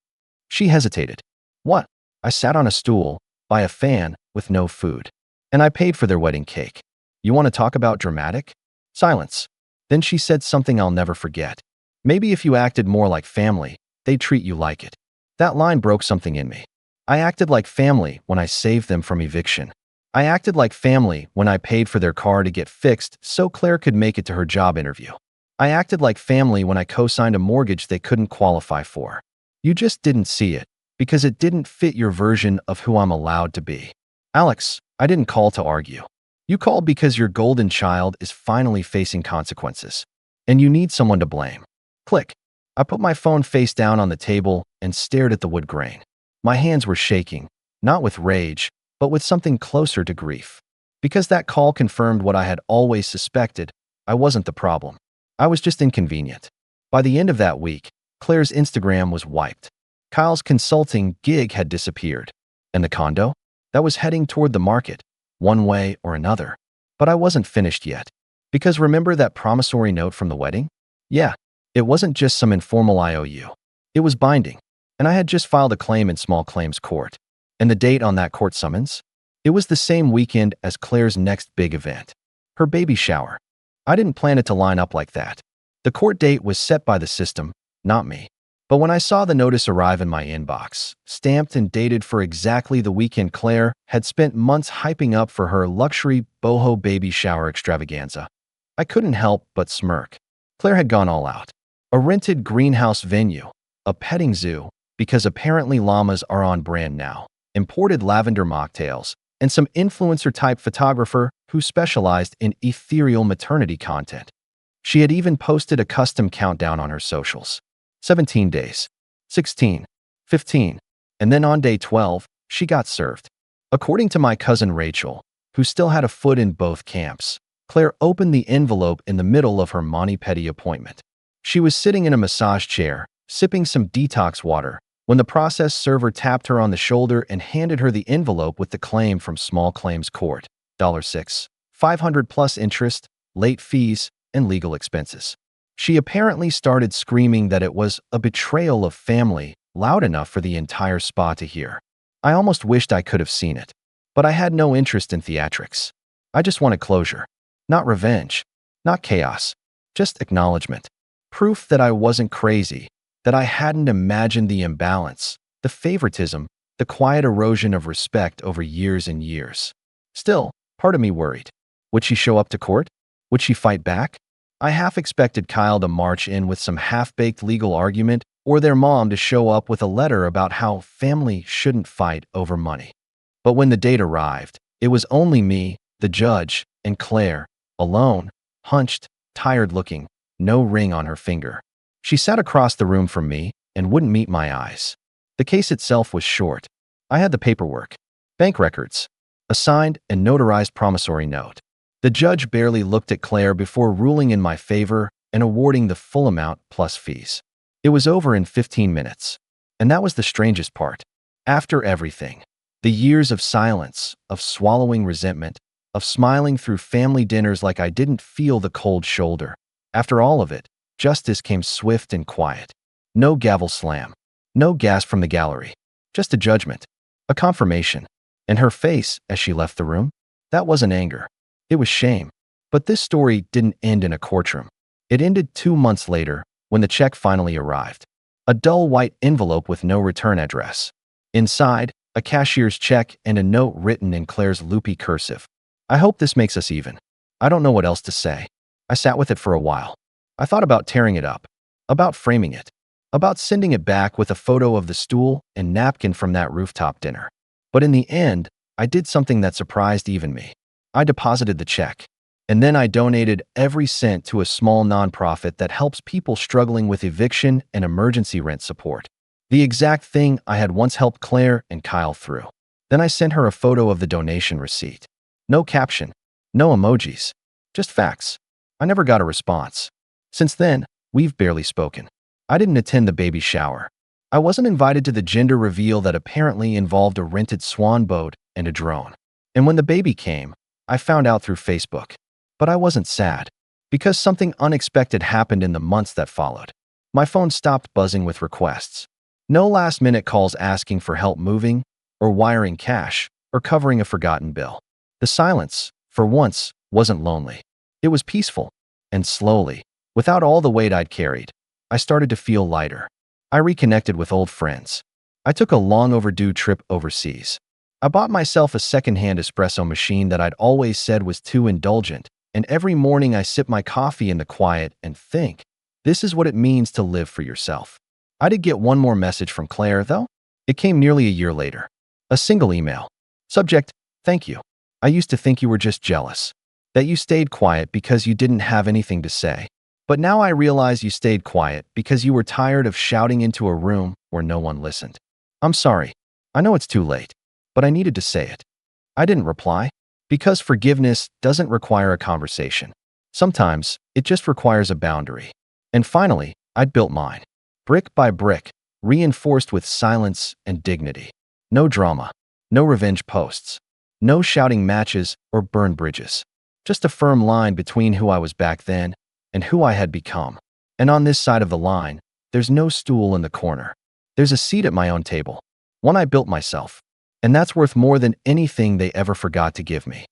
[SPEAKER 1] She hesitated. "What?" "I sat on a stool, by a fan, with no food. And I paid for their wedding cake. You want to talk about dramatic?" Silence. Then she said something I'll never forget. "Maybe if you acted more like family, they'd treat you like it." That line broke something in me. I acted like family when I saved them from eviction. I acted like family when I paid for their car to get fixed so Claire could make it to her job interview. I acted like family when I co-signed a mortgage they couldn't qualify for. You just didn't see it, because it didn't fit your version of who I'm allowed to be. "Alex, I didn't call to argue. You called because your golden child is finally facing consequences, and you need someone to blame." Click. I put my phone face down on the table and stared at the wood grain. My hands were shaking, not with rage, but with something closer to grief. Because that call confirmed what I had always suspected. I wasn't the problem. I was just inconvenient. By the end of that week, Claire's Instagram was wiped. Kyle's consulting gig had disappeared. And the condo? That was heading toward the market, one way or another. But I wasn't finished yet. Because remember that promissory note from the wedding? Yeah, it wasn't just some informal IOU. It was binding. And I had just filed a claim in small claims court. And the date on that court summons? It was the same weekend as Claire's next big event. Her baby shower. I didn't plan it to line up like that. The court date was set by the system, not me. But when I saw the notice arrive in my inbox, stamped and dated for exactly the weekend Claire had spent months hyping up for her luxury boho baby shower extravaganza, I couldn't help but smirk. Claire had gone all out. A rented greenhouse venue, a petting zoo, because apparently llamas are on brand now, imported lavender mocktails, and some influencer-type photographer who specialized in ethereal maternity content. She had even posted a custom countdown on her socials. 17 days, 16, 15, and then on day 12, she got served. According to my cousin Rachel, who still had a foot in both camps, Claire opened the envelope in the middle of her mani-pedi appointment. She was sitting in a massage chair, sipping some detox water, when the process server tapped her on the shoulder and handed her the envelope with the claim from small claims court, $6, 500 plus interest, late fees, and legal expenses. She apparently started screaming that it was a betrayal of family, loud enough for the entire spa to hear. I almost wished I could have seen it. But I had no interest in theatrics. I just wanted closure. Not revenge. Not chaos. Just acknowledgement. Proof that I wasn't crazy, that I hadn't imagined the imbalance, the favoritism, the quiet erosion of respect over years and years. Still, part of me worried. Would she show up to court? Would she fight back? I half expected Kyle to march in with some half-baked legal argument or their mom to show up with a letter about how family shouldn't fight over money. But when the date arrived, it was only me, the judge, and Claire, alone, hunched, tired-looking, no ring on her finger. She sat across the room from me and wouldn't meet my eyes. The case itself was short. I had the paperwork, bank records, a signed and notarized promissory note. The judge barely looked at Claire before ruling in my favor and awarding the full amount plus fees. It was over in 15 minutes. And that was the strangest part. After everything, the years of silence, of swallowing resentment, of smiling through family dinners like I didn't feel the cold shoulder. After all of it, justice came swift and quiet. No gavel slam. No gasp from the gallery. Just a judgment. A confirmation. And her face, as she left the room, that wasn't anger. It was shame. But this story didn't end in a courtroom. It ended 2 months later, when the check finally arrived. A dull white envelope with no return address. Inside, a cashier's check and a note written in Claire's loopy cursive. I hope this makes us even. I don't know what else to say. I sat with it for a while. I thought about tearing it up, about framing it, about sending it back with a photo of the stool and napkin from that rooftop dinner. But in the end, I did something that surprised even me. I deposited the check. And then I donated every cent to a small nonprofit that helps people struggling with eviction and emergency rent support. The exact thing I had once helped Claire and Kyle through. Then I sent her a photo of the donation receipt. No caption, no emojis, just facts. I never got a response. Since then, we've barely spoken. I didn't attend the baby shower. I wasn't invited to the gender reveal that apparently involved a rented swan boat and a drone. And when the baby came, I found out through Facebook. But I wasn't sad, because something unexpected happened in the months that followed. My phone stopped buzzing with requests. No last-minute calls asking for help moving, or wiring cash, or covering a forgotten bill. The silence, for once, wasn't lonely. It was peaceful, and slowly, without all the weight I'd carried, I started to feel lighter. I reconnected with old friends. I took a long-overdue trip overseas. I bought myself a second-hand espresso machine that I'd always said was too indulgent, and every morning I sip my coffee in the quiet and think, this is what it means to live for yourself. I did get one more message from Claire, though. It came nearly a year later. A single email. Subject, thank you. I used to think you were just jealous. That you stayed quiet because you didn't have anything to say. But now I realize you stayed quiet because you were tired of shouting into a room where no one listened. I'm sorry. I know it's too late, but I needed to say it. I didn't reply. Because forgiveness doesn't require a conversation. Sometimes, it just requires a boundary. And finally, I'd built mine. Brick by brick, reinforced with silence and dignity. No drama. No revenge posts. No shouting matches or burned bridges. Just a firm line between who I was back then and who I had become. And on this side of the line, there's no stool in the corner. There's a seat at my own table. One I built myself. And that's worth more than anything they ever forgot to give me.